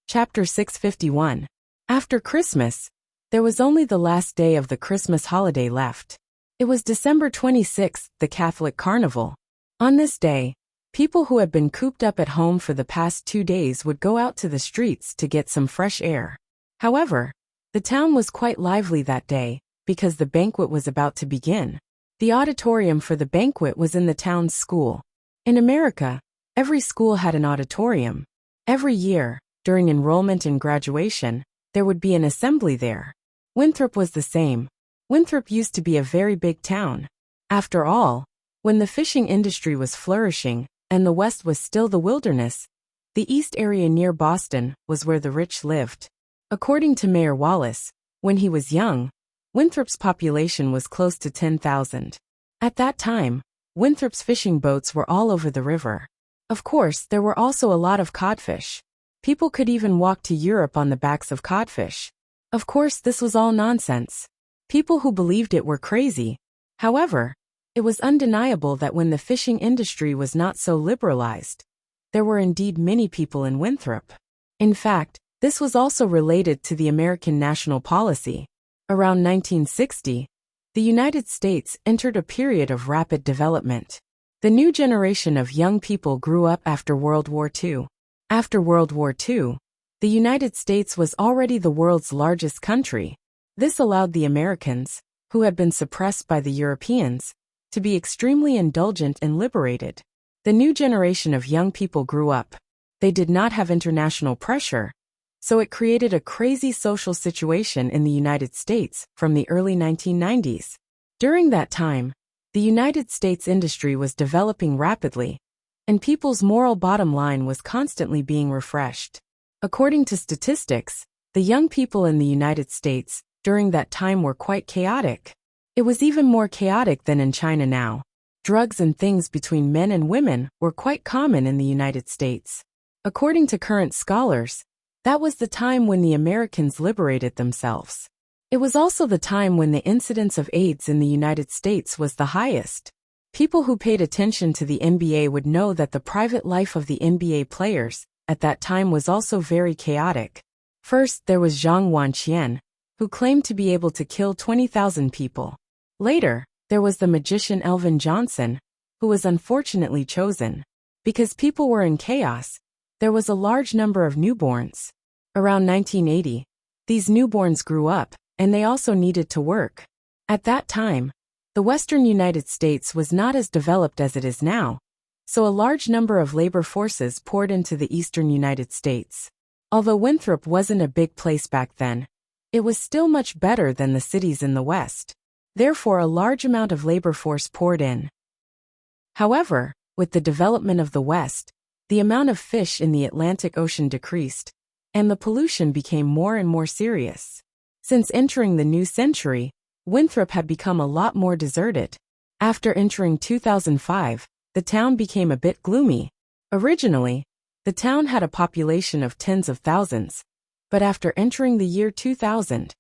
Chapter 651. After Christmas, there was only the last day of the Christmas holiday left. It was December 26th, the Catholic Carnival. On this day, people who had been cooped up at home for the past 2 days would go out to the streets to get some fresh air. However, the town was quite lively that day, because the banquet was about to begin. The auditorium for the banquet was in the town's school. In America, every school had an auditorium. Every year, during enrollment and graduation, there would be an assembly there. Winthrop was the same. Winthrop used to be a very big town. After all, when the fishing industry was flourishing, and the West was still the wilderness, the East area near Boston was where the rich lived. According to Mayor Wallace, when he was young, Winthrop's population was close to 10,000. At that time, Winthrop's fishing boats were all over the river. Of course, there were also a lot of codfish. People could even walk to Europe on the backs of codfish. Of course, this was all nonsense. People who believed it were crazy. However, it was undeniable that when the fishing industry was not so liberalized, there were indeed many people in Winthrop. In fact, this was also related to the American national policy. Around 1960, the United States entered a period of rapid development. The new generation of young people grew up after World War II. After World War II, the United States was already the world's largest country. This allowed the Americans, who had been suppressed by the Europeans, to be extremely indulgent and liberated. The new generation of young people grew up. They did not have international pressure, so it created a crazy social situation in the United States from the early 1990s. During that time, the United States industry was developing rapidly, and people's moral bottom line was constantly being refreshed. According to statistics, the young people in the United States during that time were quite chaotic. It was even more chaotic than in China now. Drugs and things between men and women were quite common in the United States. According to current scholars, that was the time when the Americans liberated themselves. It was also the time when the incidence of AIDS in the United States was the highest. People who paid attention to the NBA would know that the private life of the NBA players at that time was also very chaotic. First, there was Zhang Wanqian, who claimed to be able to kill 20,000 people. Later, there was the magician Elvin Johnson, who was unfortunately chosen. Because people were in chaos, there was a large number of newborns. Around 1980, these newborns grew up, and they also needed to work. At that time, the Western United States was not as developed as it is now, so a large number of labor forces poured into the Eastern United States. Although Winthrop wasn't a big place back then, it was still much better than the cities in the West. Therefore, a large amount of labor force poured in. However, with the development of the West, the amount of fish in the Atlantic Ocean decreased, and the pollution became more and more serious. Since entering the new century, Winthrop had become a lot more deserted. After entering 2005, the town became a bit gloomy. Originally, the town had a population of tens of thousands, but after entering the year 2000,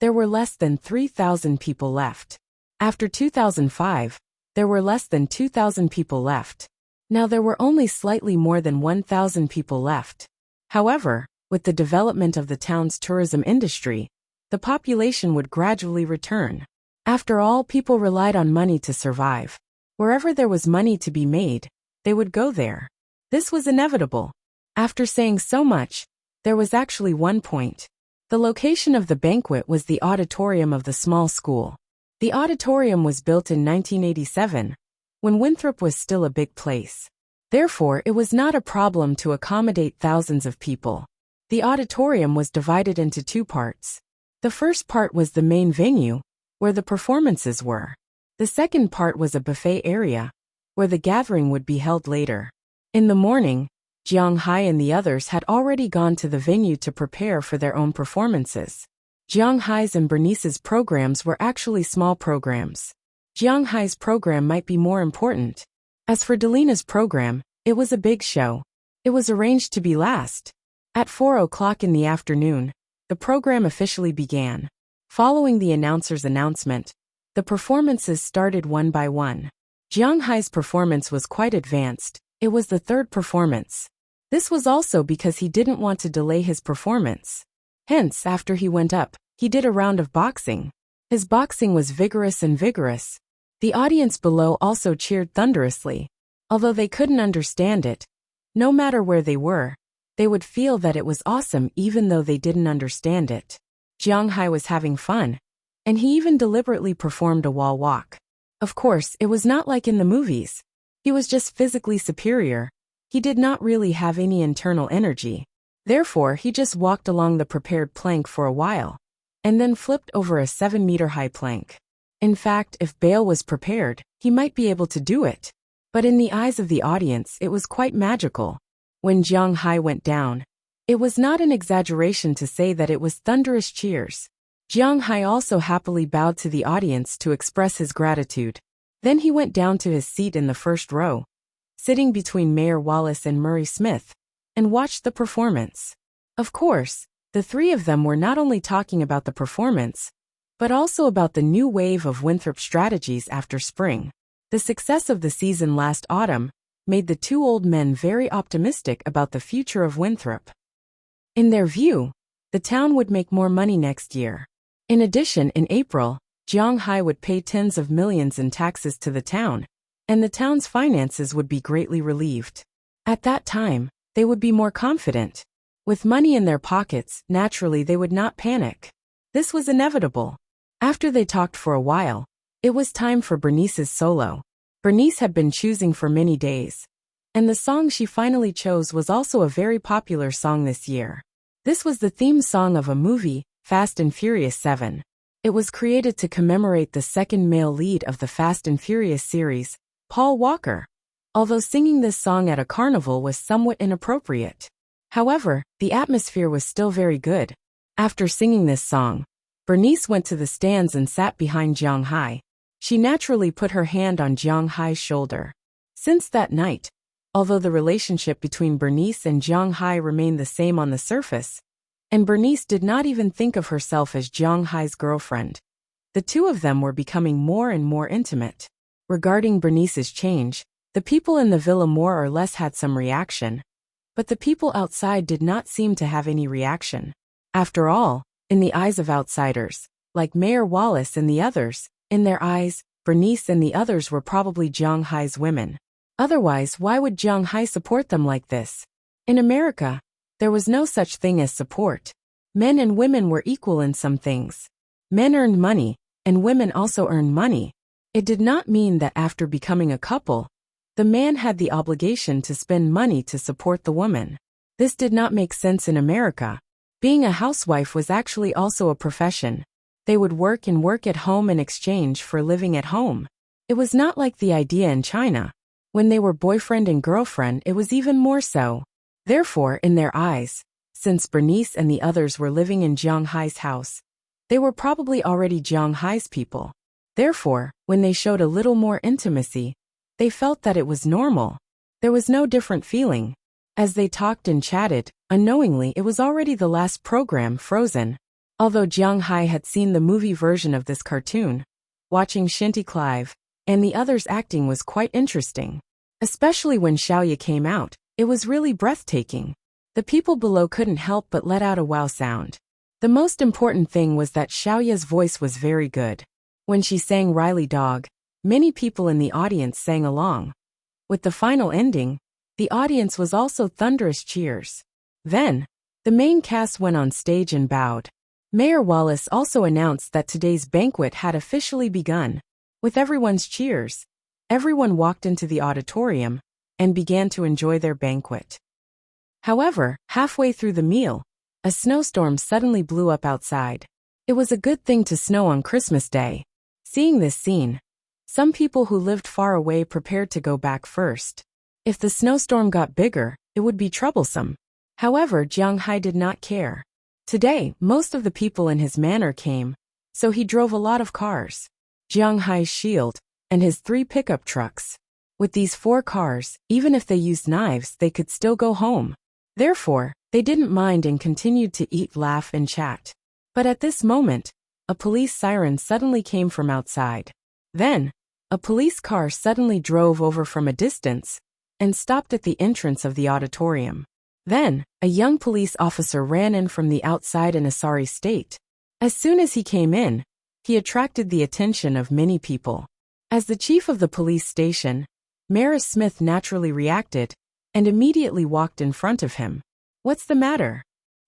there were less than 3,000 people left. After 2005, there were less than 2,000 people left. Now there were only slightly more than 1,000 people left. However, with the development of the town's tourism industry, the population would gradually return. After all, people relied on money to survive. Wherever there was money to be made, they would go there. This was inevitable. After saying so much, there was actually one point. The location of the banquet was the auditorium of the small school. The auditorium was built in 1987, when Winthrop was still a big place. Therefore, it was not a problem to accommodate thousands of people. The auditorium was divided into 2 parts. The first part was the main venue, where the performances were. The second part was a buffet area, where the gathering would be held later. In the morning, Jiang Hai and the others had already gone to the venue to prepare for their own performances. Jiang Hai's and Bernice's programs were actually small programs. Jiang Hai's program might be more important. As for Delina's program, it was a big show. It was arranged to be last. At 4 o'clock in the afternoon, the program officially began. Following the announcer's announcement, the performances started one by one. Jiang Hai's performance was quite advanced. It was the third performance. This was also because he didn't want to delay his performance. Hence, after he went up, he did a round of boxing. His boxing was vigorous and vigorous. The audience below also cheered thunderously. Although they couldn't understand it, no matter where they were, they would feel that it was awesome even though they didn't understand it. Jiang Hai was having fun, and he even deliberately performed a wall walk. Of course, it was not like in the movies. He was just physically superior. He did not really have any internal energy. Therefore, he just walked along the prepared plank for a while, and then flipped over a 7-meter-high plank. In fact, if Bale was prepared, he might be able to do it. But in the eyes of the audience, it was quite magical. When Jiang Hai went down, it was not an exaggeration to say that it was thunderous cheers. Jiang Hai also happily bowed to the audience to express his gratitude. Then he went down to his seat in the first row, sitting between Mayor Wallace and Murray Smith, and watched the performance. Of course, the three of them were not only talking about the performance, but also about the new wave of Winthrop strategies after spring. The success of the season last autumn made the two old men very optimistic about the future of Winthrop. In their view, the town would make more money next year. In addition, in April, Jiang Hai would pay tens of millions in taxes to the town, and the town's finances would be greatly relieved. At that time, they would be more confident. With money in their pockets, naturally they would not panic. This was inevitable. After they talked for a while, it was time for Bernice's solo. Bernice had been choosing for many days, and the song she finally chose was also a very popular song this year. This was the theme song of a movie, Fast and Furious 7. It was created to commemorate the second male lead of the Fast and Furious series, Paul Walker. Although singing this song at a carnival was somewhat inappropriate. However, the atmosphere was still very good. After singing this song, Bernice went to the stands and sat behind Jiang Hai. She naturally put her hand on Jiang Hai's shoulder. Since that night, although the relationship between Bernice and Jiang Hai remained the same on the surface, and Bernice did not even think of herself as Jiang Hai's girlfriend, the two of them were becoming more and more intimate. Regarding Bernice's change, the people in the villa more or less had some reaction, but the people outside did not seem to have any reaction. After all, in the eyes of outsiders, like Mayor Wallace and the others, in their eyes, Bernice and the others were probably Jiang Hai's women. Otherwise, why would Jiang Hai support them like this? In America, there was no such thing as support. Men and women were equal in some things. Men earned money, and women also earned money. It did not mean that after becoming a couple, the man had the obligation to spend money to support the woman. This did not make sense in America. Being a housewife was actually also a profession. They would work at home in exchange for living at home. It was not like the idea in China. When they were boyfriend and girlfriend, it was even more so. Therefore, in their eyes, since Bernice and the others were living in Jiang Hai's house, they were probably already Jiang Hai's people. Therefore, when they showed a little more intimacy, they felt that it was normal. There was no different feeling. As they talked and chatted, unknowingly it was already the last program, Frozen. Although Jiang Hai had seen the movie version of this cartoon, watching Shinty Clive and the others acting was quite interesting. Especially when Xiaoya came out, it was really breathtaking. The people below couldn't help but let out a wow sound. The most important thing was that Xiaoya's voice was very good. When she sang Riley Dog, many people in the audience sang along. With the final ending, the audience was also thunderous cheers. Then, the main cast went on stage and bowed. Mayor Wallace also announced that today's banquet had officially begun. With everyone's cheers, everyone walked into the auditorium and began to enjoy their banquet. However, halfway through the meal, a snowstorm suddenly blew up outside. It was a good thing to snow on Christmas Day. Seeing this scene, some people who lived far away prepared to go back first. If the snowstorm got bigger, it would be troublesome. However, Jiang Hai did not care. Today, most of the people in his manor came, so he drove a lot of cars. Jiang Hai's shield, and his 3 pickup trucks. With these 4 cars, even if they used knives, they could still go home. Therefore, they didn't mind and continued to eat, laugh, and chat. But at this moment, a police siren suddenly came from outside. Then, a police car suddenly drove over from a distance and stopped at the entrance of the auditorium. Then, a young police officer ran in from the outside in a sorry state. As soon as he came in, he attracted the attention of many people. As the chief of the police station, Maris Smith naturally reacted and immediately walked in front of him. "What's the matter?"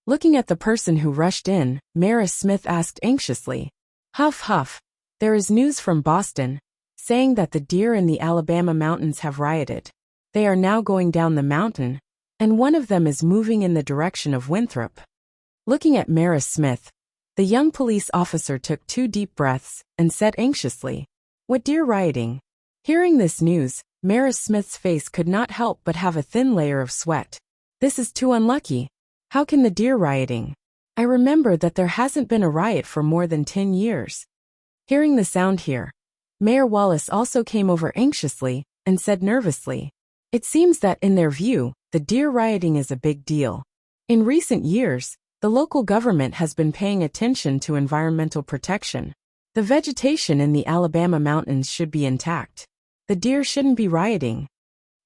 Looking at the person who rushed in, Maris Smith asked anxiously. "Huff huff. There is news from Boston, saying that the deer in the Alabama mountains have rioted. They are now going down the mountain, and one of them is moving in the direction of Winthrop." Looking at Maris Smith, the young police officer took 2 deep breaths and said anxiously, "What deer rioting?" Hearing this news, Maris Smith's face could not help but have a thin layer of sweat. "This is too unlucky. How can the deer rioting? I remember that there hasn't been a riot for more than 10 years. Hearing the sound here, Mayor Wallace also came over anxiously and said nervously, "It seems that in their view, the deer rioting is a big deal. In recent years, the local government has been paying attention to environmental protection. The vegetation in the Alabama mountains should be intact. The deer shouldn't be rioting."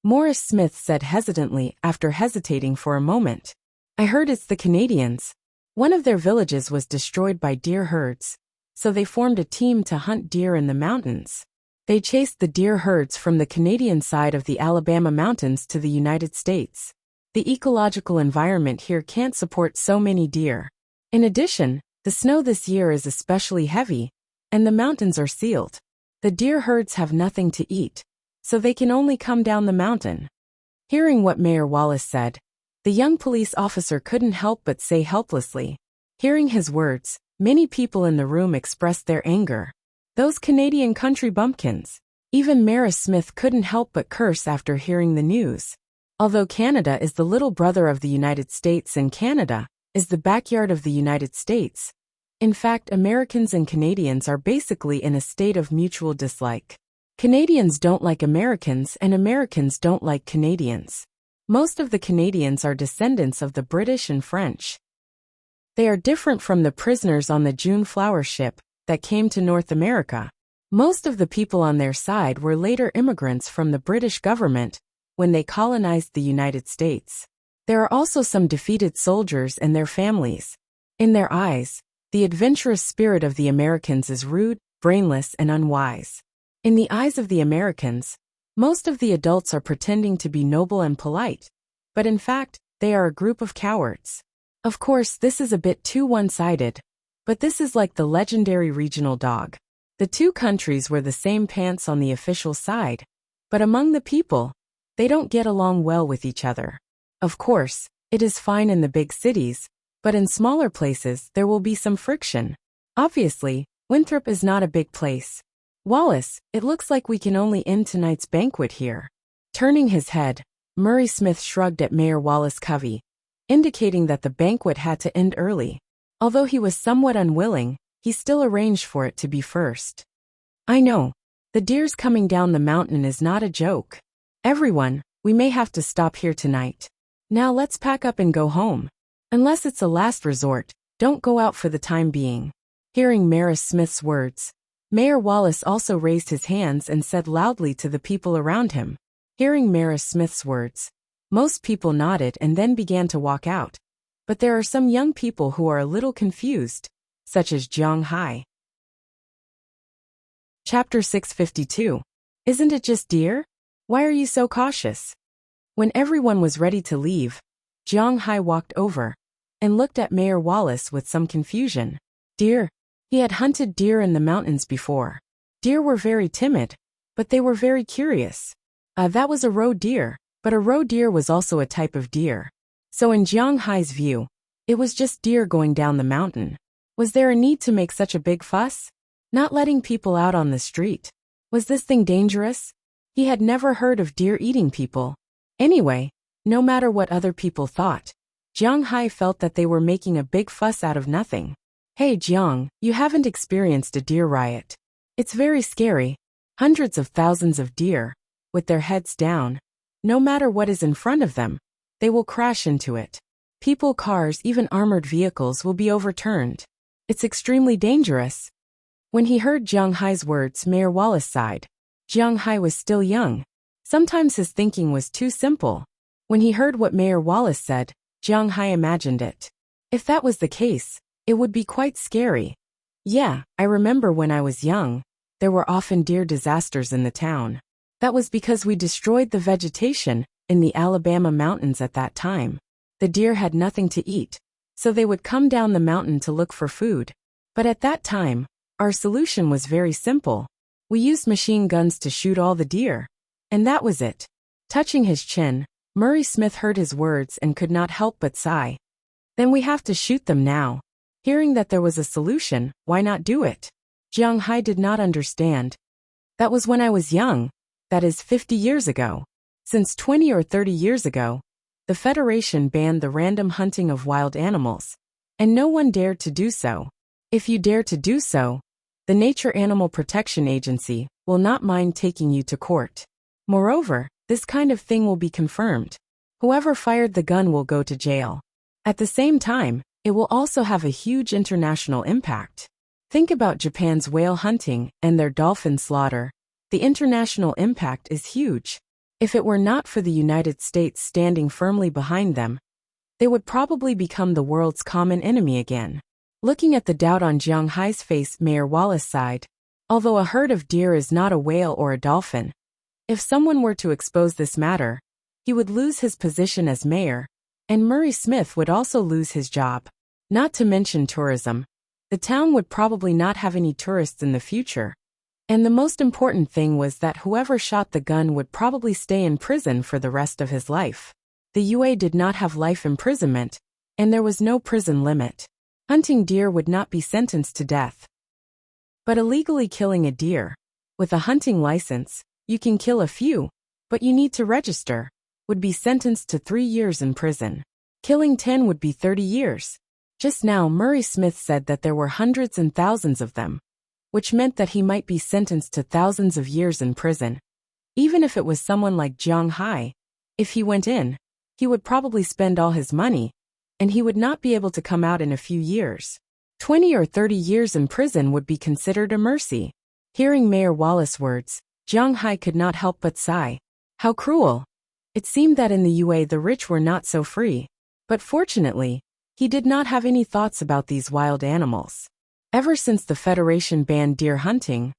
Morris Smith said hesitantly after hesitating for a moment. "I heard it's the Canadians. One of their villages was destroyed by deer herds, so they formed a team to hunt deer in the mountains. They chased the deer herds from the Canadian side of the Alabama mountains to the United States. The ecological environment here can't support so many deer. In addition, the snow this year is especially heavy, and the mountains are sealed. The deer herds have nothing to eat, so they can only come down the mountain." Hearing what Mayor Wallace said, the young police officer couldn't help but say helplessly. Hearing his words, many people in the room expressed their anger. Those Canadian country bumpkins. Even Maris Smith couldn't help but curse after hearing the news. Although Canada is the little brother of the United States and Canada is the backyard of the United States, in fact, Americans and Canadians are basically in a state of mutual dislike. Canadians don't like Americans and Americans don't like Canadians. Most of the Canadians are descendants of the British and French. They are different from the prisoners on the June Flower ship that came to North America. Most of the people on their side were later immigrants from the British government when they colonized the United States. There are also some defeated soldiers and their families. In their eyes, the adventurous spirit of the Americans is rude, brainless, and unwise. In the eyes of the Americans, most of the adults are pretending to be noble and polite, but in fact, they are a group of cowards. Of course, this is a bit too one-sided, but this is like the legendary regional dog. The two countries wear the same pants on the official side, but among the people, they don't get along well with each other. Of course, it is fine in the big cities, but in smaller places there will be some friction. Obviously, Winthrop is not a big place. "Wallace, it looks like we can only end tonight's banquet here." Turning his head, Murray Smith shrugged at Mayor Wallace Covey, indicating that the banquet had to end early. Although he was somewhat unwilling, he still arranged for it to be first. "I know. The deers coming down the mountain is not a joke. Everyone, we may have to stop here tonight. Now let's pack up and go home. Unless it's a last resort, don't go out for the time being." Hearing Maris Smith's words, Mayor Wallace also raised his hands and said loudly to the people around him. Hearing Maris Smith's words, most people nodded and then began to walk out. But there are some young people who are a little confused, such as Jiang Hai. Chapter 652. Isn't it just deer? Why are you so cautious? When everyone was ready to leave, Jiang Hai walked over and looked at Mayor Wallace with some confusion. Deer. He had hunted deer in the mountains before. Deer were very timid, but they were very curious. That was a roe deer, but a roe deer was also a type of deer. So in Jiang Hai's view, it was just deer going down the mountain. Was there a need to make such a big fuss? Not letting people out on the street. Was this thing dangerous? He had never heard of deer eating people. Anyway, no matter what other people thought, Jiang Hai felt that they were making a big fuss out of nothing. Hey Jiang, you haven't experienced a deer riot. It's very scary. Hundreds of thousands of deer, with their heads down. No matter what is in front of them, they will crash into it. People, cars, even armored vehicles will be overturned. It's extremely dangerous. When he heard Jiang Hai's words, Mayor Wallace sighed. Jiang Hai was still young. Sometimes his thinking was too simple. When he heard what Mayor Wallace said, Jiang Hai imagined it. If that was the case, it would be quite scary. Yeah, I remember when I was young, there were often deer disasters in the town. That was because we destroyed the vegetation in the Alabama mountains at that time. The deer had nothing to eat, so they would come down the mountain to look for food. But at that time, our solution was very simple. We used machine guns to shoot all the deer. And that was it. Touching his chin, Murray Smith heard his words and could not help but sigh. Then we have to shoot them now. Hearing that there was a solution, why not do it? Jiang Hai did not understand. That was when I was young. That is 50 years ago. Since 20 or 30 years ago, the Federation banned the random hunting of wild animals. And no one dared to do so. If you dare to do so, the Nature Animal Protection Agency will not mind taking you to court. Moreover, this kind of thing will be confirmed. Whoever fired the gun will go to jail. At the same time, it will also have a huge international impact. Think about Japan's whale hunting and their dolphin slaughter. The international impact is huge. If it were not for the United States standing firmly behind them, they would probably become the world's common enemy again. Looking at the doubt on Jiang Hai's face, Mayor Wallace sighed. Although a herd of deer is not a whale or a dolphin, if someone were to expose this matter, he would lose his position as mayor, and Murray Smith would also lose his job. Not to mention tourism. The town would probably not have any tourists in the future. And the most important thing was that whoever shot the gun would probably stay in prison for the rest of his life. The UA did not have life imprisonment, and there was no prison limit. Hunting deer would not be sentenced to death. But illegally killing a deer, with a hunting license, you can kill a few, but you need to register, would be sentenced to 3 years in prison. Killing 10 would be 30 years. Just now Murray Smith said that there were hundreds and thousands of them, which meant that he might be sentenced to thousands of years in prison. Even if it was someone like Jiang Hai, if he went in, he would probably spend all his money, and he would not be able to come out in a few years. 20 or 30 years in prison would be considered a mercy. Hearing Mayor Wallace's words, Jiang Hai could not help but sigh. How cruel. It seemed that in the UA the rich were not so free. But fortunately, he did not have any thoughts about these wild animals. Ever since the Federation banned deer hunting,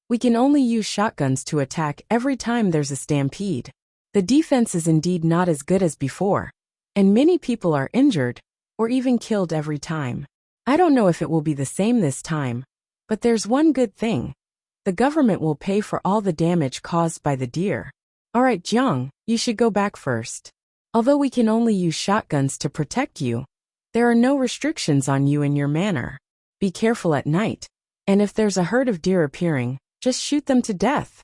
we can only use shotguns to attack every time there's a stampede. The defense is indeed not as good as before, and many people are injured, or even killed every time. I don't know if it will be the same this time, but there's one good thing. The government will pay for all the damage caused by the deer. Alright Jiang, you should go back first. Although we can only use shotguns to protect you, there are no restrictions on you and your manor. Be careful at night, and if there's a herd of deer appearing, just shoot them to death.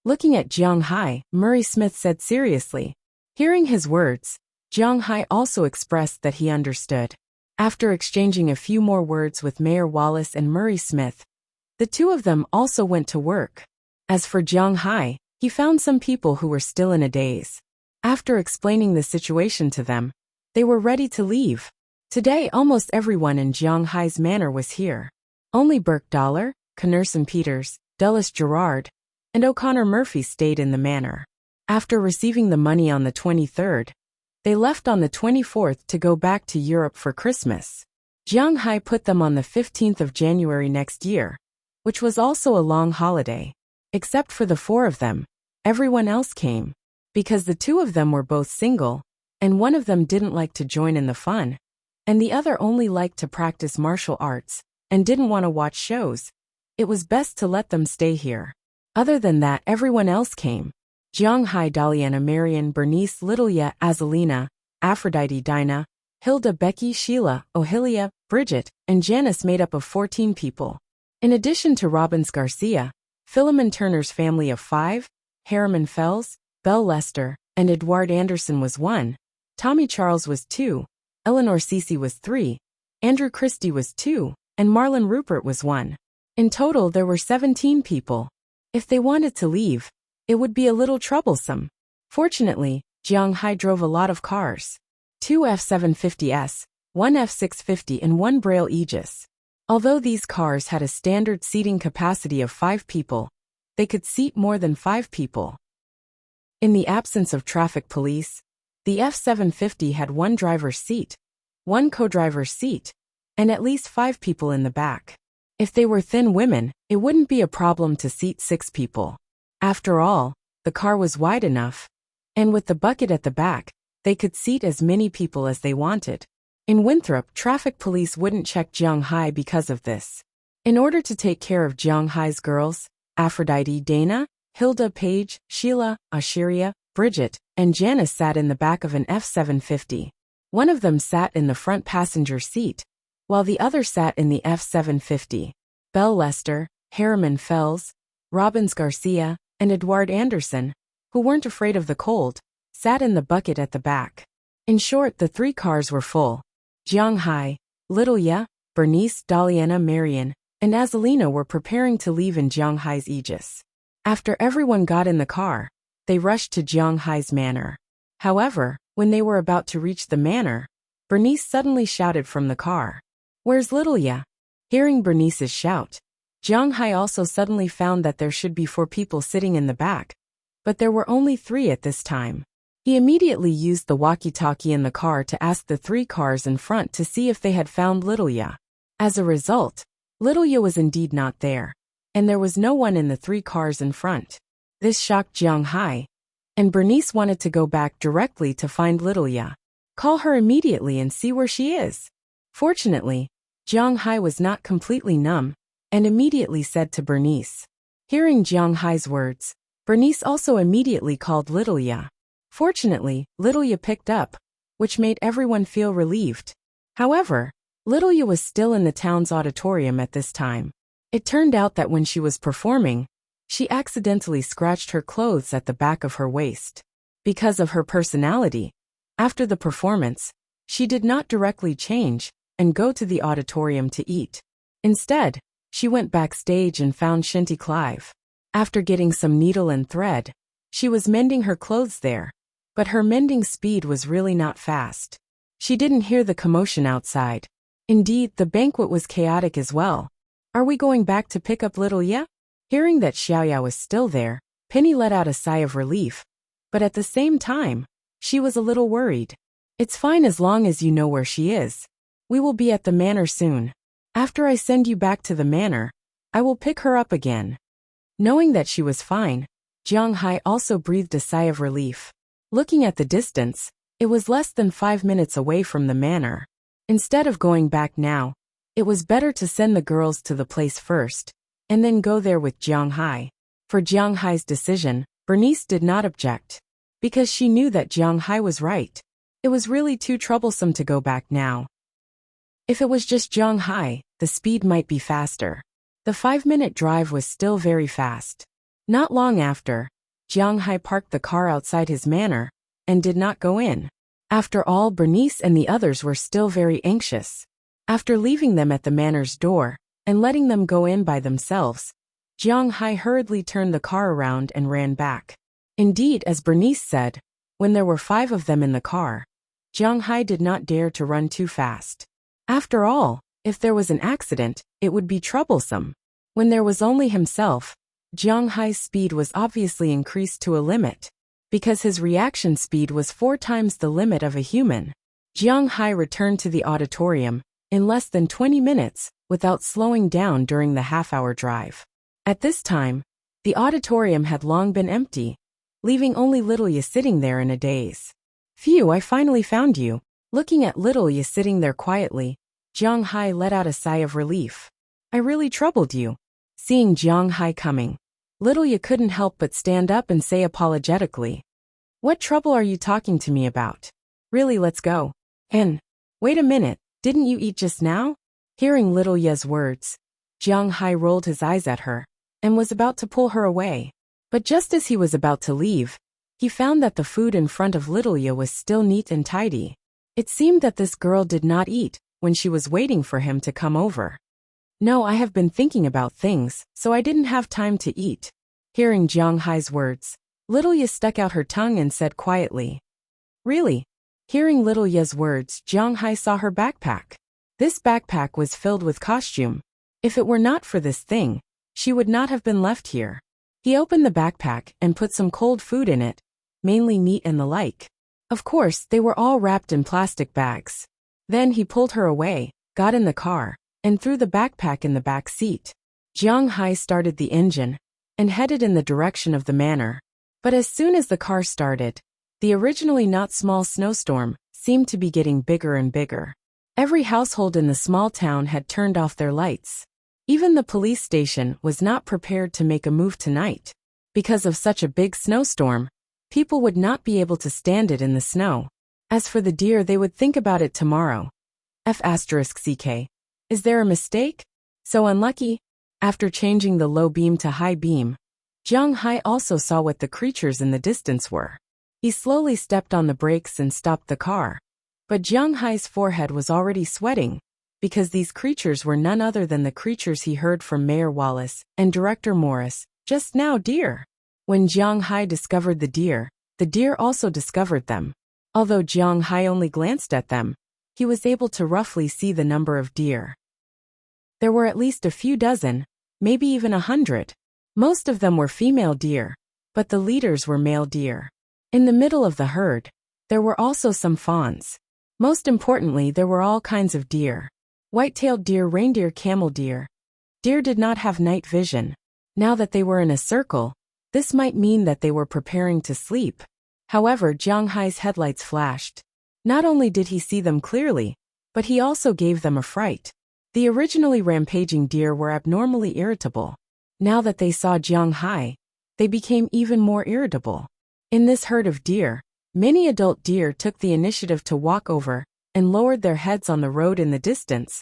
Looking at Jiang Hai, Murray Smith said seriously. Hearing his words, Jiang Hai also expressed that he understood. After exchanging a few more words with Mayor Wallace and Murray Smith, the two of them also went to work. As for Jiang Hai, he found some people who were still in a daze. After explaining the situation to them, they were ready to leave. Today almost everyone in Jiang Hai's manor was here. Only Burke Dollar, Connerson Peters, Dulles Gerard, and O'Connor Murphy stayed in the manor. After receiving the money on the 23rd, they left on the 24th to go back to Europe for Christmas. Jiang Hai put them on the 15th of January next year, which was also a long holiday. Except for the 4 of them, everyone else came. Because the 2 of them were both single, and one of them didn't like to join in the fun, and the other only liked to practice martial arts, and didn't want to watch shows. It was best to let them stay here. Other than that, everyone else came. Jiang Hai, Daliana, Marian, Bernice, Littleya, Azalina, Aphrodite, Dinah, Hilda, Becky, Sheila, Ohilia, Bridget, and Janice made up of 14 people. In addition to Robbins Garcia, Philemon Turner's family of 5, Harriman Fells, Belle Lester, and Edward Anderson was 1, Tommy Charles was 2, Eleanor Cece was 3, Andrew Christie was 2, and Marlon Rupert was 1. In total there were 17 people. If they wanted to leave, it would be a little troublesome. Fortunately, Jiang Hai drove a lot of cars. 2 F-750s, 1 F-650 and 1 Braille Aegis. Although these cars had a standard seating capacity of 5 people, they could seat more than 5 people. In the absence of traffic police, The F-750 had one driver's seat, one co-driver's seat, and at least 5 people in the back. If they were thin women, it wouldn't be a problem to seat 6 people. After all, the car was wide enough, and with the bucket at the back, they could seat as many people as they wanted. In Winthrop, traffic police wouldn't check Zhonghai because of this. In order to take care of Zhonghai's girls, Aphrodite, Dana, Hilda, Paige, Sheila, Asheria, Bridget, and Janice sat in the back of an F-750. One of them sat in the front passenger seat, while the other sat in the F-750. Belle Lester, Harriman Fells, Robbins Garcia, and Edward Anderson, who weren't afraid of the cold, sat in the bucket at the back. In short, the 3 cars were full. Zhonghai, Littleya, Bernice, Daliana, Marion, and Azalina were preparing to leave in Zhonghai's Aegis. After everyone got in the car, they rushed to Zhonghai's manor. However, when they were about to reach the manor, Bernice suddenly shouted from the car, "Where's Littleya?" Hearing Bernice's shout, Zhonghai also suddenly found that there should be 4 people sitting in the back, but there were only 3 at this time. He immediately used the walkie-talkie in the car to ask the 3 cars in front to see if they had found Littleya. As a result, Littleya was indeed not there, and there was no one in the 3 cars in front. This shocked Zhonghai, and Bernice wanted to go back directly to find Littleya. Call her immediately and see where she is. Fortunately, Zhonghai was not completely numb, and immediately said to Bernice. Hearing Zhonghai's words, Bernice also immediately called Littleya. Fortunately, Littleya picked up, which made everyone feel relieved. However, Littleya was still in the town's auditorium at this time. It turned out that when she was performing, she accidentally scratched her clothes at the back of her waist. Because of her personality, after the performance, she did not directly change and go to the auditorium to eat. Instead, she went backstage and found Shinty Clive. After getting some needle and thread, she was mending her clothes there, but her mending speed was really not fast. She didn't hear the commotion outside. Indeed, the banquet was chaotic as well. Are we going back to pick up Littleya? Hearing that Xiaoya was still there, Penny let out a sigh of relief, but at the same time, she was a little worried. It's fine as long as you know where she is. We will be at the manor soon. After I send you back to the manor, I will pick her up again. Knowing that she was fine, Zhonghai also breathed a sigh of relief. Looking at the distance, it was less than 5 minutes away from the manor. Instead of going back now, it was better to send the girls to the place first, and then go there with Zhonghai. For Zhonghai's decision, Bernice did not object, because she knew that Zhonghai was right. It was really too troublesome to go back now. If it was just Zhonghai, the speed might be faster. The 5-minute drive was still very fast. Not long after, Zhonghai parked the car outside his manor, and did not go in. After all, Bernice and the others were still very anxious. After leaving them at the manor's door, and letting them go in by themselves, Zhonghai hurriedly turned the car around and ran back. Indeed, as Bernice said, when there were 5 of them in the car, Zhonghai did not dare to run too fast. After all, if there was an accident, it would be troublesome. When there was only himself, Zhonghai's speed was obviously increased to a limit, because his reaction speed was 4 times the limit of a human. Zhonghai returned to the auditorium in less than 20 minutes without slowing down during the half-hour drive. At this time, the auditorium had long been empty, leaving only Littleya sitting there in a daze. Phew, I finally found you. Looking at Littleya sitting there quietly, Zhonghai let out a sigh of relief. I really troubled you. Seeing Zhonghai coming, Littleya couldn't help but stand up and say apologetically, "What trouble are you talking to me about? Really, let's go." And, wait a minute, didn't you eat just now? Hearing Littleya's words, Zhonghai rolled his eyes at her, and was about to pull her away. But just as he was about to leave, he found that the food in front of Littleya was still neat and tidy. It seemed that this girl did not eat when she was waiting for him to come over. No, I have been thinking about things, so I didn't have time to eat. Hearing Zhonghai's words, Littleya stuck out her tongue and said quietly, "Really?" Hearing Littleya's words, Zhonghai saw her backpack. This backpack was filled with costume. If it were not for this thing, she would not have been left here. He opened the backpack and put some cold food in it, mainly meat and the like. Of course, they were all wrapped in plastic bags. Then he pulled her away, got in the car, and threw the backpack in the back seat. Jiang Hai started the engine and headed in the direction of the manor. But as soon as the car started, the originally not small snowstorm seemed to be getting bigger and bigger. Every household in the small town had turned off their lights. Even the police station was not prepared to make a move tonight. Because of such a big snowstorm, people would not be able to stand it in the snow. As for the deer, they would think about it tomorrow. F***CK. Is there a mistake? So unlucky? After changing the low beam to high beam, Jiang Hai also saw what the creatures in the distance were. He slowly stepped on the brakes and stopped the car. But Jiang Hai's forehead was already sweating, because these creatures were none other than the creatures he heard from Mayor Wallace and Director Morris just now. Deer. When Jiang Hai discovered the deer also discovered them. Although Jiang Hai only glanced at them, he was able to roughly see the number of deer. There were at least a few dozen, maybe even 100. Most of them were female deer, but the leaders were male deer. In the middle of the herd, there were also some fawns. Most importantly, there were all kinds of deer. White-tailed deer, reindeer, camel deer. Deer did not have night vision. Now that they were in a circle, this might mean that they were preparing to sleep. However, Jiang Hai's headlights flashed. Not only did he see them clearly, but he also gave them a fright. The originally rampaging deer were abnormally irritable. Now that they saw Jiang Hai, they became even more irritable. In this herd of deer, many adult deer took the initiative to walk over and lowered their heads on the road in the distance.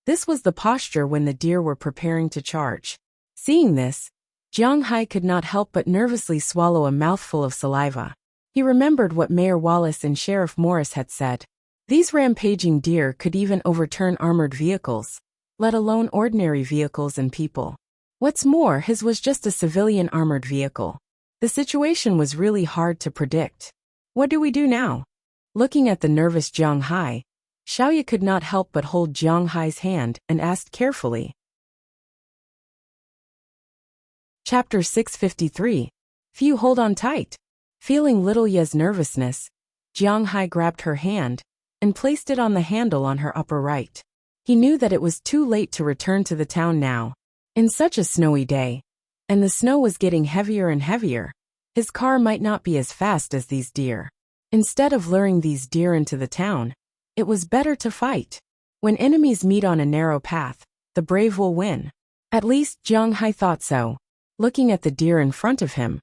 This was the posture when the deer were preparing to charge. Seeing this, Jiang Hai could not help but nervously swallow a mouthful of saliva. He remembered what Mayor Wallace and Sheriff Morris had said. These rampaging deer could even overturn armored vehicles, let alone ordinary vehicles and people. What's more, his was just a civilian armored vehicle. The situation was really hard to predict. What do we do now? Looking at the nervous Jiang Hai, Xiaoye could not help but hold Jiang Hai's hand and asked carefully. Chapter 653. Few, hold on tight. Feeling little Ye's nervousness, Jiang Hai grabbed her hand and placed it on the handle on her upper right. He knew that it was too late to return to the town now. In such a snowy day, and the snow was getting heavier and heavier, his car might not be as fast as these deer. Instead of luring these deer into the town, it was better to fight. When enemies meet on a narrow path, the brave will win. At least Jiang Hai thought so. Looking at the deer in front of him,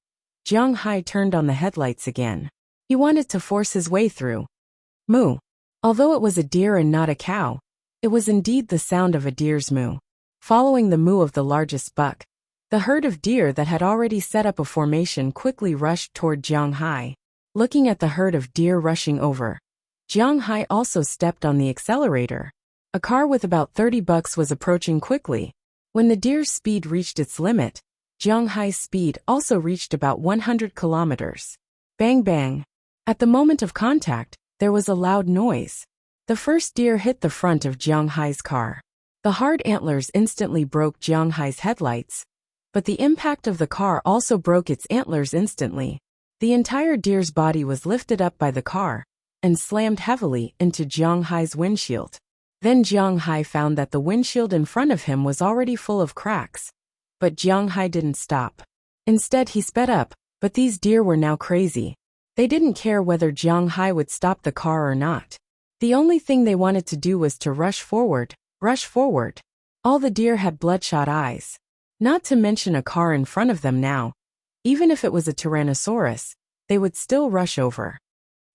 Jiang Hai turned on the headlights again. He wanted to force his way through. Moo. Although it was a deer and not a cow, it was indeed the sound of a deer's moo. Following the moo of the largest buck, the herd of deer that had already set up a formation quickly rushed toward Jiang Hai. Looking at the herd of deer rushing over, Jiang Hai also stepped on the accelerator. A car with about 30 bucks was approaching quickly. When the deer's speed reached its limit, Jiang Hai's speed also reached about 100 kilometers. Bang bang. At the moment of contact, there was a loud noise. The first deer hit the front of Jiang Hai's car. The hard antlers instantly broke Jiang Hai's headlights, but the impact of the car also broke its antlers instantly. The entire deer's body was lifted up by the car and slammed heavily into Jiang Hai's windshield. Then Jiang Hai found that the windshield in front of him was already full of cracks. But Jiang Hai didn't stop. Instead, he sped up, but these deer were now crazy. They didn't care whether Jiang Hai would stop the car or not. The only thing they wanted to do was to rush forward. All the deer had bloodshot eyes. Not to mention a car in front of them now. Even if it was a Tyrannosaurus, they would still rush over.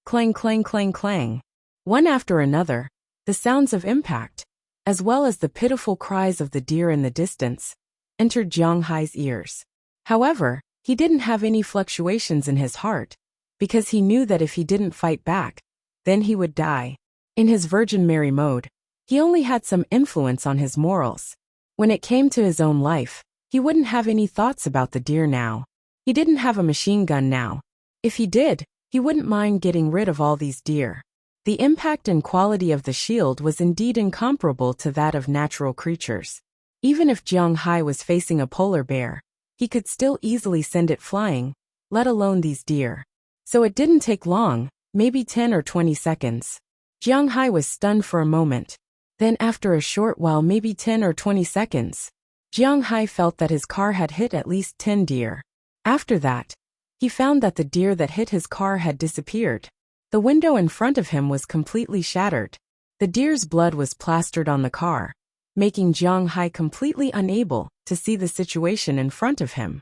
Clang, clang, clang, clang. One after another, the sounds of impact, as well as the pitiful cries of the deer in the distance, entered Jiang Hai's ears. However, he didn't have any fluctuations in his heart, because he knew that if he didn't fight back, then he would die. In his Virgin Mary mode, he only had some influence on his morals. When it came to his own life, he wouldn't have any thoughts about the deer now. He didn't have a machine gun now. If he did, he wouldn't mind getting rid of all these deer. The impact and quality of the shield was indeed incomparable to that of natural creatures. Even if Jiang Hai was facing a polar bear, he could still easily send it flying, let alone these deer. So it didn't take long, maybe 10 or 20 seconds. Jiang Hai was stunned for a moment. Then after a short while, maybe 10 or 20 seconds, Jiang Hai felt that his car had hit at least 10 deer. After that, he found that the deer that hit his car had disappeared. The window in front of him was completely shattered. The deer's blood was plastered on the car, making Jiang Hai completely unable to see the situation in front of him.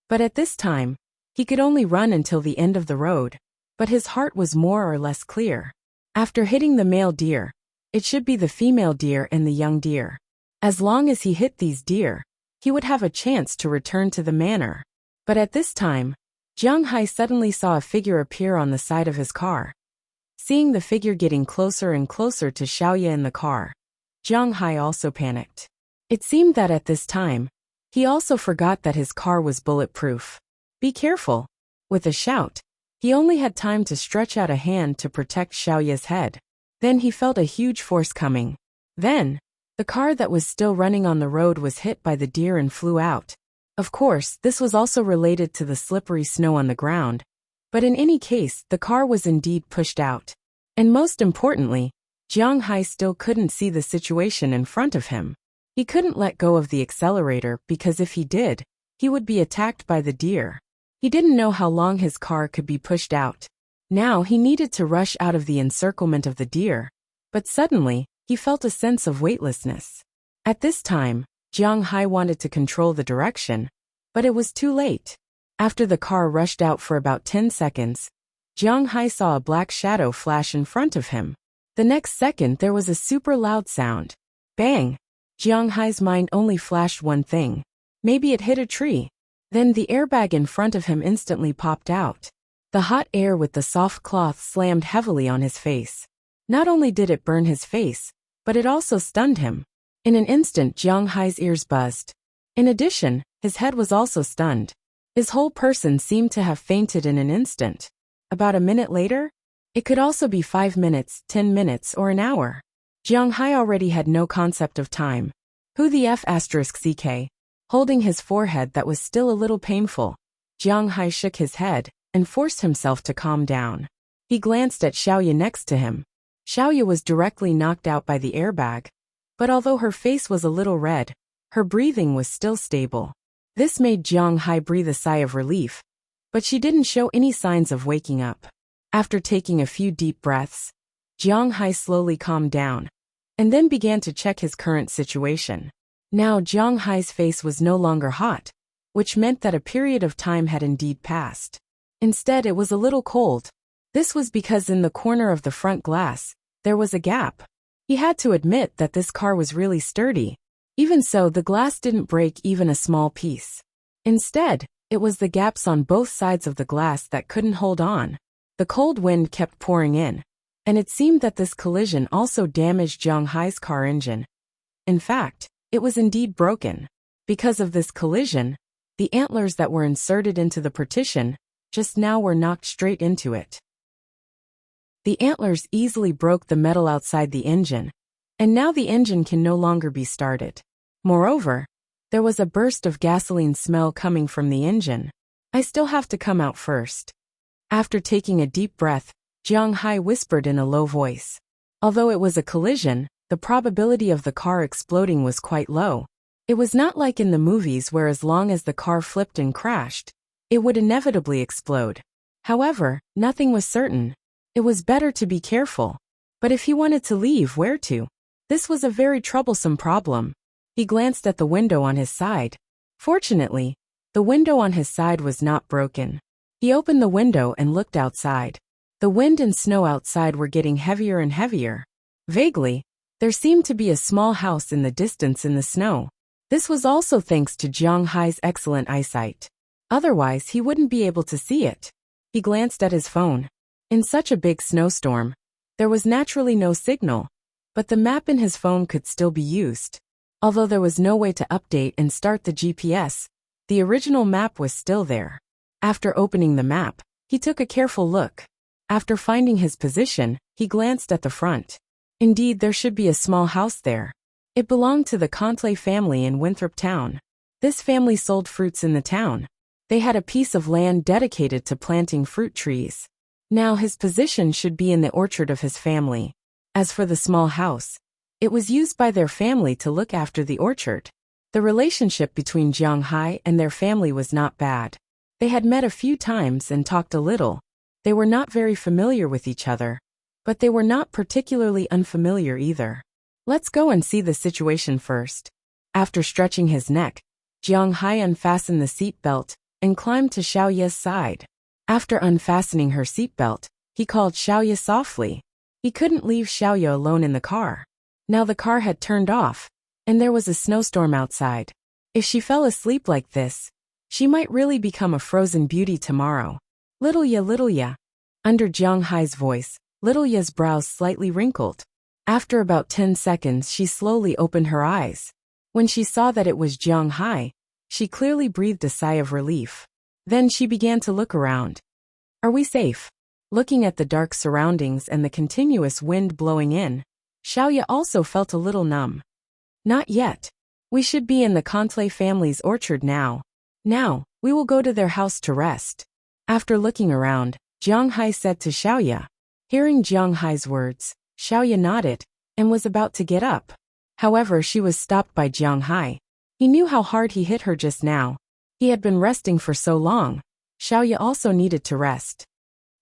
But at this time, he could only run until the end of the road, but his heart was more or less clear. After hitting the male deer, it should be the female deer and the young deer. As long as he hit these deer, he would have a chance to return to the manor. But at this time, Jiang Hai suddenly saw a figure appear on the side of his car. Seeing the figure getting closer and closer to Xiaoye in the car, Jiang Hai also panicked. It seemed that at this time, he also forgot that his car was bulletproof. Be careful! With a shout, he only had time to stretch out a hand to protect Xiaoye's head. Then he felt a huge force coming. Then, the car that was still running on the road was hit by the deer and flew out. Of course, this was also related to the slippery snow on the ground, but in any case, the car was indeed pushed out. And most importantly, Jiang Hai still couldn't see the situation in front of him. He couldn't let go of the accelerator because if he did, he would be attacked by the deer. He didn't know how long his car could be pushed out. Now he needed to rush out of the encirclement of the deer, but suddenly, he felt a sense of weightlessness. At this time, Jiang Hai wanted to control the direction, but it was too late. After the car rushed out for about 10 seconds, Jiang Hai saw a black shadow flash in front of him. The next second there was a super loud sound. Bang! Jiang Hai's mind only flashed one thing. Maybe it hit a tree. Then the airbag in front of him instantly popped out. The hot air with the soft cloth slammed heavily on his face. Not only did it burn his face, but it also stunned him. In an instant, Jiang Hai's ears buzzed. In addition, his head was also stunned. His whole person seemed to have fainted in an instant. About a minute later, it could also be 5 minutes, 10 minutes, or an hour. Jiang Hai already had no concept of time. Who the F***ck? Holding his forehead that was still a little painful, Jiang Hai shook his head and forced himself to calm down. He glanced at Xiaoye next to him. Xiaoye was directly knocked out by the airbag, but although her face was a little red, her breathing was still stable. This made Jiang Hai breathe a sigh of relief, but she didn't show any signs of waking up. After taking a few deep breaths, Jiang Hai slowly calmed down, and then began to check his current situation. Now Jiang Hai's face was no longer hot, which meant that a period of time had indeed passed. Instead, it was a little cold. This was because in the corner of the front glass, there was a gap. He had to admit that this car was really sturdy. Even so, the glass didn't break even a small piece. Instead, it was the gaps on both sides of the glass that couldn't hold on. The cold wind kept pouring in, and it seemed that this collision also damaged Jiang Hai's car engine. In fact, it was indeed broken. Because of this collision, the antlers that were inserted into the partition just now were knocked straight into it. The antlers easily broke the metal outside the engine, and now the engine can no longer be started. Moreover, there was a burst of gasoline smell coming from the engine. I still have to come out first. After taking a deep breath, Jiang Hai whispered in a low voice. Although it was a collision, the probability of the car exploding was quite low. It was not like in the movies where as long as the car flipped and crashed, it would inevitably explode. However, nothing was certain. It was better to be careful. But if he wanted to leave, where to? This was a very troublesome problem. He glanced at the window on his side. Fortunately, the window on his side was not broken. He opened the window and looked outside. The wind and snow outside were getting heavier and heavier. Vaguely, there seemed to be a small house in the distance in the snow. This was also thanks to Jiang Hai's excellent eyesight. Otherwise, he wouldn't be able to see it. He glanced at his phone. In such a big snowstorm, there was naturally no signal, but the map in his phone could still be used. Although there was no way to update and start the GPS, the original map was still there. After opening the map, he took a careful look. After finding his position, he glanced at the front. Indeed, there should be a small house there. It belonged to the Contley family in Winthrop Town. This family sold fruits in the town. They had a piece of land dedicated to planting fruit trees. Now his position should be in the orchard of his family. As for the small house, it was used by their family to look after the orchard. The relationship between Jiang Hai and their family was not bad. They had met a few times and talked a little. They were not very familiar with each other, but they were not particularly unfamiliar either. Let's go and see the situation first. After stretching his neck, Jiang Hai unfastened the seat belt and climbed to Xiaoya's side. After unfastening her seatbelt, he called Xiaoya softly. He couldn't leave Xiaoya alone in the car. Now the car had turned off, and there was a snowstorm outside. If she fell asleep like this, she might really become a frozen beauty tomorrow. Little ya. Under Jiang Hai's voice, Little Ya's brows slightly wrinkled. After about 10 seconds she slowly opened her eyes. When she saw that it was Jiang Hai, she clearly breathed a sigh of relief. Then she began to look around. Are we safe? Looking at the dark surroundings and the continuous wind blowing in, Xiaoya also felt a little numb. Not yet. We should be in the Contle family's orchard now. Now, we will go to their house to rest. After looking around, Jiang Hai said to Xiaoya. Hearing Jiang Hai's words, Xiaoya nodded and was about to get up. However, she was stopped by Jiang Hai. He knew how hard he hit her just now. He had been resting for so long. Xiaoya also needed to rest.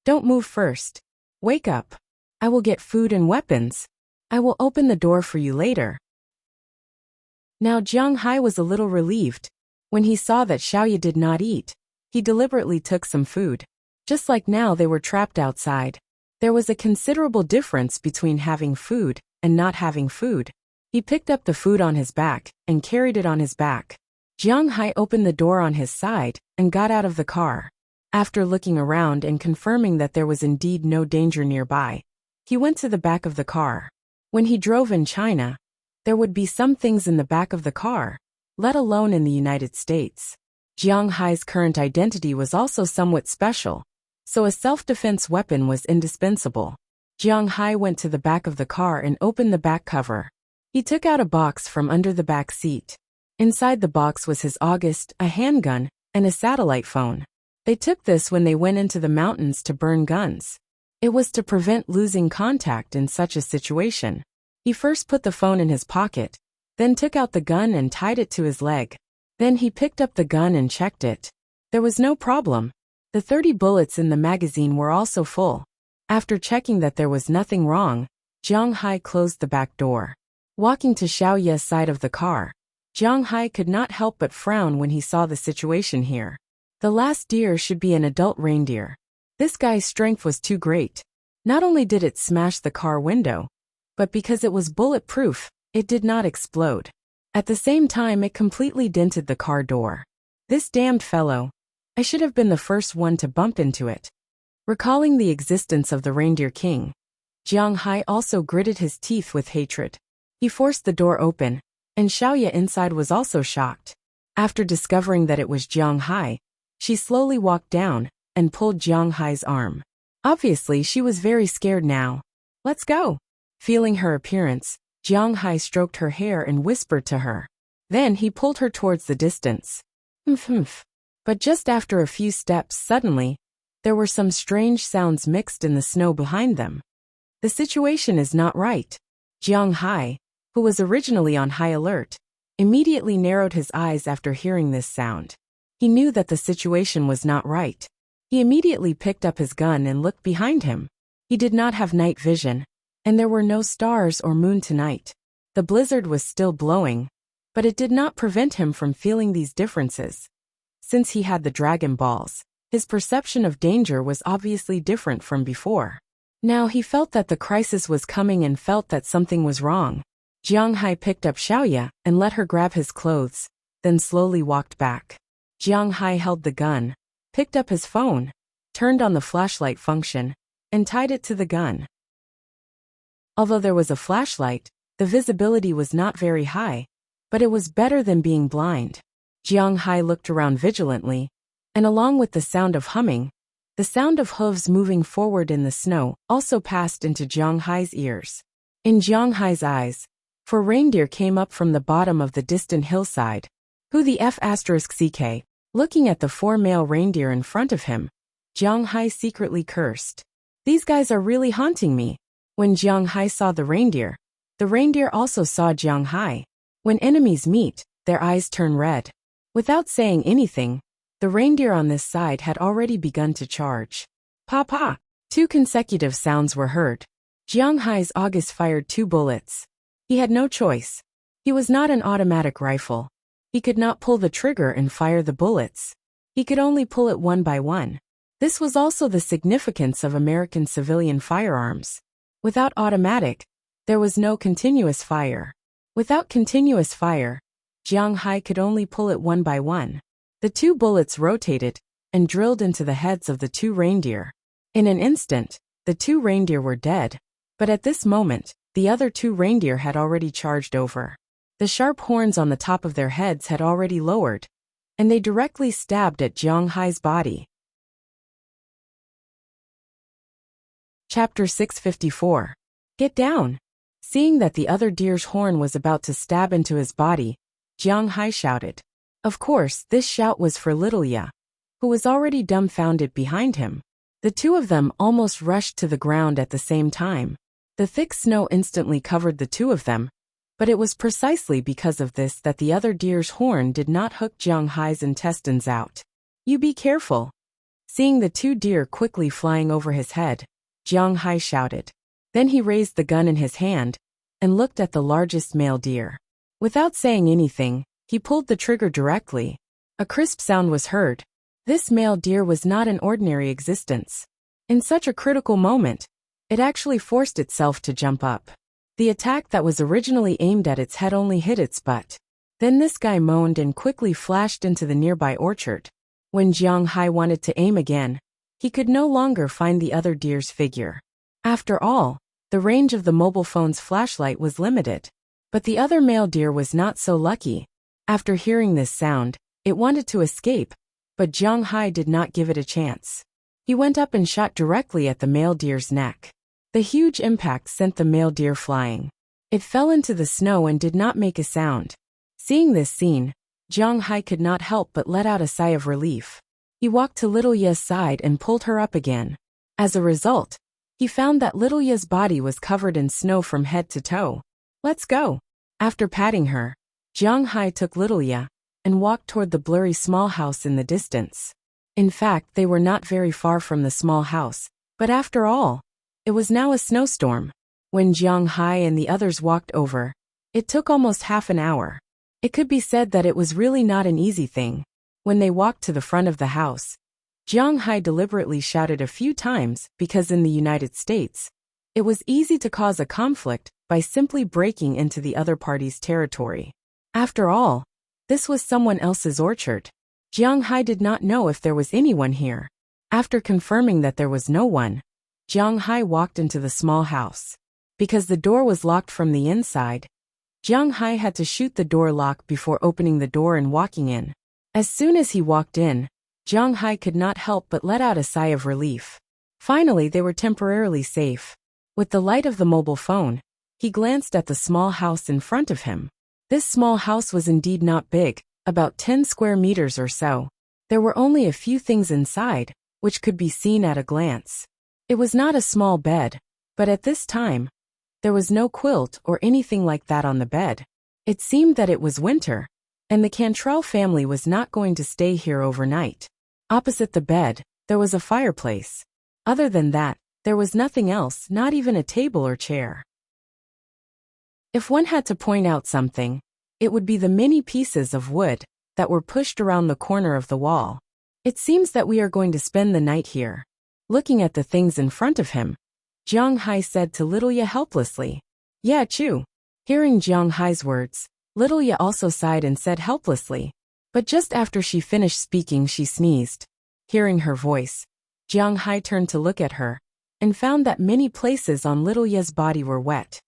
Don't move first. Wake up. I will get food and weapons. I will open the door for you later. Now Jiang Hai was a little relieved. When he saw that Xiaoya did not eat, he deliberately took some food. Just like now they were trapped outside. There was a considerable difference between having food and not having food. He picked up the food on his back and carried it on his back. Jiang Hai opened the door on his side and got out of the car. After looking around and confirming that there was indeed no danger nearby, he went to the back of the car. When he drove in China, there would be some things in the back of the car, let alone in the United States. Jiang Hai's current identity was also somewhat special, so a self-defense weapon was indispensable. Jiang Hai went to the back of the car and opened the back cover. He took out a box from under the back seat. Inside the box was his August, a handgun, and a satellite phone. They took this when they went into the mountains to burn guns. It was to prevent losing contact in such a situation. He first put the phone in his pocket, then took out the gun and tied it to his leg. Then he picked up the gun and checked it. There was no problem. The 30 bullets in the magazine were also full. After checking that there was nothing wrong, Jiang Hai closed the back door. Walking to Xiaoya's side of the car, Jiang Hai could not help but frown when he saw the situation here. The last deer should be an adult reindeer. This guy's strength was too great. Not only did it smash the car window, but because it was bulletproof, it did not explode. At the same time, it completely dented the car door. This damned fellow. I should have been the first one to bump into it. Recalling the existence of the Reindeer King, Jiang Hai also gritted his teeth with hatred. He forced the door open, and Xiaoya inside was also shocked. After discovering that it was Jiang Hai, she slowly walked down and pulled Jiang Hai's arm. Obviously, she was very scared now. Let's go. Feeling her appearance, Jiang Hai stroked her hair and whispered to her. Then he pulled her towards the distance. Humph. But just after a few steps, suddenly, there were some strange sounds mixed in the snow behind them. The situation is not right. Jiang Hai, who was originally on high alert, immediately narrowed his eyes after hearing this sound. He knew that the situation was not right. He immediately picked up his gun and looked behind him. He did not have night vision, and there were no stars or moon tonight. The blizzard was still blowing, but it did not prevent him from feeling these differences. Since he had the Dragon Balls, his perception of danger was obviously different from before. Now he felt that the crisis was coming and felt that something was wrong. Jiang Hai picked up Xiaoya and let her grab his clothes, then slowly walked back. Jiang Hai held the gun, picked up his phone, turned on the flashlight function, and tied it to the gun. Although there was a flashlight, the visibility was not very high, but it was better than being blind. Jiang Hai looked around vigilantly, and along with the sound of humming, the sound of hooves moving forward in the snow also passed into Jiang Hai's ears. In Jiang Hai's eyes, 4 reindeer came up from the bottom of the distant hillside. Who the F***ck? Looking at the 4 male reindeer in front of him, Jiang Hai secretly cursed. These guys are really haunting me. When Jiang Hai saw the reindeer also saw Jiang Hai. When enemies meet, their eyes turn red. Without saying anything, the reindeer on this side had already begun to charge. Pa! 2 consecutive sounds were heard. Jiang Hai's August fired 2 bullets. He had no choice. He was not an automatic rifle. He could not pull the trigger and fire the bullets. He could only pull it one by one. This was also the significance of American civilian firearms. Without automatic, there was no continuous fire. Without continuous fire, Jiang Hai could only pull it one by one. The 2 bullets rotated and drilled into the heads of the 2 reindeer. In an instant, the 2 reindeer were dead, but at this moment, the other 2 reindeer had already charged over. The sharp horns on the top of their heads had already lowered, and they directly stabbed at Jiang Hai's body. Chapter 654. Get down! Seeing that the other deer's horn was about to stab into his body, Jiang Hai shouted. Of course, this shout was for Little Ye, who was already dumbfounded behind him. The 2 of them almost rushed to the ground at the same time. The thick snow instantly covered the 2 of them, but it was precisely because of this that the other deer's horn did not hook Jiang Hai's intestines out. You be careful! Seeing the 2 deer quickly flying over his head, Jiang Hai shouted. Then he raised the gun in his hand and looked at the largest male deer. Without saying anything, he pulled the trigger directly. A crisp sound was heard. This male deer was not an ordinary existence. In such a critical moment, it actually forced itself to jump up. The attack that was originally aimed at its head only hit its butt. Then this guy moaned and quickly flashed into the nearby orchard. When Jiang Hai wanted to aim again, he could no longer find the other deer's figure. After all, the range of the mobile phone's flashlight was limited. But the other male deer was not so lucky. After hearing this sound, it wanted to escape, but Jiang Hai did not give it a chance. He went up and shot directly at the male deer's neck. The huge impact sent the male deer flying. It fell into the snow and did not make a sound. Seeing this scene, Jiang Hai could not help but let out a sigh of relief. He walked to Little Ye's side and pulled her up again. As a result, he found that Little Ye's body was covered in snow from head to toe. Let's go! After patting her, Jiang Hai took Little Ye and walked toward the blurry small house in the distance. In fact, they were not very far from the small house, but after all, it was now a snowstorm. When Jiang Hai and the others walked over, it took almost half an hour. It could be said that it was really not an easy thing. When they walked to the front of the house, Jiang Hai deliberately shouted a few times because in the United States, it was easy to cause a conflict by simply breaking into the other party's territory. After all, this was someone else's orchard. Jiang Hai did not know if there was anyone here. After confirming that there was no one, Jiang Hai walked into the small house. Because the door was locked from the inside, Jiang Hai had to shoot the door lock before opening the door and walking in. As soon as he walked in, Jiang Hai could not help but let out a sigh of relief. Finally, they were temporarily safe. With the light of the mobile phone, he glanced at the small house in front of him. This small house was indeed not big, about 10 square meters or so. There were only a few things inside, which could be seen at a glance. It was not a small bed, but at this time, there was no quilt or anything like that on the bed. It seemed that it was winter, and the Cantrell family was not going to stay here overnight. Opposite the bed, there was a fireplace. Other than that, there was nothing else, not even a table or chair. If one had to point out something, it would be the many pieces of wood that were pushed around the corner of the wall. It seems that we are going to spend the night here. Looking at the things in front of him, Jiang Hai said to Little Ye helplessly. Yeah, Chu. Hearing Jiang Hai's words, Little Ye also sighed and said helplessly. But just after she finished speaking, she sneezed. Hearing her voice, Jiang Hai turned to look at her, and found that many places on Little Ye's body were wet.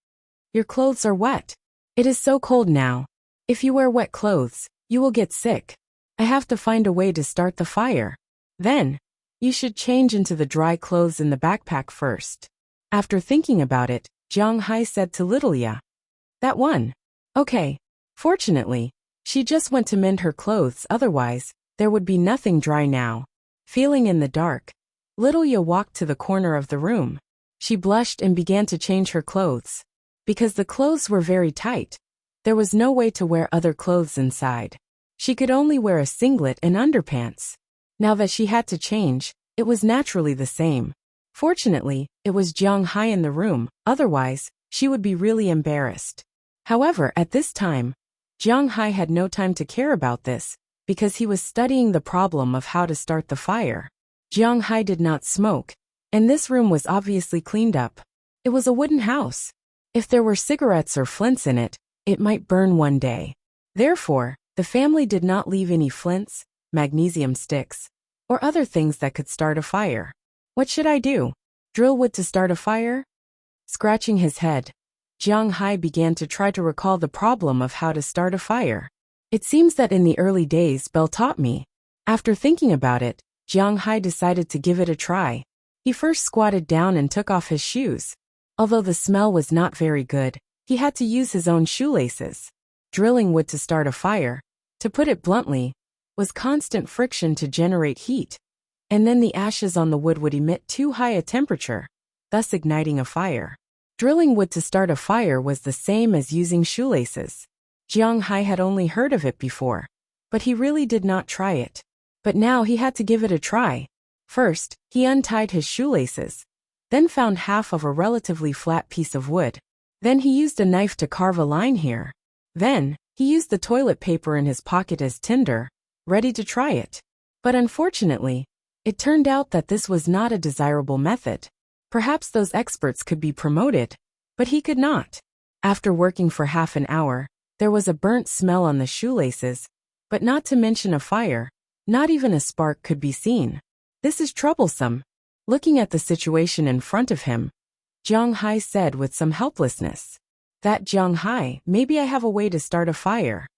Your clothes are wet. It is so cold now. If you wear wet clothes, you will get sick. I have to find a way to start the fire. Then, you should change into the dry clothes in the backpack first. After thinking about it, Jiang Hai said to Little Ye. That one. Okay. Fortunately, she just went to mend her clothes, otherwise, there would be nothing dry now. Feeling in the dark, Little Ya walked to the corner of the room. She blushed and began to change her clothes. Because the clothes were very tight, there was no way to wear other clothes inside. She could only wear a singlet and underpants. Now that she had to change, it was naturally the same. Fortunately, it was Jiang Hai in the room, otherwise, she would be really embarrassed. However, at this time, Jiang Hai had no time to care about this, because he was studying the problem of how to start the fire. Jiang Hai did not smoke, and this room was obviously cleaned up. It was a wooden house. If there were cigarettes or flints in it, it might burn one day. Therefore, the family did not leave any flints, magnesium sticks, or other things that could start a fire. What should I do? Drill wood to start a fire? Scratching his head, Jiang Hai began to try to recall the problem of how to start a fire. It seems that in the early days Belle taught me. After thinking about it, Jiang Hai decided to give it a try. He first squatted down and took off his shoes. Although the smell was not very good, he had to use his own shoelaces. Drilling wood to start a fire, to put it bluntly, was constant friction to generate heat, and then the ashes on the wood would emit too high a temperature, thus igniting a fire. Drilling wood to start a fire was the same as using shoelaces. Jiang Hai had only heard of it before, but he really did not try it. But now he had to give it a try. First, he untied his shoelaces, then found half of a relatively flat piece of wood. Then he used a knife to carve a line here. Then, he used the toilet paper in his pocket as tinder, ready to try it. But unfortunately, it turned out that this was not a desirable method. Perhaps those experts could be promoted, but he could not. After working for half an hour, there was a burnt smell on the shoelaces, but not to mention a fire. Not even a spark could be seen. This is troublesome. Looking at the situation in front of him, Jiang Hai said with some helplessness, "That Jiang Hai, maybe I have a way to start a fire."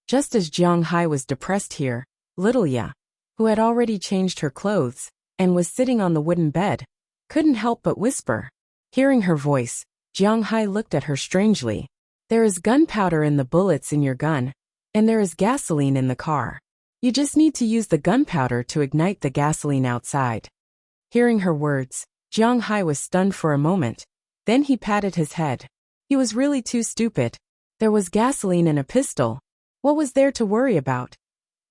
Just as Jiang Hai was depressed here, Little Ya, who had already changed her clothes and was sitting on the wooden bed, couldn't help but whisper. Hearing her voice, Jiang Hai looked at her strangely. "There is gunpowder in the bullets in your gun, and there is gasoline in the car. You just need to use the gunpowder to ignite the gasoline outside." Hearing her words, Jiang Hai was stunned for a moment. Then he patted his head. He was really too stupid. There was gasoline in a pistol. What was there to worry about?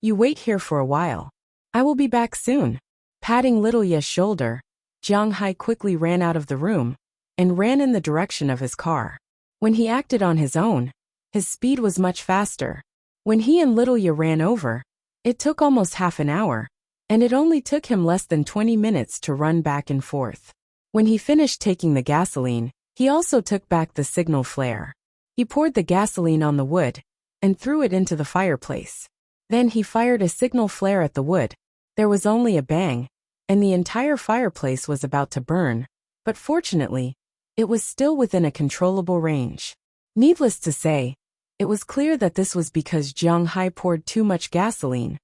"You wait here for a while. I will be back soon." Patting Little Ya's shoulder, Jiang Hai quickly ran out of the room and ran in the direction of his car. When he acted on his own, his speed was much faster. When he and Little Ya ran over, it took almost half an hour, and it only took him less than 20 minutes to run back and forth. When he finished taking the gasoline, he also took back the signal flare. He poured the gasoline on the wood and threw it into the fireplace. Then he fired a signal flare at the wood. There was only a bang, and the entire fireplace was about to burn, but fortunately, it was still within a controllable range. Needless to say, it was clear that this was because Jiang Hai poured too much gasoline,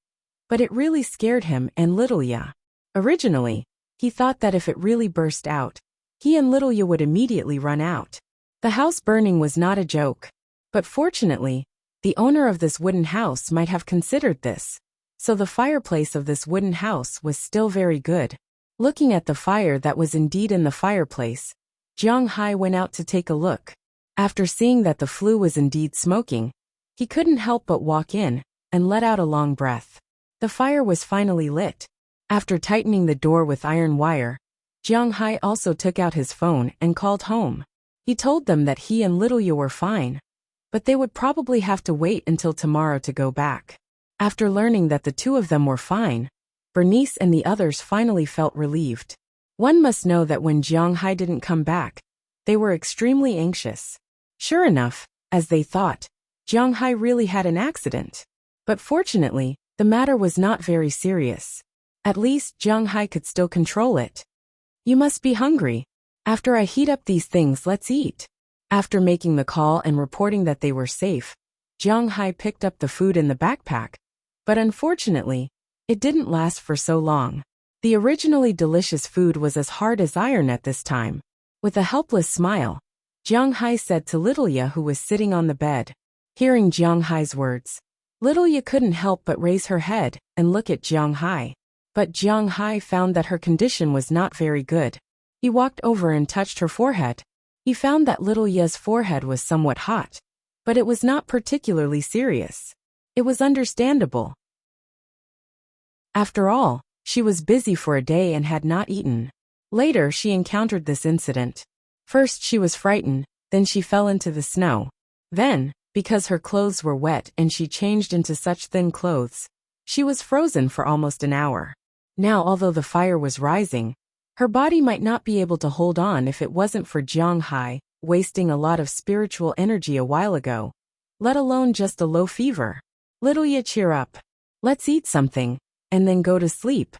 but it really scared him and Little Ya. Originally, he thought that if it really burst out, he and Little Ya would immediately run out. The house burning was not a joke, but fortunately, the owner of this wooden house might have considered this, so the fireplace of this wooden house was still very good. Looking at the fire that was indeed in the fireplace, Jiang Hai went out to take a look. After seeing that the flue was indeed smoking, he couldn't help but walk in and let out a long breath. The fire was finally lit. After tightening the door with iron wire, Jiang Hai also took out his phone and called home. He told them that he and Little Ya were fine, but they would probably have to wait until tomorrow to go back. After learning that the two of them were fine, Bernice and the others finally felt relieved. One must know that when Jiang Hai didn't come back, they were extremely anxious. Sure enough, as they thought, Jiang Hai really had an accident. But fortunately, the matter was not very serious. At least Jiang Hai could still control it. "You must be hungry. After I heat up these things, let's eat." After making the call and reporting that they were safe, Jiang Hai picked up the food in the backpack. But unfortunately, it didn't last for so long. The originally delicious food was as hard as iron at this time. With a helpless smile, Jiang Hai said to Little Ya, who was sitting on the bed. Hearing Jiang Hai's words, Little Ya couldn't help but raise her head and look at Jiang Hai. But Jiang Hai found that her condition was not very good. He walked over and touched her forehead. He found that little Ye's forehead was somewhat hot, but it was not particularly serious. It was understandable. After all, she was busy for a day and had not eaten. Later, she encountered this incident. First, she was frightened, then she fell into the snow. Then, because her clothes were wet and she changed into such thin clothes, she was frozen for almost an hour. Now, although the fire was rising, her body might not be able to hold on if it wasn't for Jiang Hai wasting a lot of spiritual energy a while ago, let alone just a low fever. Little Ye, cheer up. Let's eat something, and then go to sleep.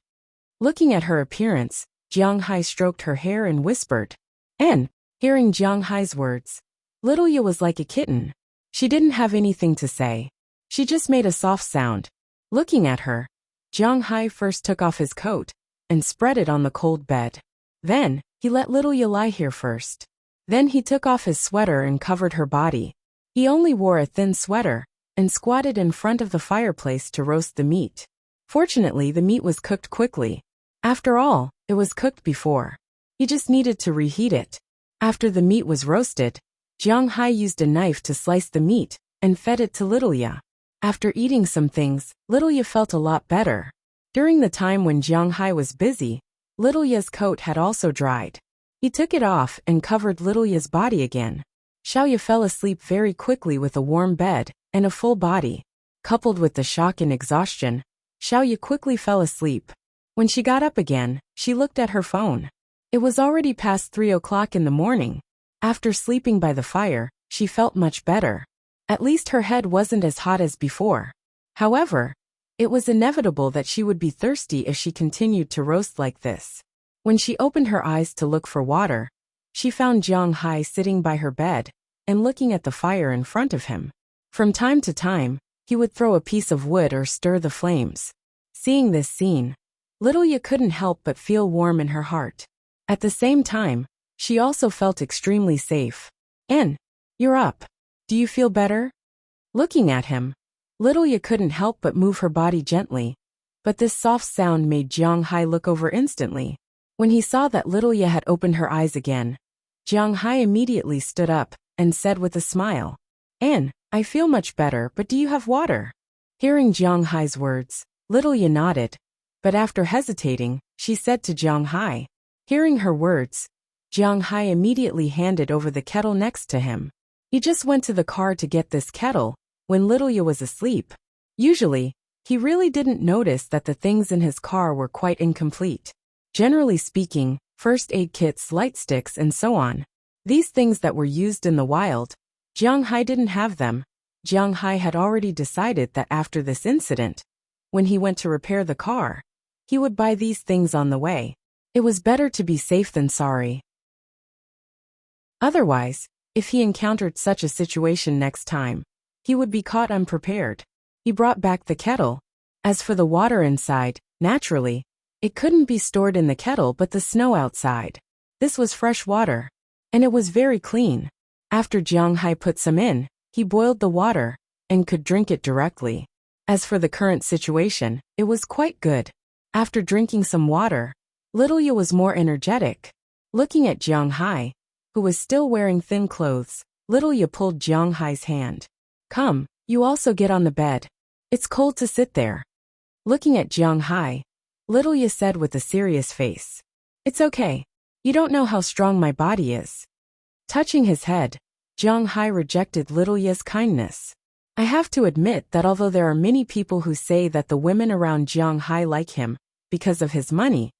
Looking at her appearance, Jiang Hai stroked her hair and whispered. And, hearing Jiang Hai's words, little Ye was like a kitten. She didn't have anything to say. She just made a soft sound. Looking at her, Jiang Hai first took off his coat and spread it on the cold bed. Then, he let little Ye lie here first. Then he took off his sweater and covered her body. He only wore a thin sweater and squatted in front of the fireplace to roast the meat. Fortunately, the meat was cooked quickly. After all, it was cooked before. He just needed to reheat it. After the meat was roasted, Jiang Hai used a knife to slice the meat and fed it to little Ye. After eating some things, little Ye felt a lot better. During the time when Jiang Hai was busy, little Ye's coat had also dried. He took it off and covered little Ye's body again. Xiao Ye fell asleep very quickly with a warm bed and a full body. Coupled with the shock and exhaustion, Xiao Ye quickly fell asleep. When she got up again, she looked at her phone. It was already past 3 o'clock in the morning. After sleeping by the fire, she felt much better. At least her head wasn't as hot as before. However, it was inevitable that she would be thirsty if she continued to roast like this. When she opened her eyes to look for water, she found Jiang Hai sitting by her bed and looking at the fire in front of him. From time to time, he would throw a piece of wood or stir the flames. Seeing this scene, little Ye couldn't help but feel warm in her heart. At the same time, she also felt extremely safe. "En, you're up. Do you feel better?" Looking at him, little Ye couldn't help but move her body gently. But this soft sound made Jiang Hai look over instantly. When he saw that little Ye had opened her eyes again, Jiang Hai immediately stood up and said with a smile, "En, I feel much better, but do you have water?" Hearing Jiang Hai's words, little Ye nodded. But after hesitating, she said to Jiang Hai. Hearing her words, Jiang Hai immediately handed over the kettle next to him. He just went to the car to get this kettle when little Ye was asleep. Usually, he really didn't notice that the things in his car were quite incomplete. Generally speaking, first aid kits, light sticks, and so on. These things that were used in the wild, Jiang Hai didn't have them. Jiang Hai had already decided that after this incident, when he went to repair the car, he would buy these things on the way. It was better to be safe than sorry. Otherwise, if he encountered such a situation next time, he would be caught unprepared. He brought back the kettle. As for the water inside, naturally, it couldn't be stored in the kettle but the snow outside. This was fresh water, and it was very clean. After Jiang Hai put some in, he boiled the water and could drink it directly. As for the current situation, it was quite good. After drinking some water, little Ye was more energetic. Looking at Jiang Hai, who was still wearing thin clothes, little Ye pulled Jiang Hai's hand. "Come, you also get on the bed. It's cold to sit there." Looking at Jiang Hai, little Ye said with a serious face, "It's okay. You don't know how strong my body is." Touching his head, Jiang Hai rejected little Ye's kindness. I have to admit that although there are many people who say that the women around Jiang Hai like him because of his money,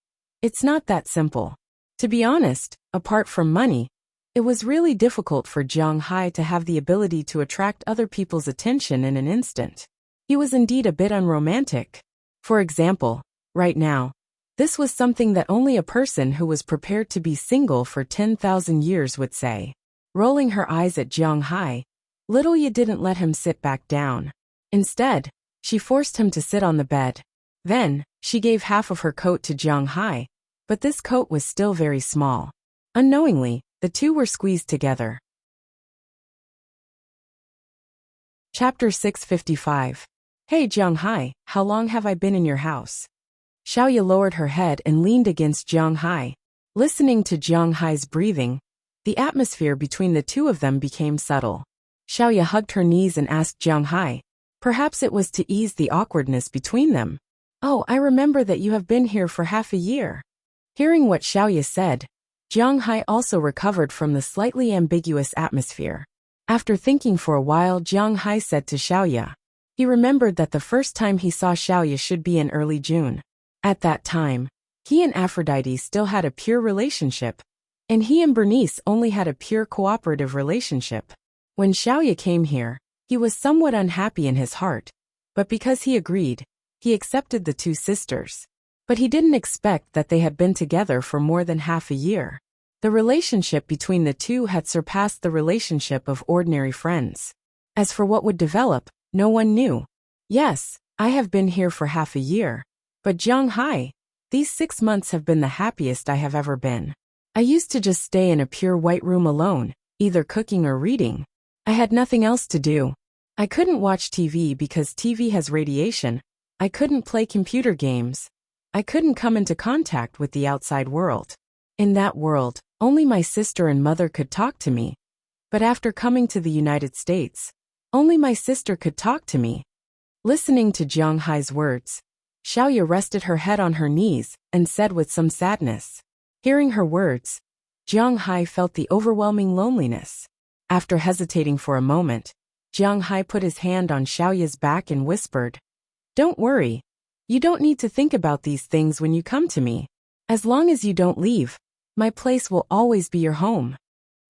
it's not that simple. To be honest, apart from money, it was really difficult for Jiang Hai to have the ability to attract other people's attention in an instant. He was indeed a bit unromantic. For example, right now, this was something that only a person who was prepared to be single for 10,000 years would say. Rolling her eyes at Jiang Hai, little Ye didn't let him sit back down. Instead, she forced him to sit on the bed. Then, she gave half of her coat to Jiang Hai, but this coat was still very small. Unknowingly, the two were squeezed together. Chapter 655. Hey Jiang Hai, how long have I been in your house? Xiaoya lowered her head and leaned against Jiang Hai. Listening to Jiang Hai's breathing, the atmosphere between the two of them became subtle. Xiaoya hugged her knees and asked Jiang Hai. Perhaps it was to ease the awkwardness between them. Oh, I remember that you have been here for half a year. Hearing what Xiaoya said, Jiang Hai also recovered from the slightly ambiguous atmosphere. After thinking for a while, Jiang Hai said to Xiaoya. He remembered that the first time he saw Xiaoya should be in early June. At that time, he and Aphrodite still had a pure relationship, and he and Bernice only had a pure cooperative relationship. When Xiaoya came here, he was somewhat unhappy in his heart, but because he agreed, he accepted the two sisters. But he didn't expect that they had been together for more than half a year. The relationship between the two had surpassed the relationship of ordinary friends. As for what would develop, no one knew. Yes, I have been here for half a year. But Jiang Hai, these 6 months have been the happiest I have ever been. I used to just stay in a pure white room alone, either cooking or reading. I had nothing else to do. I couldn't watch TV because TV has radiation. I couldn't play computer games. I couldn't come into contact with the outside world. In that world, only my sister and mother could talk to me. But after coming to the United States, only my sister could talk to me. Listening to Jiang Hai's words, Xiaoya rested her head on her knees and said with some sadness. Hearing her words, Jiang Hai felt the overwhelming loneliness. After hesitating for a moment, Jiang Hai put his hand on Xiaoya's back and whispered, Don't worry. You don't need to think about these things when you come to me. As long as you don't leave, my place will always be your home.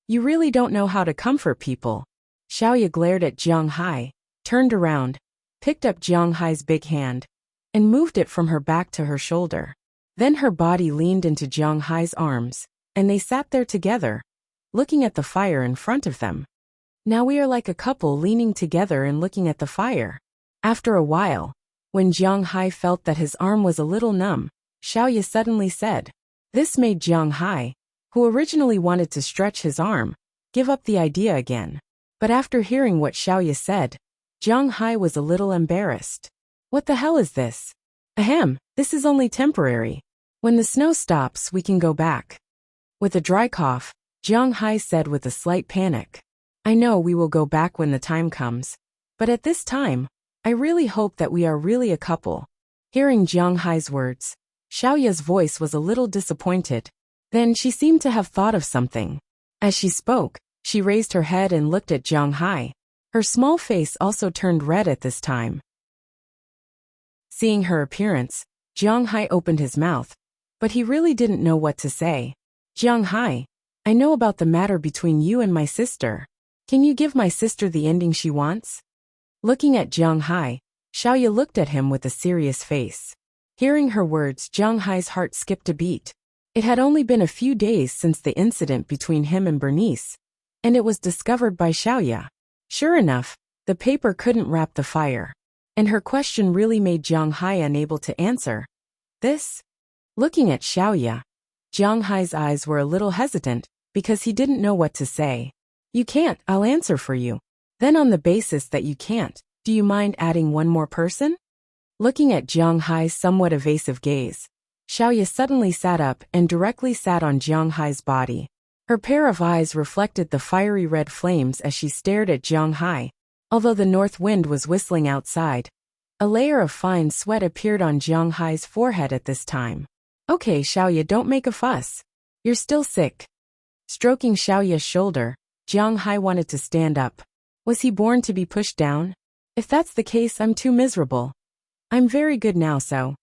You really don't know how to comfort people. Xiaoya glared at Jiang Hai, turned around, picked up Jiang Hai's big hand, and moved it from her back to her shoulder. Then her body leaned into Jiang Hai's arms, and they sat there together, looking at the fire in front of them. Now we are like a couple leaning together and looking at the fire. After a while, when Jiang Hai felt that his arm was a little numb, Xiaoya suddenly said. This made Jiang Hai, who originally wanted to stretch his arm, give up the idea again. But after hearing what Xiaoya said, Jiang Hai was a little embarrassed. What the hell is this? Ahem, this is only temporary. When the snow stops, we can go back. With a dry cough, Jiang Hai said with a slight panic. I know we will go back when the time comes. But at this time, I really hope that we are really a couple. Hearing Jiang Hai's words, Xiaoya's voice was a little disappointed. Then she seemed to have thought of something. As she spoke, she raised her head and looked at Jiang Hai. Her small face also turned red at this time. Seeing her appearance, Jiang Hai opened his mouth, but he really didn't know what to say. Jiang Hai, I know about the matter between you and my sister. Can you give my sister the ending she wants? Looking at Jiang Hai, Xiaoya looked at him with a serious face. Hearing her words, Jiang Hai's heart skipped a beat. It had only been a few days since the incident between him and Bernice, and it was discovered by Xiaoya. Sure enough, the paper couldn't wrap the fire, and her question really made Jiang Hai unable to answer. This? Looking at Xiaoya, Jiang Hai's eyes were a little hesitant, because he didn't know what to say. You can't, I'll answer for you. Then on the basis that you can't, do you mind adding one more person? Looking at Jiang Hai's somewhat evasive gaze, Xiaoya suddenly sat up and directly sat on Jiang Hai's body. Her pair of eyes reflected the fiery red flames as she stared at Jiang Hai. Although the north wind was whistling outside, a layer of fine sweat appeared on Jiang Hai's forehead at this time. Okay, Xiaoya, don't make a fuss. You're still sick. Stroking Xiaoya's shoulder, Jiang Hai wanted to stand up. Was he born to be pushed down? If that's the case, I'm too miserable. I'm very good now, so.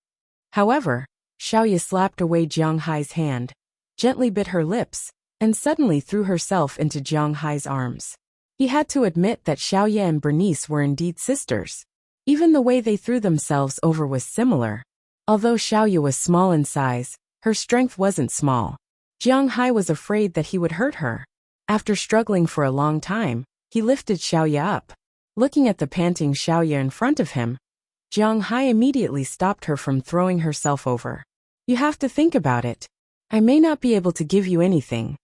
However, Xiaoya slapped away Jiang Hai's hand, gently bit her lips, and suddenly threw herself into Jiang Hai's arms. He had to admit that Xiaoya and Bernice were indeed sisters. Even the way they threw themselves over was similar. Although Xiaoya was small in size, her strength wasn't small. Jiang Hai was afraid that he would hurt her. After struggling for a long time, he lifted Xiaoya up. Looking at the panting Xiaoya in front of him, Jiang Hai immediately stopped her from throwing herself over. You have to think about it. I may not be able to give you anything.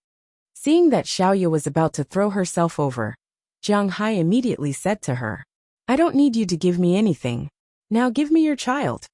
Seeing that Xiaoya was about to throw herself over, Jiang Hai immediately said to her, I don't need you to give me anything. Now give me your child.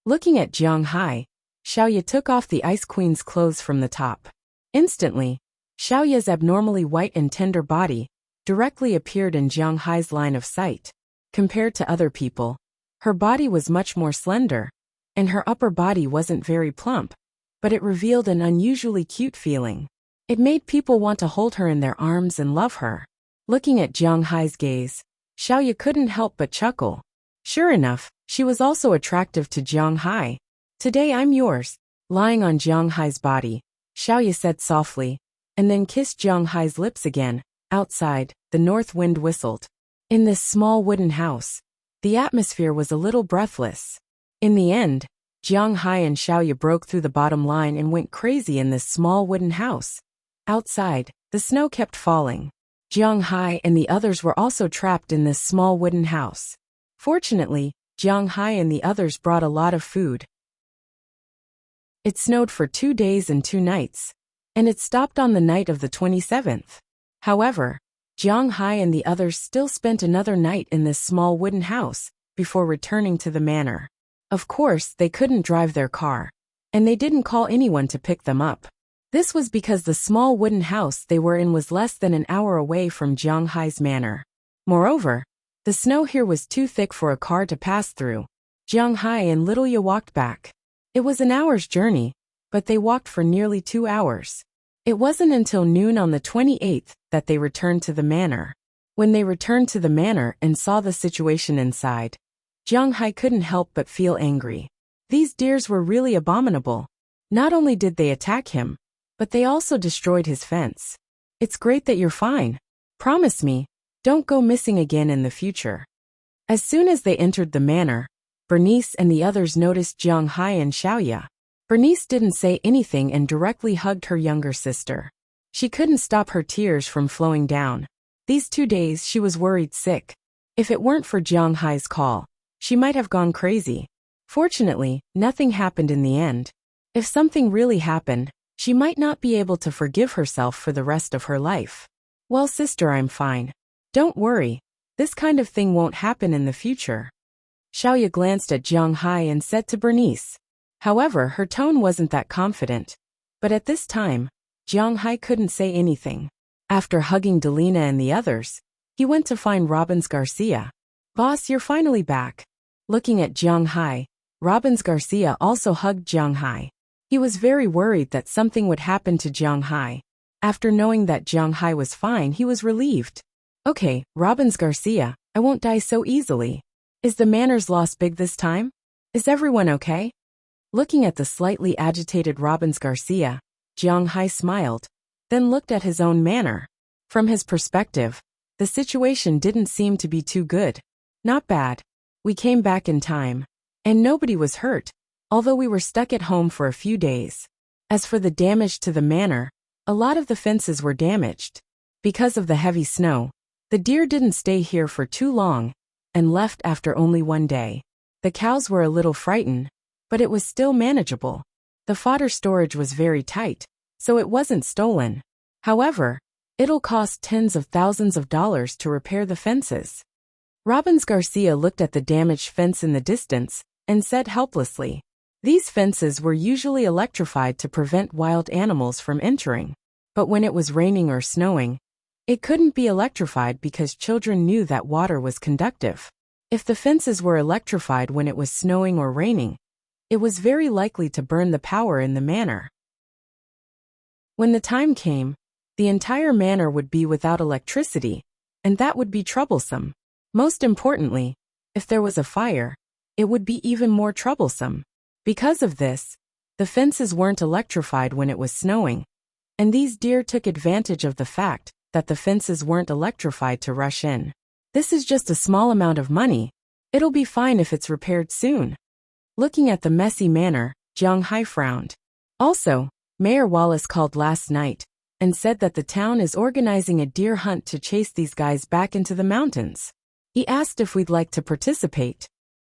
Looking at Jiang Hai, Xiaoya took off the Ice Queen's clothes from the top. Instantly, Xiaoya's abnormally white and tender body directly appeared in Jiang Hai's line of sight. Compared to other people, her body was much more slender, and her upper body wasn't very plump, but it revealed an unusually cute feeling. It made people want to hold her in their arms and love her. Looking at Jiang Hai's gaze, Xiaoya couldn't help but chuckle. Sure enough, she was also attractive to Jiang Hai. "Today I'm yours." Lying on Jiang Hai's body, Xiaoya said softly, and then kissed Jiang Hai's lips again. Outside, the north wind whistled. In this small wooden house, the atmosphere was a little breathless. In the end, Jiang Hai and Xiaoya broke through the bottom line and went crazy in this small wooden house. Outside, the snow kept falling. Jiang Hai and the others were also trapped in this small wooden house. Fortunately, Jiang Hai and the others brought a lot of food. It snowed for 2 days and 2 nights, and it stopped on the night of the 27th. However, Jiang Hai and the others still spent another night in this small wooden house before returning to the manor. Of course, they couldn't drive their car, and they didn't call anyone to pick them up. This was because the small wooden house they were in was less than an hour away from Jiang Hai's manor. Moreover, the snow here was too thick for a car to pass through. Jiang Hai and Little Ya walked back. It was an hour's journey, but they walked for nearly 2 hours. It wasn't until noon on the 28th that they returned to the manor. When they returned to the manor and saw the situation inside, Jiang Hai couldn't help but feel angry. These deers were really abominable. Not only did they attack him, but they also destroyed his fence. "It's great that you're fine. Promise me, don't go missing again in the future." As soon as they entered the manor, Bernice and the others noticed Jiang Hai and Xiaoya. Bernice didn't say anything and directly hugged her younger sister. She couldn't stop her tears from flowing down. These 2 days she was worried sick. If it weren't for Jiang Hai's call, she might have gone crazy. Fortunately, nothing happened in the end. If something really happened, she might not be able to forgive herself for the rest of her life. "Well, sister, I'm fine. Don't worry. This kind of thing won't happen in the future." Xiaoya glanced at Jiang Hai and said to Bernice. However, her tone wasn't that confident. But at this time, Jiang Hai couldn't say anything. After hugging Delina and the others, he went to find Robbins Garcia. "Boss, you're finally back." Looking at Jiang Hai, Robbins Garcia also hugged Jiang Hai. He was very worried that something would happen to Jiang Hai. After knowing that Jiang Hai was fine, he was relieved. "Okay, Robbins Garcia, I won't die so easily. Is the manor's loss big this time? Is everyone okay?" Looking at the slightly agitated Robbins Garcia, Jiang Hai smiled, then looked at his own manor. From his perspective, the situation didn't seem to be too good. "Not bad. We came back in time. And nobody was hurt, although we were stuck at home for a few days. As for the damage to the manor, a lot of the fences were damaged. Because of the heavy snow, the deer didn't stay here for too long and left after only 1 day. The cows were a little frightened, but it was still manageable. The fodder storage was very tight, so it wasn't stolen. However, it'll cost tens of thousands of dollars to repair the fences." Robbins Garcia looked at the damaged fence in the distance and said helplessly, "These fences were usually electrified to prevent wild animals from entering. But when it was raining or snowing, it couldn't be electrified because children knew that water was conductive. If the fences were electrified when it was snowing or raining, it was very likely to burn the power in the manor. When the time came, the entire manor would be without electricity, and that would be troublesome. Most importantly, if there was a fire, it would be even more troublesome. Because of this, the fences weren't electrified when it was snowing, and these deer took advantage of the fact that the fences weren't electrified to rush in. This is just a small amount of money. It'll be fine if it's repaired soon." Looking at the messy manor, Jiang Hai frowned. Also, Mayor Wallace called last night and said that the town is organizing a deer hunt to chase these guys back into the mountains. He asked if we'd like to participate.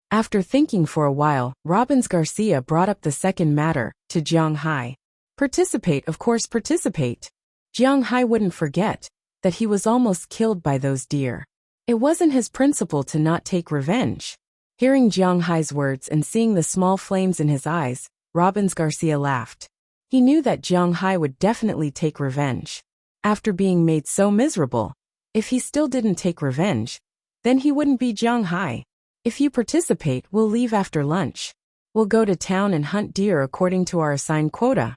After thinking for a while, Robbins Garcia brought up the second matter to Jiang Hai. "Participate, of course participate." Jiang Hai wouldn't forget that he was almost killed by those deer. It wasn't his principle to not take revenge. Hearing Jiang Hai's words and seeing the small flames in his eyes, Robbins Garcia laughed. He knew that Jiang Hai would definitely take revenge. After being made so miserable, if he still didn't take revenge, then he wouldn't be Jiang Hai. If you participate, we'll leave after lunch. We'll go to town and hunt deer according to our assigned quota.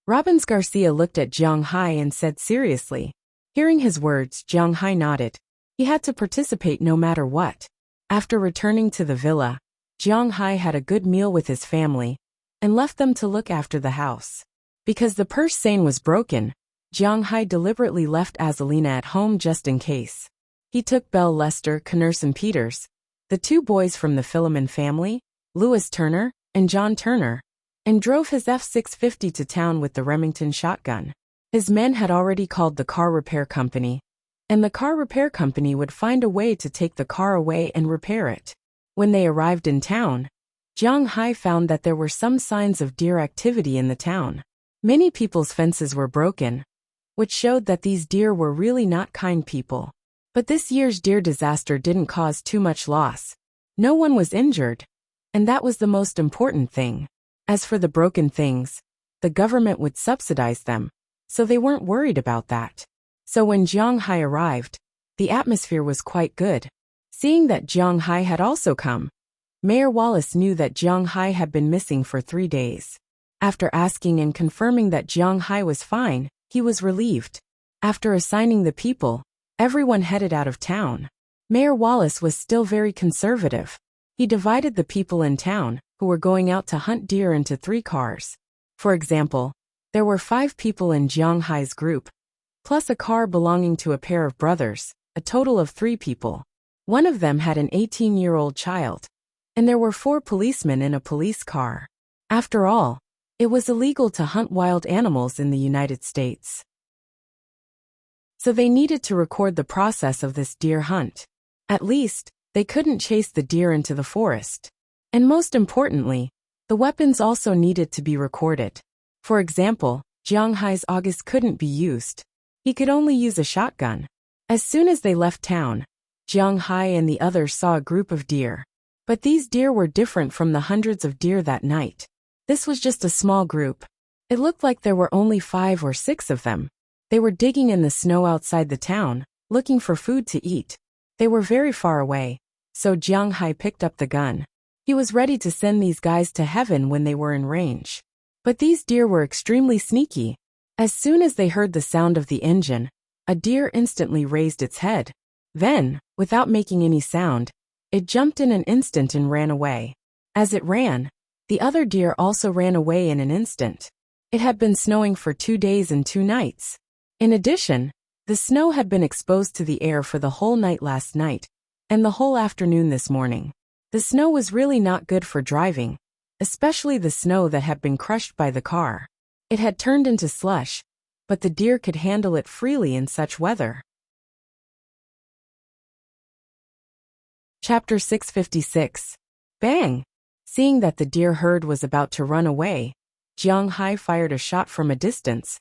Robbins Garcia looked at Jiang Hai and said seriously. Hearing his words, Jiang Hai nodded. He had to participate no matter what. After returning to the villa, Jiang Hai had a good meal with his family and left them to look after the house. Because the purse seine was broken, Jiang Hai deliberately left Azalina at home just in case. He took Belle, Lester, Connors and Peters, the two boys from the Philemon family, Lewis Turner and John Turner, and drove his F-650 to town with the Remington shotgun. His men had already called the car repair company, and the car repair company would find a way to take the car away and repair it. When they arrived in town, Jiang Hai found that there were some signs of deer activity in the town. Many people's fences were broken, which showed that these deer were really not kind people. But this year's deer disaster didn't cause too much loss. No one was injured, and that was the most important thing. As for the broken things, the government would subsidize them, so they weren't worried about that. So when Jiang Hai arrived, the atmosphere was quite good. Seeing that Jiang Hai had also come, Mayor Wallace knew that Jiang Hai had been missing for 3 days. After asking and confirming that Jiang Hai was fine, he was relieved. After assigning the people, everyone headed out of town. Mayor Wallace was still very conservative. He divided the people in town who were going out to hunt deer into 3 cars. For example, there were 5 people in Jiang Hai's group, plus a car belonging to a pair of brothers, a total of 3 people. One of them had an 18-year-old child, and there were 4 policemen in a police car. After all, it was illegal to hunt wild animals in the United States. So they needed to record the process of this deer hunt. At least, they couldn't chase the deer into the forest. And most importantly, the weapons also needed to be recorded. For example, Jiang Hai's August couldn't be used. He could only use a shotgun. As soon as they left town, Jiang Hai and the others saw a group of deer. But these deer were different from the hundreds of deer that night. This was just a small group. It looked like there were only 5 or 6 of them. They were digging in the snow outside the town, looking for food to eat. They were very far away, so Jiang Hai picked up the gun. He was ready to send these guys to heaven when they were in range. But these deer were extremely sneaky. As soon as they heard the sound of the engine, a deer instantly raised its head. Then, without making any sound, it jumped in an instant and ran away. As it ran, the other deer also ran away in an instant. It had been snowing for 2 days and 2 nights. In addition, the snow had been exposed to the air for the whole night last night, and the whole afternoon this morning. The snow was really not good for driving, especially the snow that had been crushed by the car. It had turned into slush, but the deer could handle it freely in such weather. Chapter 656. Bang! Seeing that the deer herd was about to run away, Jiang Hai fired a shot from a distance.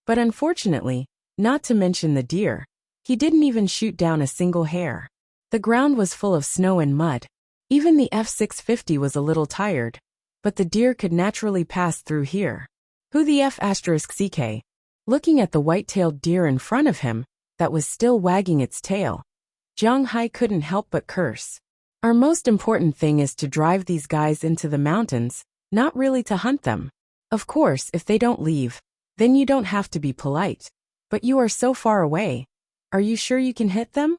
But unfortunately, not to mention the deer, he didn't even shoot down a single hair. The ground was full of snow and mud. Even the F-650 was a little tired, but the deer could naturally pass through here. Who the F***CK? Looking at the white-tailed deer in front of him, that was still wagging its tail, Jiang Hai couldn't help but curse. Our most important thing is to drive these guys into the mountains, not really to hunt them. Of course, if they don't leave, then you don't have to be polite. But you are so far away. Are you sure you can hit them?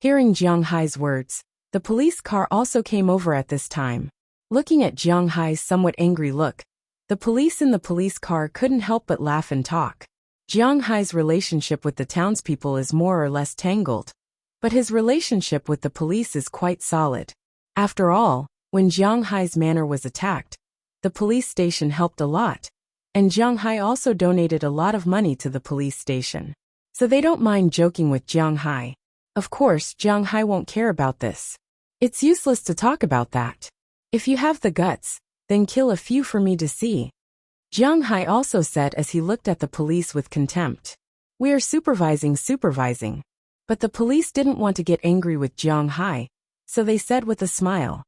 Hearing Jiang Hai's words, the police car also came over at this time. Looking at Jiang Hai's somewhat angry look, the police in the police car couldn't help but laugh and talk. Jiang Hai's relationship with the townspeople is more or less tangled, but his relationship with the police is quite solid. After all, when Jiang Hai's manor was attacked, the police station helped a lot, and Jiang Hai also donated a lot of money to the police station. So they don't mind joking with Jiang Hai. Of course, Jiang Hai won't care about this. It's useless to talk about that. If you have the guts, then kill a few for me to see. Jiang Hai also said as he looked at the police with contempt. We are supervising. But the police didn't want to get angry with Jiang Hai, so they said with a smile.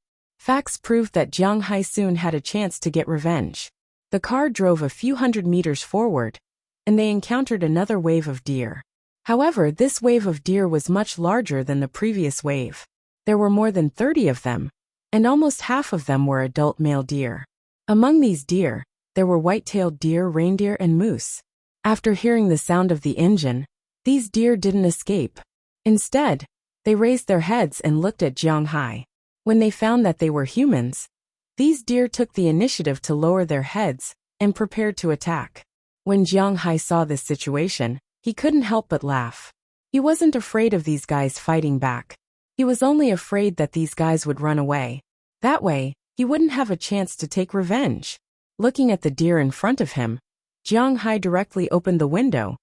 Facts proved that Jiang Hai soon had a chance to get revenge. The car drove a few hundred meters forward, and they encountered another wave of deer. However, this wave of deer was much larger than the previous wave. There were more than 30 of them, and almost half of them were adult male deer. Among these deer, there were white-tailed deer, reindeer, and moose. After hearing the sound of the engine, these deer didn't escape. Instead, they raised their heads and looked at Jiang Hai. When they found that they were humans, these deer took the initiative to lower their heads and prepared to attack. When Jiang Hai saw this situation, he couldn't help but laugh. He wasn't afraid of these guys fighting back. He was only afraid that these guys would run away. That way, he wouldn't have a chance to take revenge. Looking at the deer in front of him, Jiang Hai directly opened the window,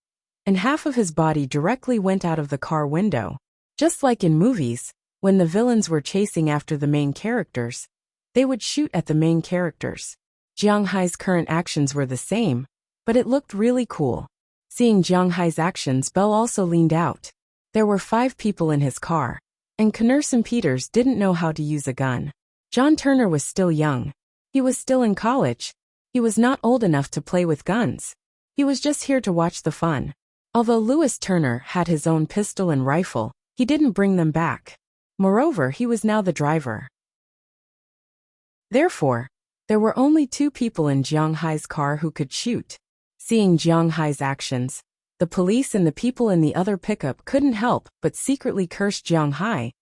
and half of his body directly went out of the car window. Just like in movies, when the villains were chasing after the main characters, they would shoot at the main characters. Jiang Hai's current actions were the same, but it looked really cool. Seeing Jiang Hai's actions, Belle also leaned out. There were 5 people in his car, and Knurson Peters didn't know how to use a gun. John Turner was still young. He was still in college. He was not old enough to play with guns. He was just here to watch the fun. Although Lewis Turner had his own pistol and rifle, he didn't bring them back. Moreover, he was now the driver. Therefore, there were only 2 people in Jiang Hai's car who could shoot. Seeing Jiang Hai's actions, the police and the people in the other pickup couldn't help but secretly curse Jiang Hai.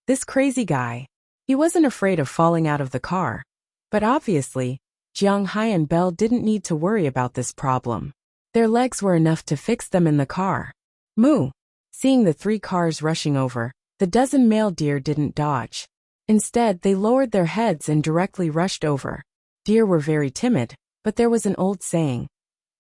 This crazy guy. He wasn't afraid of falling out of the car. But obviously, Jiang Hai and Belle didn't need to worry about this problem. Their legs were enough to fix them in the car. Moo! Seeing the 3 cars rushing over, the dozen male deer didn't dodge. Instead, they lowered their heads and directly rushed over. Deer were very timid, but there was an old saying.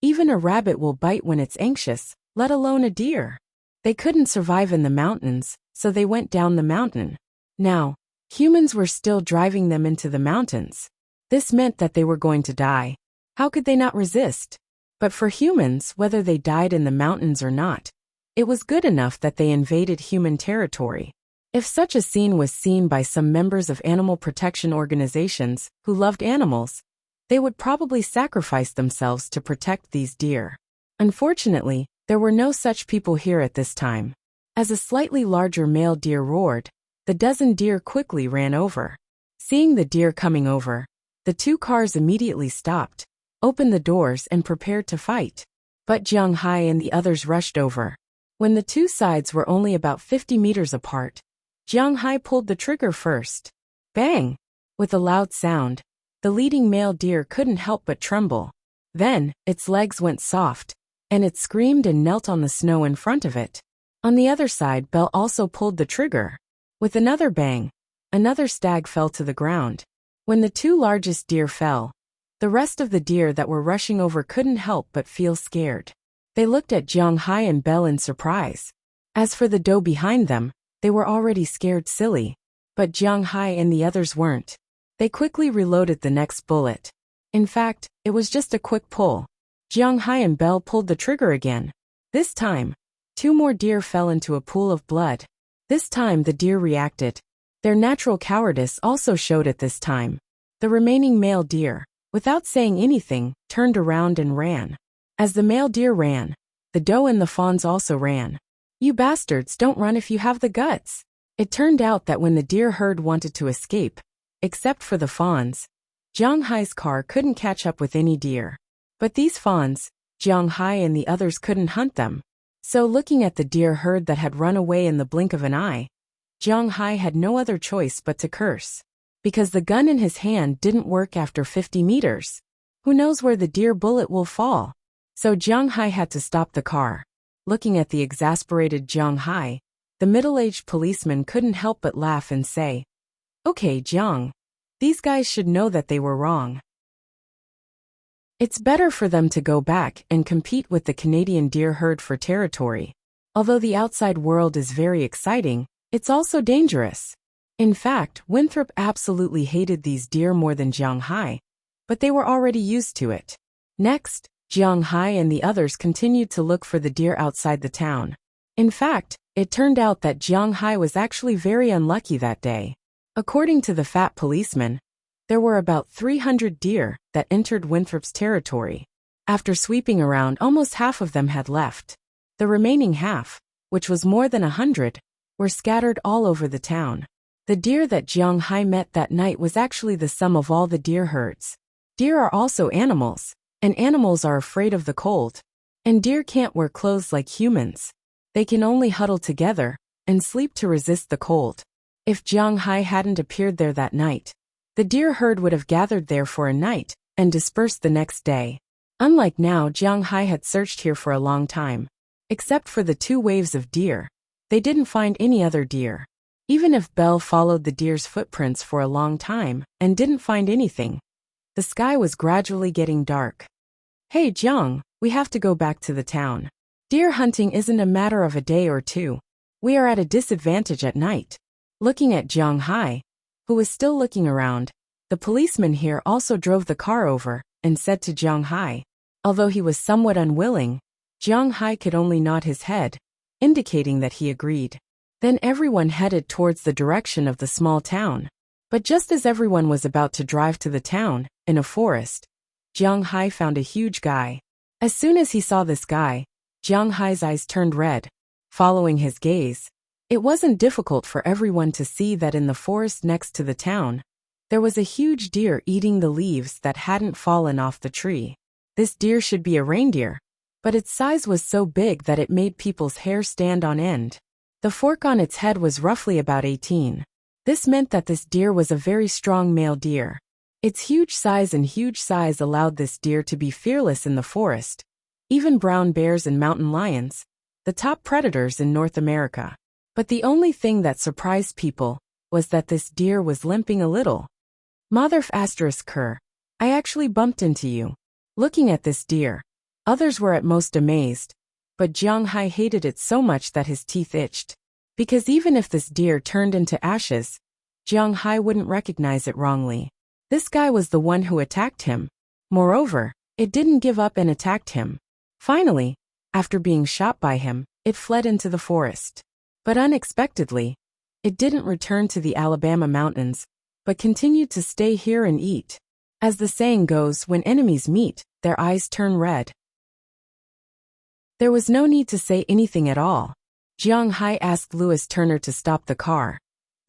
Even a rabbit will bite when it's anxious, let alone a deer. They couldn't survive in the mountains, so they went down the mountain. Now, humans were still driving them into the mountains. This meant that they were going to die. How could they not resist? But for humans, whether they died in the mountains or not, it was good enough that they invaded human territory. If such a scene was seen by some members of animal protection organizations who loved animals, they would probably sacrifice themselves to protect these deer. Unfortunately, there were no such people here at this time. As a slightly larger male deer roared, the dozen deer quickly ran over. Seeing the deer coming over, the 2 cars immediately stopped, opened the doors and prepared to fight. But Jiang Hai and the others rushed over. When the 2 sides were only about 50 meters apart, Jiang Hai pulled the trigger first. Bang! With a loud sound, the leading male deer couldn't help but tremble. Then, its legs went soft, and it screamed and knelt on the snow in front of it. On the other side, Belle also pulled the trigger. With another bang, another stag fell to the ground. When the 2 largest deer fell, the rest of the deer that were rushing over couldn't help but feel scared. They looked at Jiang Hai and Belle in surprise. As for the doe behind them, they were already scared silly. But Jiang Hai and the others weren't. They quickly reloaded the next bullet. In fact, it was just a quick pull. Jiang Hai and Belle pulled the trigger again. This time, 2 more deer fell into a pool of blood. This time the deer reacted. Their natural cowardice also showed at this time. The remaining male deer, without saying anything, turned around and ran. As the male deer ran, the doe and the fawns also ran. You bastards, don't run if you have the guts. It turned out that when the deer herd wanted to escape, except for the fawns, Jiang Hai's car couldn't catch up with any deer. But these fawns, Jiang Hai and the others couldn't hunt them. So looking at the deer herd that had run away in the blink of an eye, Jiang Hai had no other choice but to curse. Because the gun in his hand didn't work after 50 meters. Who knows where the deer bullet will fall? So Jiang Hai had to stop the car. Looking at the exasperated Jiang Hai, the middle-aged policeman couldn't help but laugh and say, "Okay, Jiang. These guys should know that they were wrong. It's better for them to go back and compete with the Canadian deer herd for territory. Although the outside world is very exciting, it's also dangerous." In fact, Winthrop absolutely hated these deer more than Jiang Hai, but they were already used to it. Next, Jiang Hai and the others continued to look for the deer outside the town. In fact, it turned out that Jiang Hai was actually very unlucky that day. According to the fat policeman, there were about 300 deer that entered Winthrop's territory. After sweeping around, almost half of them had left. The remaining half, which was more than 100, were scattered all over the town. The deer that Jiang Hai met that night was actually the sum of all the deer herds. Deer are also animals, and animals are afraid of the cold. And deer can't wear clothes like humans. They can only huddle together and sleep to resist the cold. If Jiang Hai hadn't appeared there that night, the deer herd would have gathered there for a night and dispersed the next day. Unlike now, Jiang Hai had searched here for a long time. Except for the 2 waves of deer, they didn't find any other deer. Even if Belle followed the deer's footprints for a long time and didn't find anything, the sky was gradually getting dark. Hey Jiang, we have to go back to the town. Deer hunting isn't a matter of a day or two. We are at a disadvantage at night. Looking at Jiang Hai, who was still looking around, the policeman here also drove the car over and said to Jiang Hai. Although he was somewhat unwilling, Jiang Hai could only nod his head, indicating that he agreed. Then everyone headed towards the direction of the small town. But just as everyone was about to drive to the town, in a forest, Jiang Hai found a huge guy. As soon as he saw this guy, Jiang Hai's eyes turned red. Following his gaze, it wasn't difficult for everyone to see that in the forest next to the town, there was a huge deer eating the leaves that hadn't fallen off the tree. This deer should be a reindeer, but its size was so big that it made people's hair stand on end. The fork on its head was roughly about 18. This meant that this deer was a very strong male deer. Its huge size allowed this deer to be fearless in the forest. Even brown bears and mountain lions, the top predators in North America. But the only thing that surprised people was that this deer was limping a little. Motherf ***, I actually bumped into you. Looking at this deer, others were at most amazed, but Jiang Hai hated it so much that his teeth itched. Because even if this deer turned into ashes, Jiang Hai wouldn't recognize it wrongly. This guy was the one who attacked him. Moreover, it didn't give up and attacked him. Finally, after being shot by him, it fled into the forest. But unexpectedly, it didn't return to the Alabama mountains, but continued to stay here and eat. As the saying goes, when enemies meet, their eyes turn red. There was no need to say anything at all. Jiang Hai asked Louis Turner to stop the car.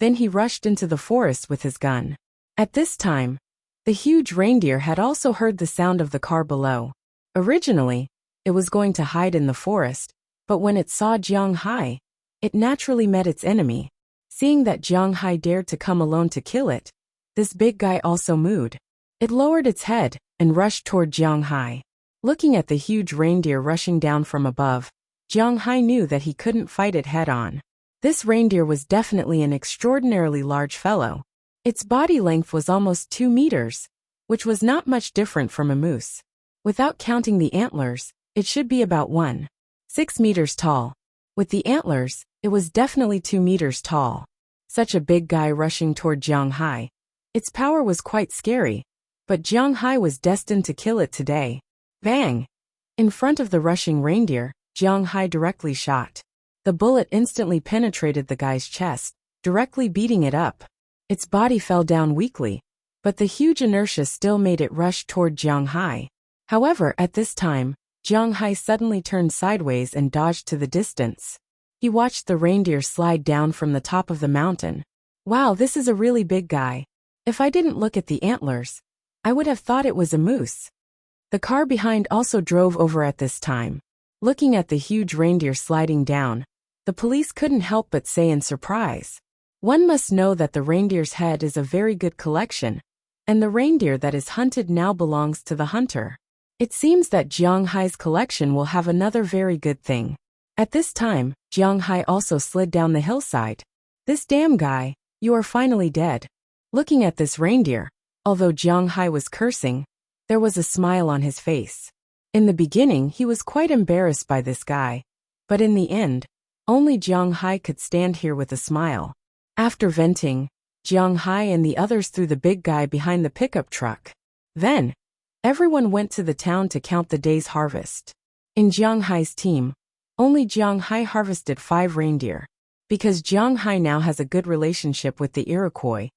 Then he rushed into the forest with his gun. At this time, the huge reindeer had also heard the sound of the car below. Originally, it was going to hide in the forest, but when it saw Jiang Hai, it naturally met its enemy. Seeing that Jiang Hai dared to come alone to kill it, this big guy also mooed. It lowered its head and rushed toward Jiang Hai. Looking at the huge reindeer rushing down from above, Jiang Hai knew that he couldn't fight it head-on. This reindeer was definitely an extraordinarily large fellow. Its body length was almost 2 meters, which was not much different from a moose. Without counting the antlers, it should be about 1.6 meters tall. With the antlers, it was definitely 2 meters tall. Such a big guy rushing toward Jiang Hai. Its power was quite scary, but Jiang Hai was destined to kill it today. Bang! In front of the rushing reindeer, Jiang Hai directly shot. The bullet instantly penetrated the guy's chest, directly beating it up. Its body fell down weakly, but the huge inertia still made it rush toward Jiang Hai. However, at this time, Jiang Hai suddenly turned sideways and dodged to the distance. He watched the reindeer slide down from the top of the mountain. Wow, this is a really big guy. If I didn't look at the antlers, I would have thought it was a moose. The car behind also drove over at this time. Looking at the huge reindeer sliding down, the police couldn't help but say in surprise, "One must know that the reindeer's head is a very good collection, and the reindeer that is hunted now belongs to the hunter." It seems that Jiang Hai's collection will have another very good thing. At this time, Jiang Hai also slid down the hillside. "This damn guy, you are finally dead." Looking at this reindeer, although Jiang Hai was cursing, there was a smile on his face. In the beginning, he was quite embarrassed by this guy, but in the end, only Jiang Hai could stand here with a smile. After venting, Jiang Hai and the others threw the big guy behind the pickup truck. Then, everyone went to the town to count the day's harvest. In Jiang Hai's team, only Jiang Hai harvested 5 reindeer. Because Jiang Hai now has a good relationship with the Iroquois,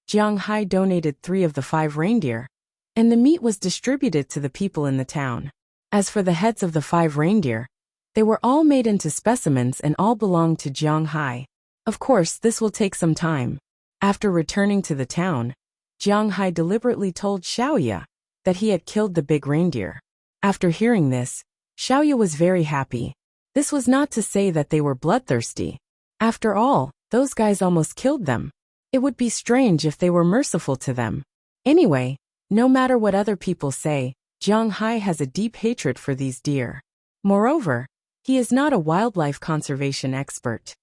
Jiang Hai donated 3 of the 5 reindeer, and the meat was distributed to the people in the town. As for the heads of the 5 reindeer, they were all made into specimens and all belonged to Jiang Hai. Of course, this will take some time. After returning to the town, Jiang Hai deliberately told Xiaoya that he had killed the big reindeer. After hearing this, Xiaoya was very happy. This was not to say that they were bloodthirsty. After all, those guys almost killed them. It would be strange if they were merciful to them. Anyway, no matter what other people say, Jiang Hai has a deep hatred for these deer. Moreover, he is not a wildlife conservation expert.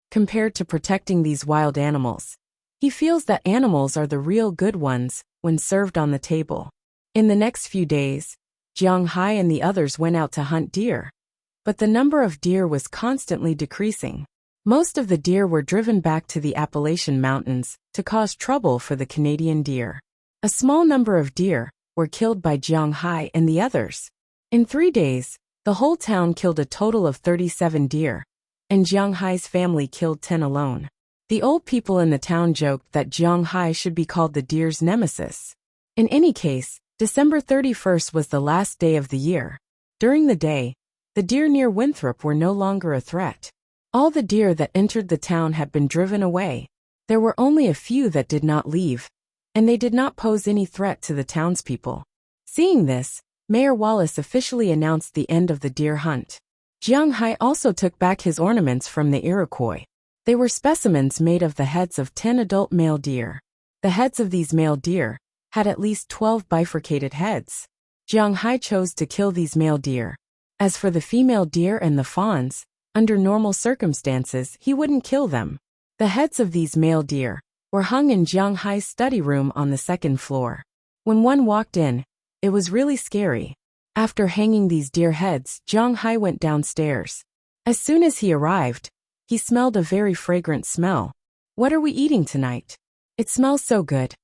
Compared to protecting these wild animals, he feels that animals are the real good ones when served on the table. In the next few days, Jiang Hai and the others went out to hunt deer. But the number of deer was constantly decreasing. Most of the deer were driven back to the Appalachian Mountains to cause trouble for the Canadian deer. A small number of deer were killed by Jiang Hai and the others. In 3 days, the whole town killed a total of 37 deer, and Jiang Hai's family killed 10 alone. The old people in the town joked that Jiang Hai should be called the deer's nemesis. In any case, December 31st was the last day of the year. During the day, the deer near Winthrop were no longer a threat. All the deer that entered the town had been driven away. There were only a few that did not leave, and they did not pose any threat to the townspeople. Seeing this, Mayor Wallace officially announced the end of the deer hunt. Jiang Hai also took back his ornaments from the Iroquois. They were specimens made of the heads of 10 adult male deer. The heads of these male deer had at least 12 bifurcated heads. Jiang Hai chose to kill these male deer. As for the female deer and the fawns, under normal circumstances he wouldn't kill them. The heads of these male deer were hung in Jiang Hai's study room on the 2nd floor. When one walked in, it was really scary. After hanging these deer heads, Jiang Hai went downstairs. As soon as he arrived, he smelled a very fragrant smell. "What are we eating tonight? It smells so good."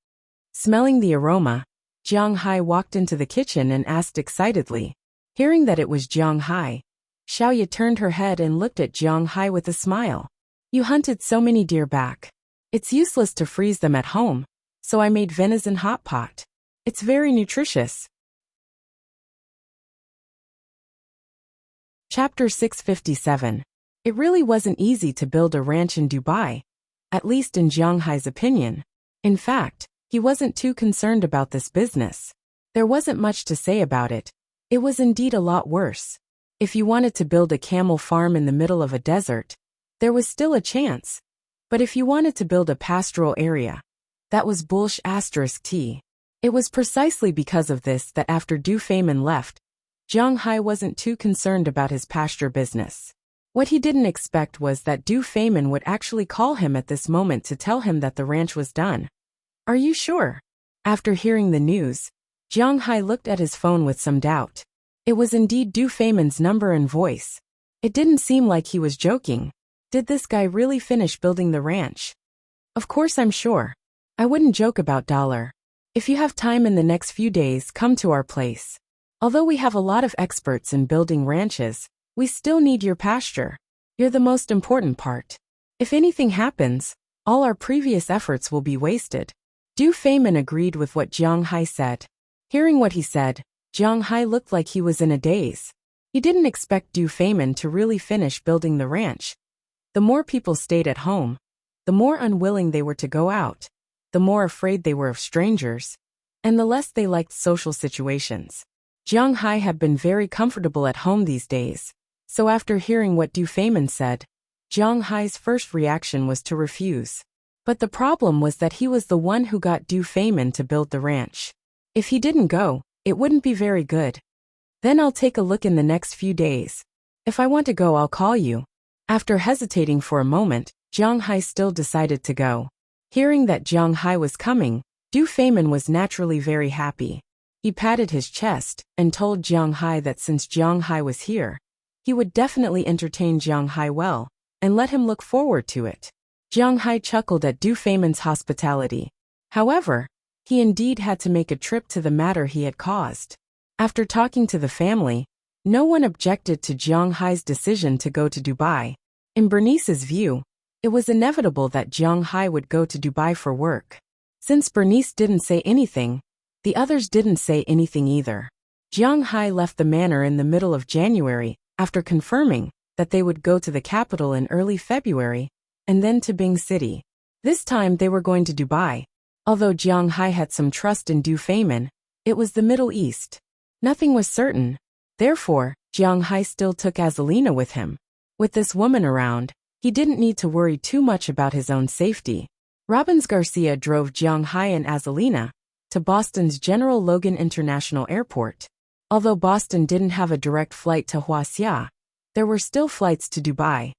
Smelling the aroma, Jiang Hai walked into the kitchen and asked excitedly. Hearing that it was Jiang Hai, Xiaoya turned her head and looked at Jiang Hai with a smile. "You hunted so many deer back. It's useless to freeze them at home, so I made venison hot pot. It's very nutritious." Chapter 657. It really wasn't easy to build a ranch in Dubai, at least in Jiang Hai's opinion. In fact, he wasn't too concerned about this business. There wasn't much to say about it. It was indeed a lot worse. If you wanted to build a camel farm in the middle of a desert, there was still a chance. But if you wanted to build a pastoral area, that was bullsh*t. It was precisely because of this that after Du Feimin left, Jiang Hai wasn't too concerned about his pasture business. What he didn't expect was that Du Feimin would actually call him at this moment to tell him that the ranch was done. "Are you sure?" After hearing the news, Jiang Hai looked at his phone with some doubt. It was indeed Du Feimin's number and voice. It didn't seem like he was joking. Did this guy really finish building the ranch? "Of course I'm sure. I wouldn't joke about dollar. If you have time in the next few days, come to our place. Although we have a lot of experts in building ranches, we still need your pasture. You're the most important part. If anything happens, all our previous efforts will be wasted." Du Feimin agreed with what Jiang Hai said. Hearing what he said, Jiang Hai looked like he was in a daze. He didn't expect Du Feimin to really finish building the ranch. The more people stayed at home, the more unwilling they were to go out, the more afraid they were of strangers, and the less they liked social situations. Jiang Hai had been very comfortable at home these days, so after hearing what Du Feimin said, Jiang Hai's first reaction was to refuse. But the problem was that he was the one who got Du Feimin to build the ranch. If he didn't go, it wouldn't be very good. "Then I'll take a look in the next few days. If I want to go, I'll call you." After hesitating for a moment, Jiang Hai still decided to go. Hearing that Jiang Hai was coming, Du Feimin was naturally very happy. He patted his chest and told Jiang Hai that since Jiang Hai was here, he would definitely entertain Jiang Hai well, and let him look forward to it. Jiang Hai chuckled at Du Feimin's hospitality. However, he indeed had to make a trip to the matter he had caused. After talking to the family, no one objected to Jiang Hai's decision to go to Dubai. In Bernice's view, it was inevitable that Jiang Hai would go to Dubai for work. Since Bernice didn't say anything, the others didn't say anything either. Jiang Hai left the manor in the middle of January, after confirming that they would go to the capital in early February, and then to Bing City. This time they were going to Dubai. Although Jiang Hai had some trust in Du Feimin, it was the Middle East. Nothing was certain. Therefore, Jiang Hai still took Azalina with him. With this woman around, he didn't need to worry too much about his own safety. Robbins Garcia drove Jiang Hai and Azalina to Boston's General Logan International Airport. Although Boston didn't have a direct flight to Huaxia, there were still flights to Dubai.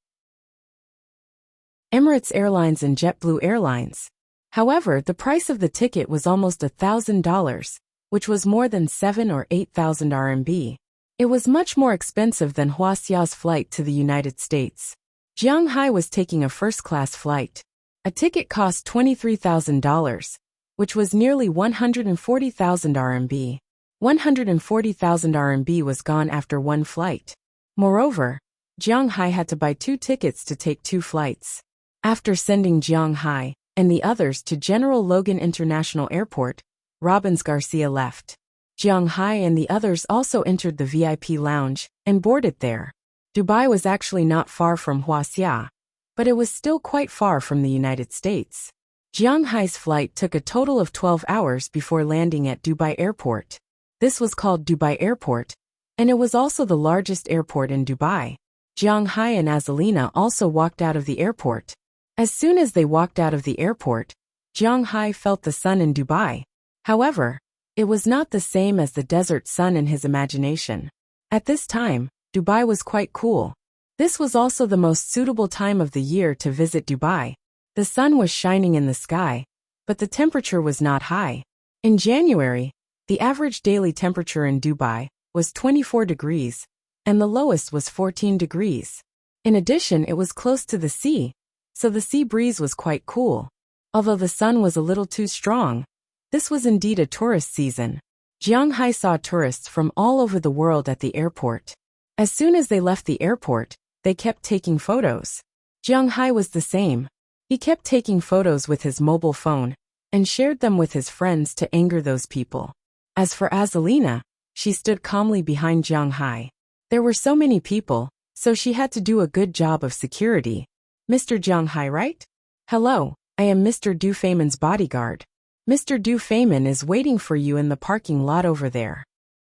Emirates Airlines and JetBlue Airlines. However, the price of the ticket was almost $1,000, which was more than 7 or 8,000 RMB. It was much more expensive than Huaxia's flight to the United States. Jiang Hai was taking a first-class flight. A ticket cost $23,000, which was nearly 140,000 RMB. 140,000 RMB was gone after one flight. Moreover, Jiang Hai had to buy 2 tickets to take 2 flights. After sending Jiang Hai and the others to General Logan International Airport, Robbins Garcia left. Jiang Hai and the others also entered the VIP lounge and boarded there. Dubai was actually not far from Huaxia, but it was still quite far from the United States. Jiang Hai's flight took a total of 12 hours before landing at Dubai Airport. This was called Dubai Airport, and it was also the largest airport in Dubai. Jiang Hai and Azalina also walked out of the airport. As soon as they walked out of the airport, Jiang Hai felt the sun in Dubai. However, it was not the same as the desert sun in his imagination. At this time, Dubai was quite cool. This was also the most suitable time of the year to visit Dubai. The sun was shining in the sky, but the temperature was not high. In January, the average daily temperature in Dubai was 24 degrees, and the lowest was 14 degrees. In addition, it was close to the sea, so the sea breeze was quite cool. Although the sun was a little too strong, this was indeed a tourist season. Jiang Hai saw tourists from all over the world at the airport. As soon as they left the airport, they kept taking photos. Jiang Hai was the same. He kept taking photos with his mobile phone and shared them with his friends to anger those people. As for Azalina, she stood calmly behind Jiang Hai. There were so many people, so she had to do a good job of security. Mr. Jiang Hai, right? Hello, I am Mr. Du Feimin's bodyguard. Mr. Du Feimin is waiting for you in the parking lot over there.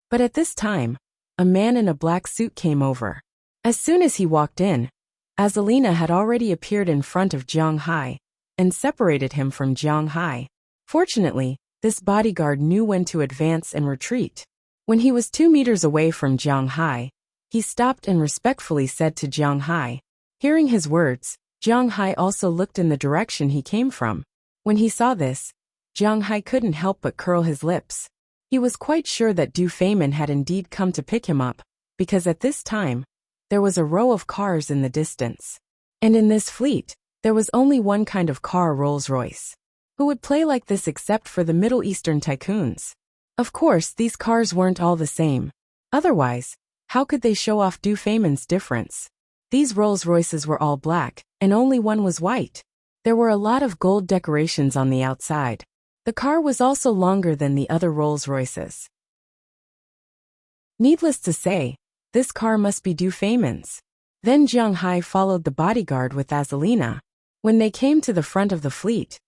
But at this time, a man in a black suit came over. As soon as he walked in, Azalina had already appeared in front of Jiang Hai and separated him from Jiang Hai. Fortunately, this bodyguard knew when to advance and retreat. When he was 2 meters away from Jiang Hai, he stopped and respectfully said to Jiang Hai. Hearing his words, Jiang Hai also looked in the direction he came from. When he saw this, Jiang Hai couldn't help but curl his lips. He was quite sure that Du Feimin had indeed come to pick him up, because at this time, there was a row of cars in the distance. And in this fleet, there was only one kind of car, Rolls-Royce. Who would play like this except for the Middle Eastern tycoons? Of course, these cars weren't all the same. Otherwise, how could they show off Du Feimin's difference? These Rolls-Royces were all black, and only one was white. There were a lot of gold decorations on the outside. The car was also longer than the other Rolls-Royces. Needless to say, this car must be Du Feimin's. Then Jiang Hai followed the bodyguard with Azalina. When they came to the front of the fleet,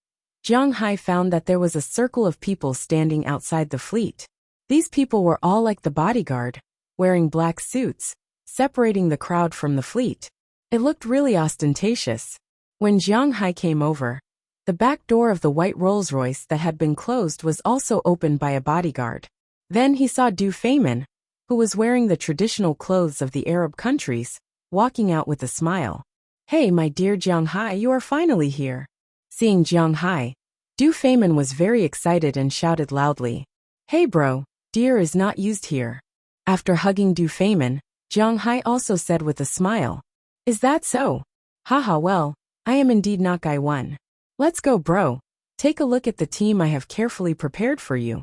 Jiang Hai found that there was a circle of people standing outside the fleet. These people were all like the bodyguard, wearing black suits, separating the crowd from the fleet. It looked really ostentatious. When Jiang Hai came over, the back door of the white Rolls-Royce that had been closed was also opened by a bodyguard. Then he saw Du Feimin, who was wearing the traditional clothes of the Arab countries, walking out with a smile. Hey, my dear Jiang Hai, you are finally here. Seeing Jiang Hai, Du Feimin was very excited and shouted loudly. Hey bro, dear is not used here. After hugging Du Feimin, Jiang Hai also said with a smile. Is that so? Haha, well, I am indeed not guy one. Let's go bro. Take a look at the team I have carefully prepared for you.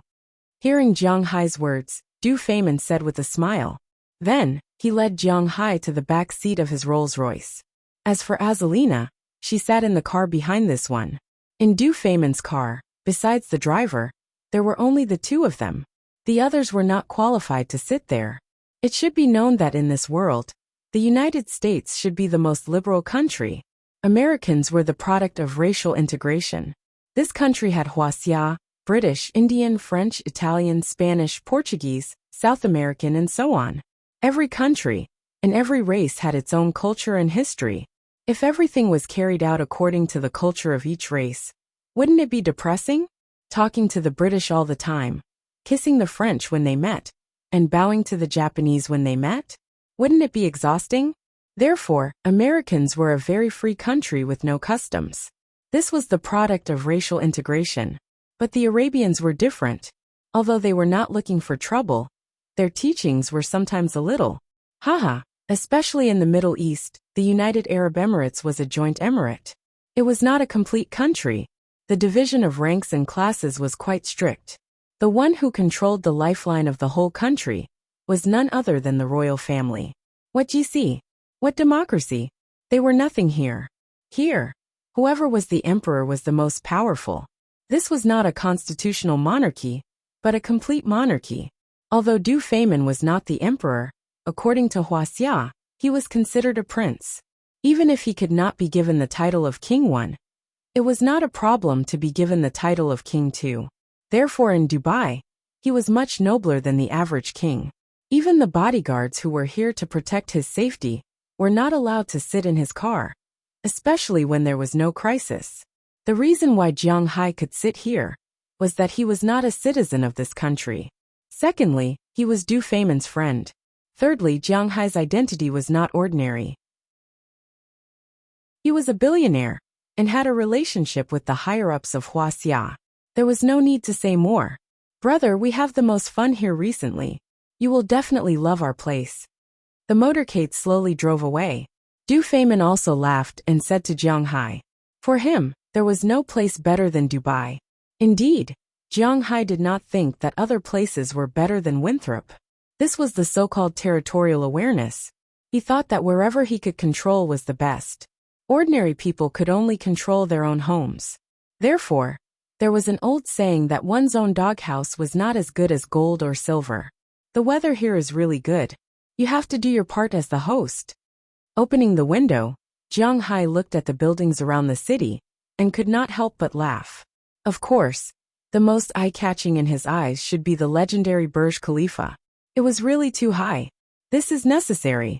Hearing Jiang Hai's words, Du Feimin said with a smile. Then, he led Jiang Hai to the back seat of his Rolls-Royce. As for Azalina, she sat in the car behind this one. In Du Feynman's car, besides the driver, there were only the two of them. The others were not qualified to sit there. It should be known that in this world, the United States should be the most liberal country. Americans were the product of racial integration. This country had Hwasia, British, Indian, French, Italian, Spanish, Portuguese, South American, and so on. Every country and every race had its own culture and history. If everything was carried out according to the culture of each race, wouldn't it be depressing? Talking to the British all the time, kissing the French when they met, and bowing to the Japanese when they met? Wouldn't it be exhausting? Therefore, Americans were a very free country with no customs. This was the product of racial integration. But the Arabians were different. Although they were not looking for trouble, their teachings were sometimes a little. Haha, especially in the Middle East, the United Arab Emirates was a joint emirate. It was not a complete country. The division of ranks and classes was quite strict. The one who controlled the lifeline of the whole country was none other than the royal family. What d'ye see? What democracy? They were nothing here. Here, whoever was the emperor was the most powerful. This was not a constitutional monarchy, but a complete monarchy. Although Du Feynman was not the emperor, according to Hwasia, he was considered a prince. Even if he could not be given the title of king one, it was not a problem to be given the title of king two. Therefore in Dubai, he was much nobler than the average king. Even the bodyguards who were here to protect his safety were not allowed to sit in his car, especially when there was no crisis. The reason why Jiang Hai could sit here was that he was not a citizen of this country. Secondly, he was Du Feynman's friend. Thirdly, Jiang Hai's identity was not ordinary. He was a billionaire and had a relationship with the higher-ups of Hwasia. There was no need to say more. Brother, we have the most fun here recently. You will definitely love our place. The motorcade slowly drove away. Du Feynman also laughed and said to Jiang Hai. For him, there was no place better than Dubai. Indeed, Jiang Hai did not think that other places were better than Winthrop. This was the so-called territorial awareness. He thought that wherever he could control was the best. Ordinary people could only control their own homes. Therefore, there was an old saying that one's own doghouse was not as good as gold or silver. The weather here is really good. You have to do your part as the host. Opening the window, Jiang Hai looked at the buildings around the city and could not help but laugh. Of course, the most eye-catching in his eyes should be the legendary Burj Khalifa. It was really too high. This is necessary.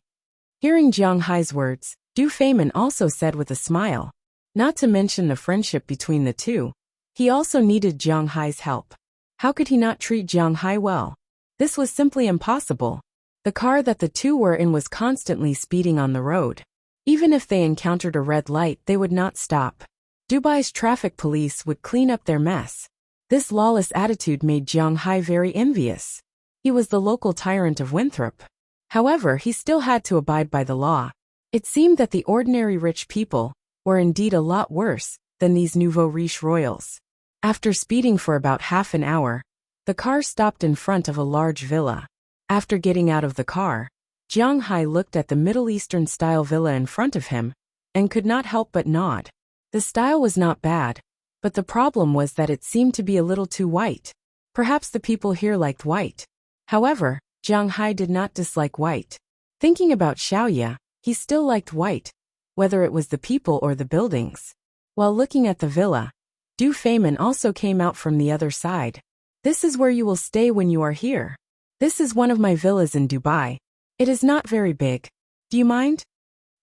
Hearing Jiang Hai's words, Du Feynman also said with a smile. Not to mention the friendship between the two, he also needed Jiang Hai's help. How could he not treat Jiang Hai well? This was simply impossible. The car that the two were in was constantly speeding on the road. Even if they encountered a red light, they would not stop. Dubai's traffic police would clean up their mess. This lawless attitude made Jiang Hai very envious. He was the local tyrant of Winthrop. However, he still had to abide by the law. It seemed that the ordinary rich people were indeed a lot worse than these nouveau riche royals. After speeding for about half an hour, the car stopped in front of a large villa. After getting out of the car, Jiang Hai looked at the Middle Eastern-style villa in front of him and could not help but nod. The style was not bad, but the problem was that it seemed to be a little too white. Perhaps the people here liked white. However, Jiang Hai did not dislike white. Thinking about Xiaoya, he still liked white, whether it was the people or the buildings. While looking at the villa, Du Feynman also came out from the other side. This is where you will stay when you are here. This is one of my villas in Dubai. It is not very big. Do you mind?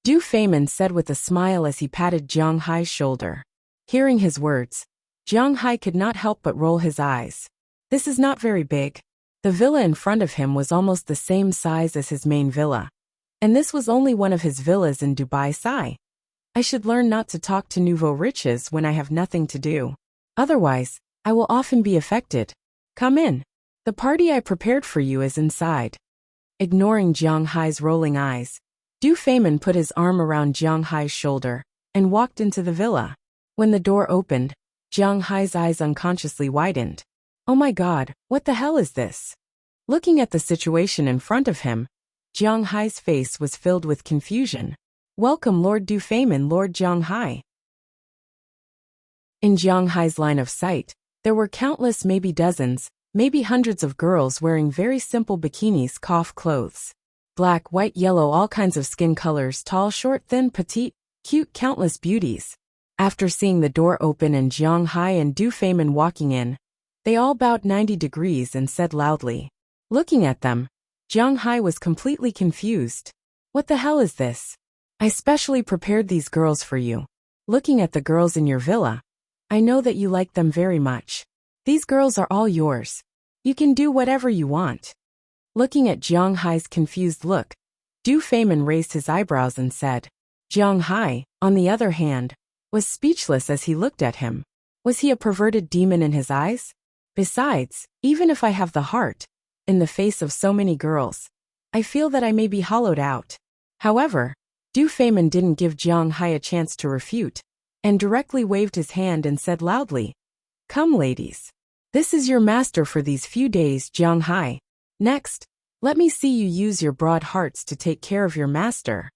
Du Feynman said with a smile as he patted Jiang Hai's shoulder. Hearing his words, Jiang Hai could not help but roll his eyes. This is not very big. The villa in front of him was almost the same size as his main villa. And this was only one of his villas in Dubai Sai. I should learn not to talk to nouveau riches when I have nothing to do. Otherwise, I will often be affected. Come in. The party I prepared for you is inside. Ignoring Jiang Hai's rolling eyes, Du Feynman put his arm around Jiang Hai's shoulder and walked into the villa. When the door opened, Jiang Hai's eyes unconsciously widened. Oh my God, what the hell is this? Looking at the situation in front of him, Jiang Hai's face was filled with confusion. Welcome Lord Du Fame and Lord Jiang Hai. In Jiang Hai's line of sight, there were countless, maybe dozens, maybe hundreds of girls wearing very simple bikinis, clothes. Black, white, yellow, all kinds of skin colors, tall, short, thin, petite, cute, countless beauties. After seeing the door open and Jiang Hai and Du Feimin walking in, they all bowed 90 degrees and said loudly. Looking at them, Jiang Hai was completely confused. What the hell is this? I specially prepared these girls for you. Looking at the girls in your villa, I know that you like them very much. These girls are all yours. You can do whatever you want. Looking at Jiang Hai's confused look, Du Feimin raised his eyebrows and said. Jiang Hai, on the other hand, was speechless as he looked at him. Was he a perverted demon in his eyes? Besides, even if I have the heart, in the face of so many girls, I feel that I may be hollowed out. However, Du Feimin didn't give Jiang Hai a chance to refute, and directly waved his hand and said loudly, Come ladies. This is your master for these few days, Jiang Hai. Next, let me see you use your broad hearts to take care of your master.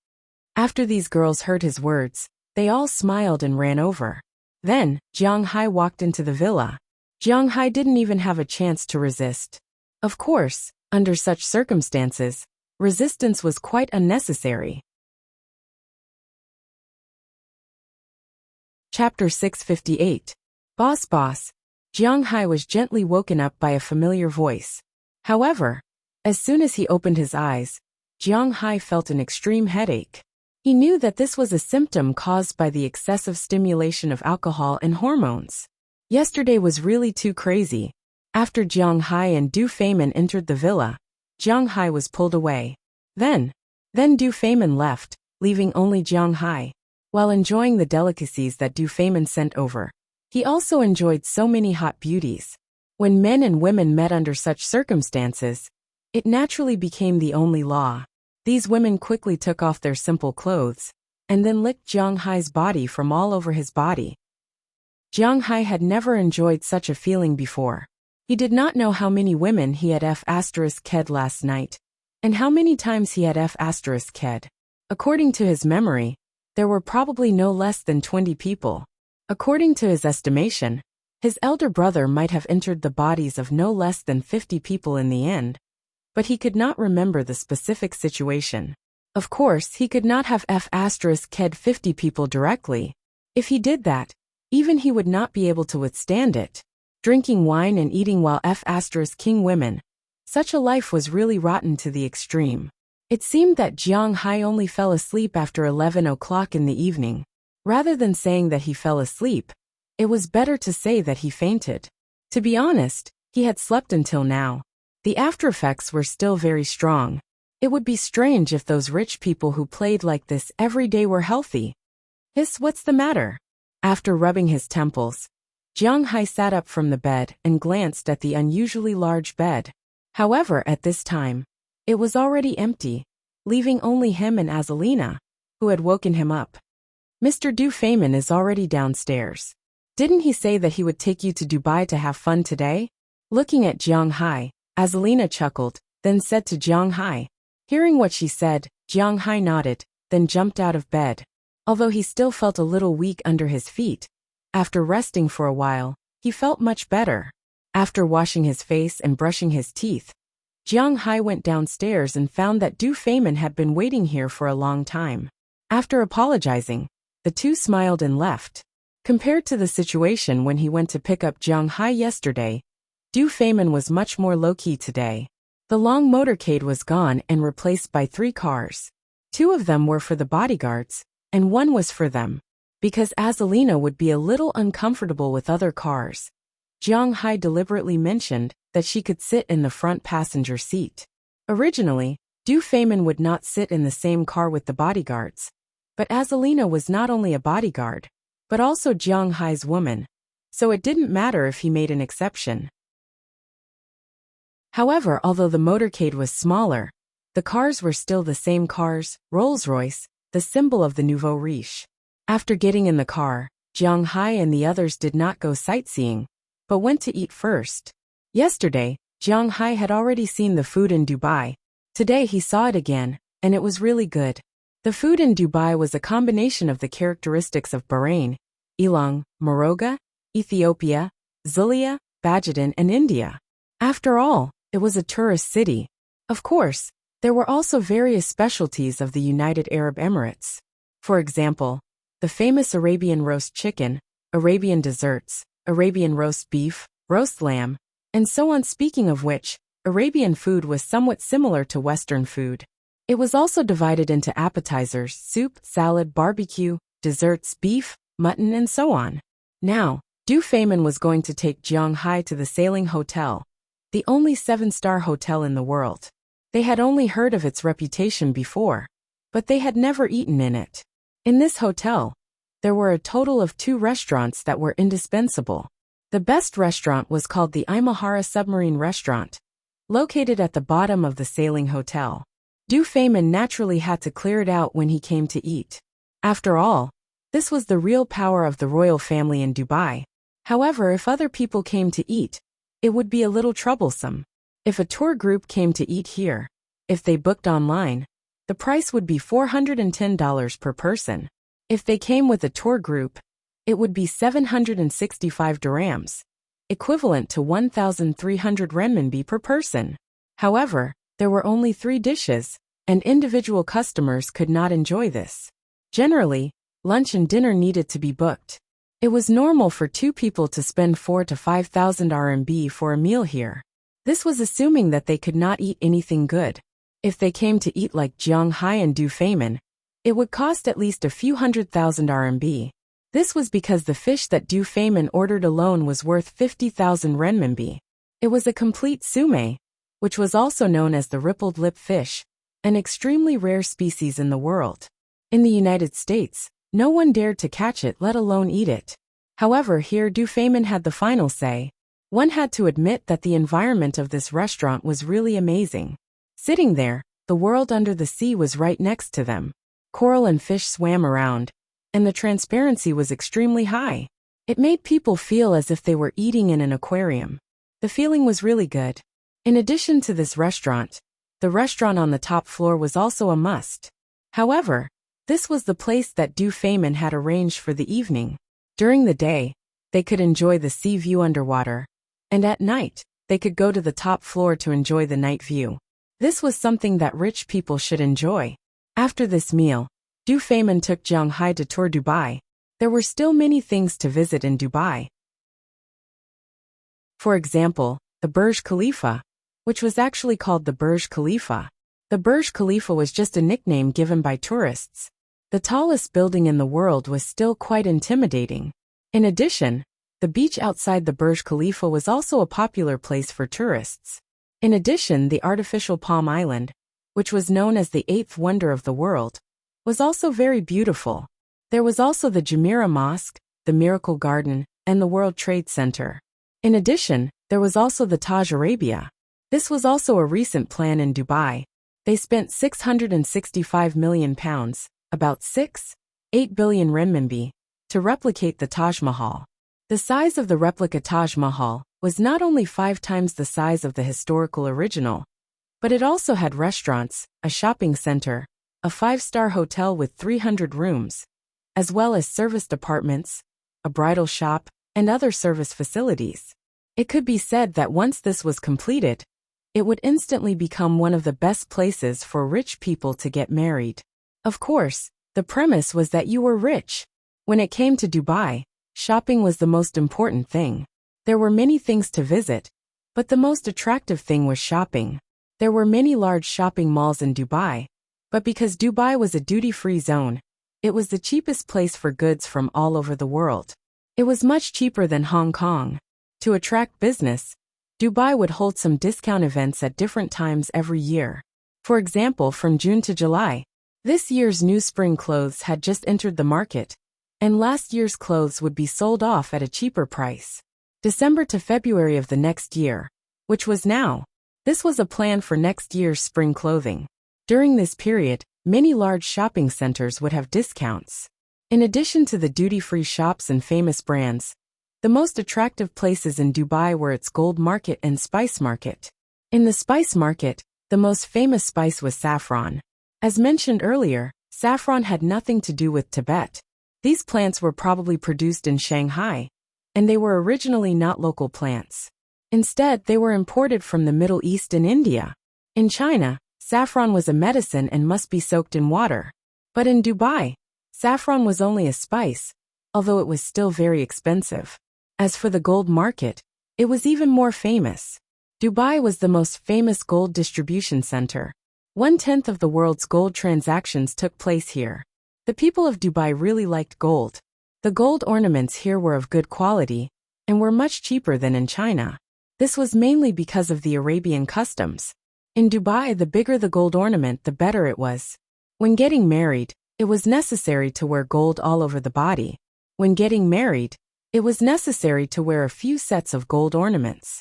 After these girls heard his words, they all smiled and ran over. Then, Jiang Hai walked into the villa. Jiang Hai didn't even have a chance to resist. Of course, under such circumstances, resistance was quite unnecessary. Chapter 658. Boss. Jiang Hai was gently woken up by a familiar voice. However, as soon as he opened his eyes, Jiang Hai felt an extreme headache. He knew that this was a symptom caused by the excessive stimulation of alcohol and hormones. Yesterday was really too crazy. After Jiang Hai and Du Feimin entered the villa, Jiang Hai was pulled away. Then Du Feimin left, leaving only Jiang Hai. While enjoying the delicacies that Du Feimin sent over, he also enjoyed so many hot beauties. When men and women met under such circumstances, it naturally became the only law. These women quickly took off their simple clothes, and then licked Jiang Hai's body from all over his body. Jiang Hai had never enjoyed such a feeling before. He did not know how many women he had f***ed last night, and how many times he had f***ed. According to his memory, there were probably no less than 20 people. According to his estimation, his elder brother might have entered the bodies of no less than 50 people in the end, but he could not remember the specific situation. Of course, he could not have f***ed 50 people directly. If he did that, even he would not be able to withstand it. Drinking wine and eating while f***ing women. Such a life was really rotten to the extreme. It seemed that Jiang Hai only fell asleep after 11 o'clock in the evening. Rather than saying that he fell asleep, it was better to say that he fainted. To be honest, he had slept until now. The aftereffects were still very strong. It would be strange if those rich people who played like this every day were healthy. What's the matter? After rubbing his temples, Jiang Hai sat up from the bed and glanced at the unusually large bed. However, at this time, it was already empty, leaving only him and Azalina, who had woken him up. Mr. Du Feimin is already downstairs. Didn't he say that he would take you to Dubai to have fun today? Looking at Jiang Hai, Azalina chuckled, then said to Jiang Hai. Hearing what she said, Jiang Hai nodded, then jumped out of bed. Although he still felt a little weak under his feet, after resting for a while, he felt much better. After washing his face and brushing his teeth, Jiang Hai went downstairs and found that Du Feimin had been waiting here for a long time. After apologizing, the two smiled and left. Compared to the situation when he went to pick up Jiang Hai yesterday, Du Feimin was much more low-key today. The long motorcade was gone and replaced by 3 cars. 2 of them were for the bodyguards, and 1 was for them. Because Azalina would be a little uncomfortable with other cars, Jiang Hai deliberately mentioned that she could sit in the front passenger seat. Originally, Du Feimin would not sit in the same car with the bodyguards, but Azalina was not only a bodyguard, but also Jiang Hai's woman, so it didn't matter if he made an exception. However, although the motorcade was smaller, the cars were still the same cars, Rolls-Royce, the symbol of the nouveau riche. After getting in the car, Jiang Hai and the others did not go sightseeing, but went to eat first. Yesterday, Jiang Hai had already seen the food in Dubai. Today he saw it again, and it was really good. The food in Dubai was a combination of the characteristics of Bahrain, Elang, Morocco, Ethiopia, Zulia, Bajadin, and India. After all, it was a tourist city. Of course, there were also various specialties of the United Arab Emirates. For example, the famous Arabian roast chicken, Arabian desserts, Arabian roast beef, roast lamb, and so on. Speaking of which, Arabian food was somewhat similar to Western food. It was also divided into appetizers, soup, salad, barbecue, desserts, beef, mutton, and so on. Now, Du Feynman was going to take Jiang Hai to the Sailing Hotel, the only 7-star hotel in the world. They had only heard of its reputation before, but they had never eaten in it. In this hotel, there were a total of 2 restaurants that were indispensable. The best restaurant was called the Imahara Submarine Restaurant, located at the bottom of the Sailing Hotel. Du Feynman naturally had to clear it out when he came to eat. After all, this was the real power of the royal family in Dubai. However, if other people came to eat, it would be a little troublesome. If a tour group came to eat here, if they booked online, the price would be $410 per person. If they came with a tour group, it would be 765 dirhams, equivalent to 1,300 renminbi per person. However, there were only 3 dishes, and individual customers could not enjoy this. Generally, lunch and dinner needed to be booked. It was normal for 2 people to spend 4,000 to 5,000 RMB for a meal here. This was assuming that they could not eat anything good. If they came to eat like Jiang Hai and Du Feynman, it would cost at least a few 100,000 RMB. This was because the fish that Du Feynman ordered alone was worth 50,000 renminbi. It was a complete sume, which was also known as the rippled lip fish, an extremely rare species in the world. In the United States, no one dared to catch it, let alone eat it. However, here Du Feynman had the final say. One had to admit that the environment of this restaurant was really amazing. Sitting there, the world under the sea was right next to them. Coral and fish swam around, and the transparency was extremely high. It made people feel as if they were eating in an aquarium. The feeling was really good. In addition to this restaurant, the restaurant on the top floor was also a must. However, this was the place that Du Feynman had arranged for the evening. During the day, they could enjoy the sea view underwater, and at night, they could go to the top floor to enjoy the night view. This was something that rich people should enjoy. After this meal, Du Feynman took Jiang Hai to tour Dubai. There were still many things to visit in Dubai. For example, the Burj Khalifa, which was actually called the Burj Khalifa. The Burj Khalifa was just a nickname given by tourists. The tallest building in the world was still quite intimidating. In addition, the beach outside the Burj Khalifa was also a popular place for tourists. In addition, the artificial Palm Island, which was known as the 8th wonder of the world, was also very beautiful. There was also the Jumeirah Mosque, the Miracle Garden, and the World Trade Center. In addition, there was also the Taj Arabia. This was also a recent plan in Dubai. They spent £665 million, about 6.8 billion renminbi, to replicate the Taj Mahal. The size of the replica Taj Mahal was not only 5 times the size of the historical original, but it also had restaurants, a shopping center, a 5-star hotel with 300 rooms, as well as service departments, a bridal shop, and other service facilities. It could be said that once this was completed, it would instantly become one of the best places for rich people to get married. Of course, the premise was that you were rich. When it came to Dubai, shopping was the most important thing. There were many things to visit, but the most attractive thing was shopping. There were many large shopping malls in Dubai, but because Dubai was a duty-free zone, it was the cheapest place for goods from all over the world. It was much cheaper than Hong Kong. To attract business, Dubai would hold some discount events at different times every year. For example, from June to July, this year's new spring clothes had just entered the market, and last year's clothes would be sold off at a cheaper price. December to February of the next year, which was now, this was a plan for next year's spring clothing. During this period, many large shopping centers would have discounts. In addition to the duty-free shops and famous brands, the most attractive places in Dubai were its gold market and spice market. In the spice market, the most famous spice was saffron. As mentioned earlier, Saffron had nothing to do with Tibet. These plants were probably produced in Shanghai, and they were originally not local plants. Instead, they were imported from the Middle East and India. In China, saffron was a medicine and must be soaked in water. But in Dubai, saffron was only a spice, although it was still very expensive. As for the gold market, it was even more famous. Dubai was the most famous gold distribution center. 1/10 of the world's gold transactions took place here. The people of Dubai really liked gold. The gold ornaments here were of good quality and were much cheaper than in China. This was mainly because of the Arabian customs. In Dubai, the bigger the gold ornament, the better it was. When getting married, it was necessary to wear gold all over the body. When getting married, it was necessary to wear a few sets of gold ornaments.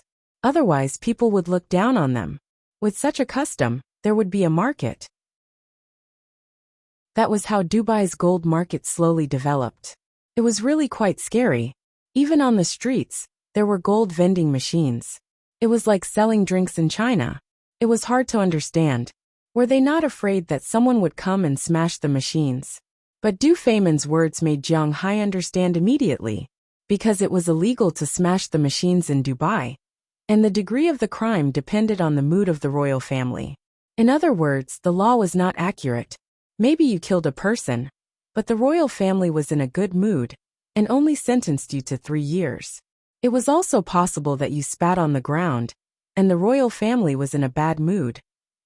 Otherwise, people would look down on them. With such a custom, there would be a market. That was how Dubai's gold market slowly developed. It was really quite scary. Even on the streets, there were gold vending machines. It was like selling drinks in China. It was hard to understand. Were they not afraid that someone would come and smash the machines? But Du Feimin's words made Jiang Hai understand immediately. Because it was illegal to smash the machines in Dubai. And the degree of the crime depended on the mood of the royal family. In other words, the law was not accurate. Maybe you killed a person, but the royal family was in a good mood and only sentenced you to 3 years. It was also possible that you spat on the ground, and the royal family was in a bad mood,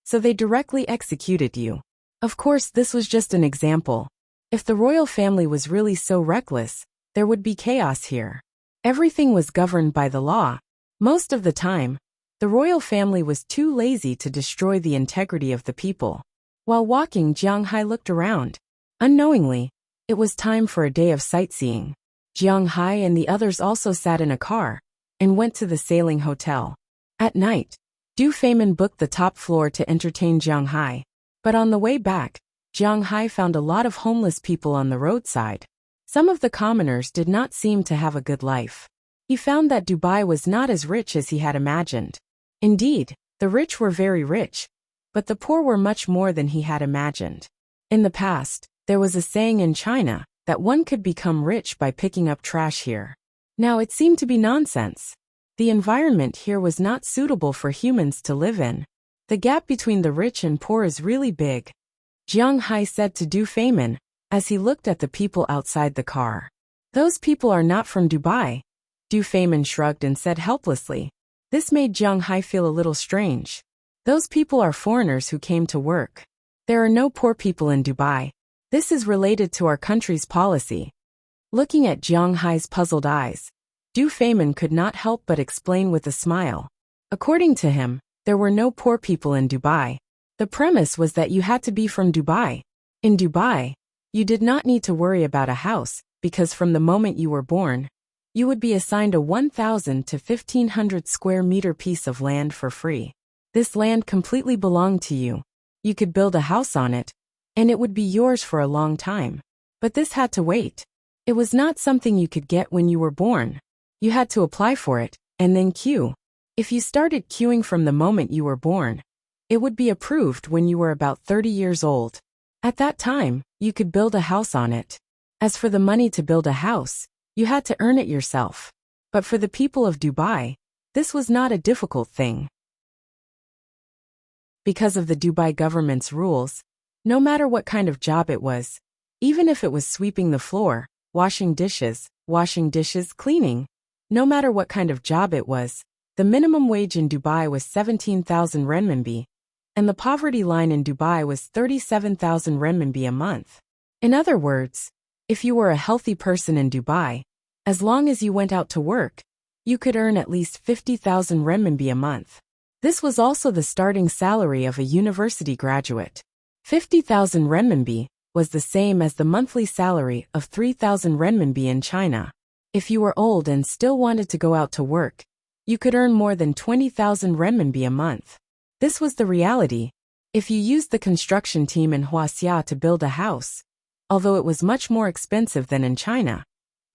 so they directly executed you. Of course, this was just an example. If the royal family was really so reckless, there would be chaos here. Everything was governed by the law. Most of the time, the royal family was too lazy to destroy the integrity of the people. While walking, Jiang Hai looked around. Unknowingly, it was time for a day of sightseeing. Jiang Hai and the others also sat in a car and went to the sailing hotel. At night, Du Feimin booked the top floor to entertain Jiang Hai. But on the way back, Jiang Hai found a lot of homeless people on the roadside. Some of the commoners did not seem to have a good life. He found that Dubai was not as rich as he had imagined. Indeed, the rich were very rich, but the poor were much more than he had imagined. In the past, there was a saying in China that one could become rich by picking up trash here. Now it seemed to be nonsense. The environment here was not suitable for humans to live in. The gap between the rich and poor is really big. Jiang Hai said to Du Feimin, as he looked at the people outside the car. Those people are not from Dubai. Du Feimin shrugged and said helplessly. This made Jiang Hai feel a little strange. Those people are foreigners who came to work. There are no poor people in Dubai. This is related to our country's policy. Looking at Jiang Hai's puzzled eyes, Du Feimin could not help but explain with a smile. According to him, there were no poor people in Dubai. The premise was that you had to be from Dubai. In Dubai, you did not need to worry about a house, because from the moment you were born, you would be assigned a 1,000 to 1,500 square meter piece of land for free. This land completely belonged to you. You could build a house on it, and it would be yours for a long time. But this had to wait. It was not something you could get when you were born. You had to apply for it, and then queue. If you started queuing from the moment you were born, it would be approved when you were about 30 years old. At that time, you could build a house on it. As for the money to build a house, you had to earn it yourself. But for the people of Dubai, this was not a difficult thing. Because of the Dubai government's rules, no matter what kind of job it was, even if it was sweeping the floor, washing dishes, cleaning, no matter what kind of job it was, the minimum wage in Dubai was 17,000 renminbi, and the poverty line in Dubai was 37,000 renminbi a month. In other words, if you were a healthy person in Dubai, as long as you went out to work, you could earn at least 50,000 renminbi a month. This was also the starting salary of a university graduate. 50,000 renminbi was the same as the monthly salary of 3,000 renminbi in China. If you were old and still wanted to go out to work, you could earn more than 20,000 renminbi a month. This was the reality. If you used the construction team in Huaxia to build a house, although it was much more expensive than in China,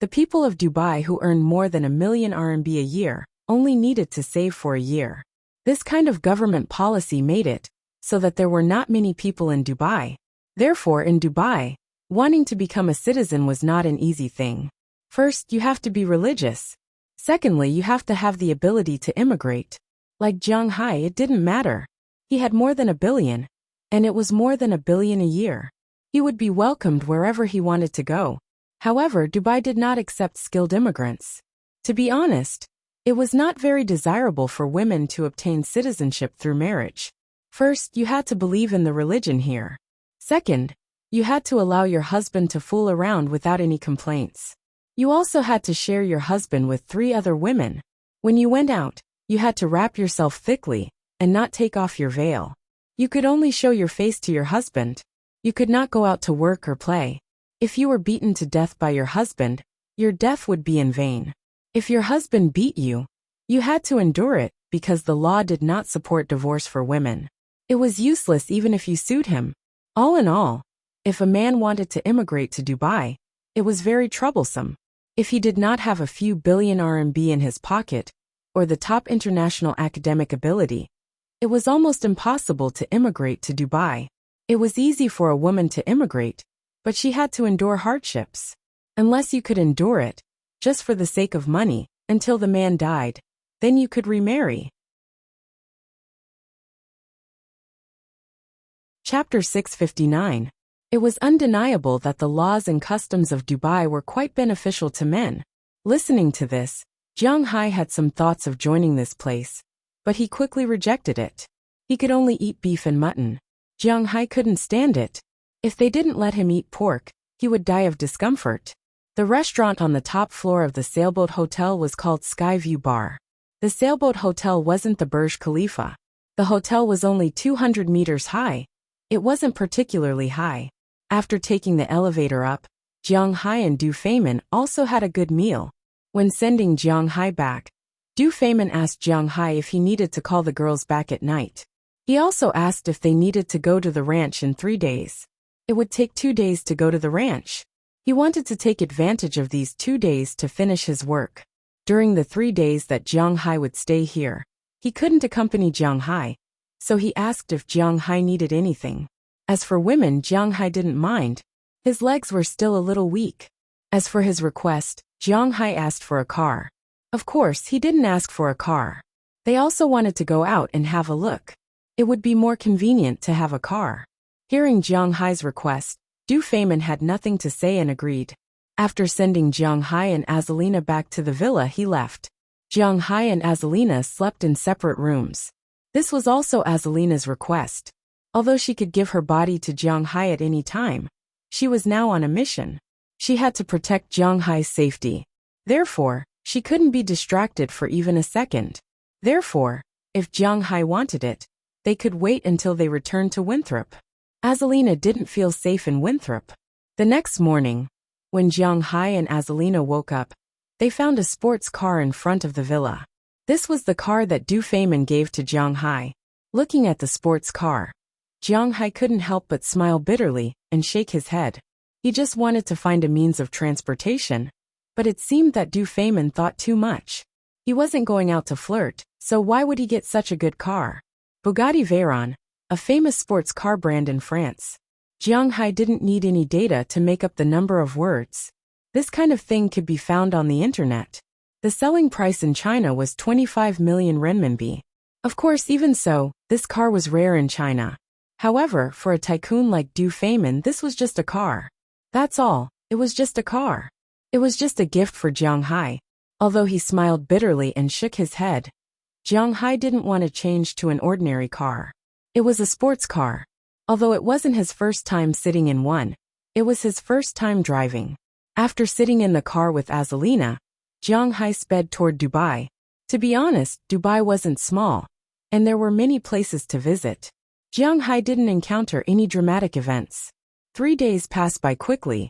the people of Dubai who earned more than 1 million RMB a year only needed to save for a year. This kind of government policy made it so that there were not many people in Dubai. Therefore, in Dubai, wanting to become a citizen was not an easy thing. First, you have to be religious. Secondly, you have to have the ability to immigrate. Like Jiang Hai, it didn't matter. He had more than $1 billion, and it was more than $1 billion a year. He would be welcomed wherever he wanted to go. However, Dubai did not accept skilled immigrants. To be honest, it was not very desirable for women to obtain citizenship through marriage. First, you had to believe in the religion here. Second, you had to allow your husband to fool around without any complaints. You also had to share your husband with 3 other women. When you went out, you had to wrap yourself thickly and not take off your veil. You could only show your face to your husband. You could not go out to work or play. If you were beaten to death by your husband, your death would be in vain. If your husband beat you, you had to endure it because the law did not support divorce for women. It was useless even if you sued him. All in all, if a man wanted to immigrate to Dubai, it was very troublesome. If he did not have a few billion RMB in his pocket, or the top international academic ability, it was almost impossible to immigrate to Dubai. It was easy for a woman to immigrate, but she had to endure hardships. Unless you could endure it, just for the sake of money, until the man died, then you could remarry. Chapter 659. It was undeniable that the laws and customs of Dubai were quite beneficial to men. Listening to this, Jiang Hai had some thoughts of joining this place, but he quickly rejected it. He could only eat beef and mutton. Jiang Hai couldn't stand it. If they didn't let him eat pork, he would die of discomfort. The restaurant on the top floor of the Sailboat Hotel was called Skyview Bar. The Sailboat Hotel wasn't the Burj Khalifa. The hotel was only 200 meters high. It wasn't particularly high. After taking the elevator up, Jiang Hai and Du Feimin also had a good meal. When sending Jiang Hai back, Du Feimin asked Jiang Hai if he needed to call the girls back at night. He also asked if they needed to go to the ranch in 3 days. It would take 2 days to go to the ranch. He wanted to take advantage of these 2 days to finish his work. During the 3 days that Jiang Hai would stay here, he couldn't accompany Jiang Hai, so he asked if Jiang Hai needed anything. As for women, Jiang Hai didn't mind. His legs were still a little weak. As for his request, Jiang Hai asked for a car. Of course, he didn't ask for a car. They also wanted to go out and have a look. It would be more convenient to have a car. Hearing Jiang Hai's request, Du Feimin had nothing to say and agreed. After sending Jiang Hai and Azalina back to the villa, he left. Jiang Hai and Azalina slept in separate rooms. This was also Azalina's request. Although she could give her body to Jiang Hai at any time, she was now on a mission. She had to protect Jiang Hai's safety. Therefore, she couldn't be distracted for even a second. Therefore, if Jiang Hai wanted it, they could wait until they returned to Winthrop. Azalina didn't feel safe in Winthrop. The next morning, when Jiang Hai and Azalina woke up, they found a sports car in front of the villa. This was the car that Du Feimin gave to Jiang Hai. Looking at the sports car, Jiang Hai couldn't help but smile bitterly and shake his head. He just wanted to find a means of transportation, but it seemed that Du Feimin thought too much. He wasn't going out to flirt, so why would he get such a good car? Bugatti Veyron, a famous sports car brand in France. Jiang Hai didn't need any data to make up the number of words. This kind of thing could be found on the internet. The selling price in China was 25 million renminbi. Of course, even so, this car was rare in China. However, for a tycoon like Du Feimin, this was just a car. That's all, it was just a car. It was just a gift for Jiang Hai. Although he smiled bitterly and shook his head, Jiang Hai didn't want to change to an ordinary car. It was a sports car. Although it wasn't his first time sitting in one, it was his first time driving. After sitting in the car with Azalina, Jiang Hai sped toward Dubai. To be honest, Dubai wasn't small, and there were many places to visit. Jiang Hai didn't encounter any dramatic events. 3 days passed by quickly.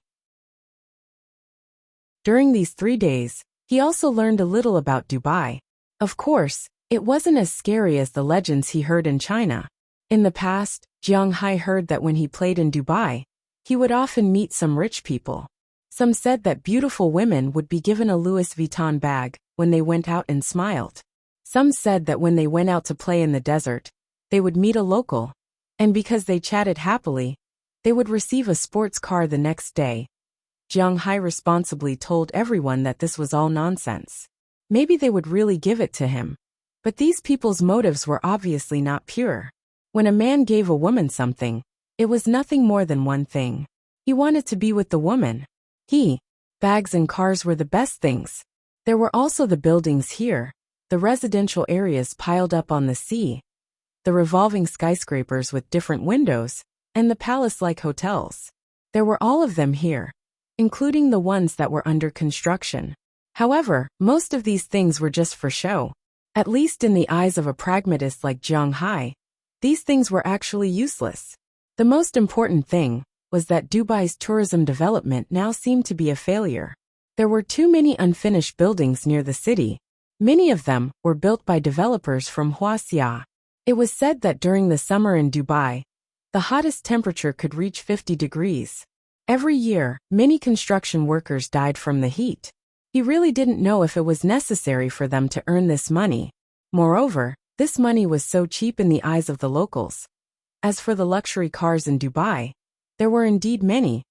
During these 3 days, he also learned a little about Dubai. Of course, it wasn't as scary as the legends he heard in China. In the past, Jiang Hai heard that when he played in Dubai, he would often meet some rich people. Some said that beautiful women would be given a Louis Vuitton bag when they went out and smiled. Some said that when they went out to play in the desert, they would meet a local. And because they chatted happily, they would receive a sports car the next day. Jiang Hai responsibly told everyone that this was all nonsense. Maybe they would really give it to him. But these people's motives were obviously not pure. When a man gave a woman something, it was nothing more than one thing. He wanted to be with the woman. Bags and cars were the best things. There were also the buildings here, the residential areas piled up on the sea, the revolving skyscrapers with different windows, and the palace-like hotels. There were all of them here, including the ones that were under construction. However, most of these things were just for show. At least in the eyes of a pragmatist like Jiang Hai, these things were actually useless. The most important thing was that Dubai's tourism development now seemed to be a failure. There were too many unfinished buildings near the city. Many of them were built by developers from Huaxia. It was said that during the summer in Dubai, the hottest temperature could reach 50 degrees. Every year, many construction workers died from the heat. He really didn't know if it was necessary for them to earn this money. Moreover, this money was so cheap in the eyes of the locals. As for the luxury cars in Dubai, there were indeed many,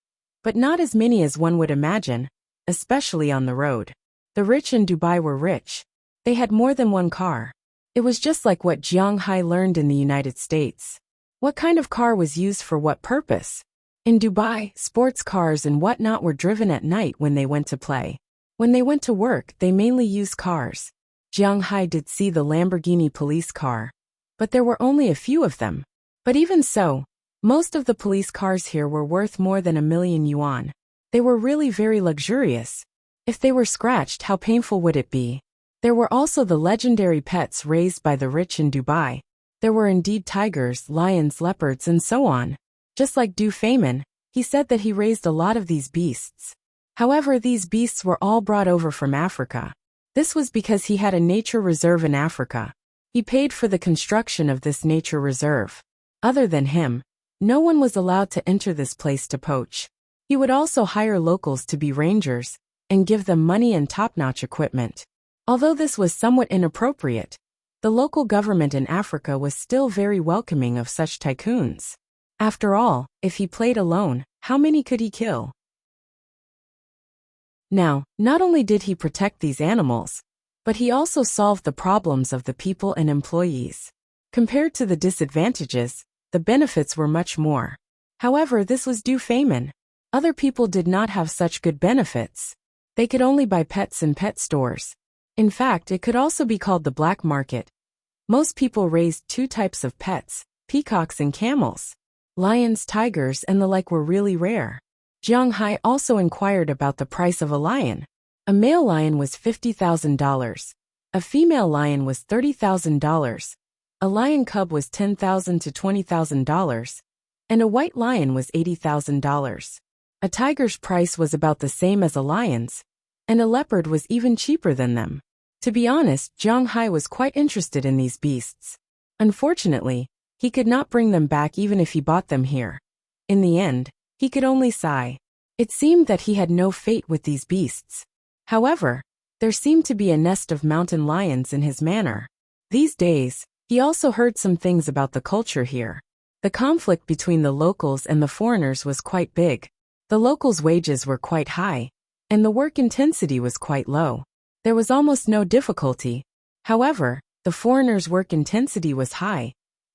but not as many as one would imagine, especially on the road. The rich in Dubai were rich. They had more than one car. It was just like what Jiang Hai learned in the United States. What kind of car was used for what purpose? In Dubai, sports cars and whatnot were driven at night when they went to play. When they went to work, they mainly used cars. Jiang Hai did see the Lamborghini police car, but there were only a few of them. But even so, most of the police cars here were worth more than 1,000,000 yuan. They were really very luxurious. If they were scratched, how painful would it be? There were also the legendary pets raised by the rich in Dubai. There were indeed tigers, lions, leopards, and so on. Just like Du Feynman, he said that he raised a lot of these beasts. However, these beasts were all brought over from Africa. This was because he had a nature reserve in Africa. He paid for the construction of this nature reserve. Other than him, no one was allowed to enter this place to poach. He would also hire locals to be rangers and give them money and top-notch equipment. Although this was somewhat inappropriate, the local government in Africa was still very welcoming of such tycoons. After all, if he played alone, how many could he kill? Now, not only did he protect these animals, but he also solved the problems of the people and employees. Compared to the disadvantages, the benefits were much more. However, this was Du Feynman. Other people did not have such good benefits. They could only buy pets in pet stores. In fact, it could also be called the black market. Most people raised two types of pets, peacocks and camels. Lions, tigers, and the like were really rare. Jiang Hai also inquired about the price of a lion. A male lion was $50,000. A female lion was $30,000. A lion cub was $10,000 to $20,000. And a white lion was $80,000. A tiger's price was about the same as a lion's, and a leopard was even cheaper than them. To be honest, Jiang Hai was quite interested in these beasts. Unfortunately, he could not bring them back even if he bought them here. In the end, he could only sigh. It seemed that he had no fate with these beasts. However, there seemed to be a nest of mountain lions in his manor. These days, he also heard some things about the culture here. The conflict between the locals and the foreigners was quite big. The locals' wages were quite high, and the work intensity was quite low. There was almost no difficulty. However, the foreigners' work intensity was high,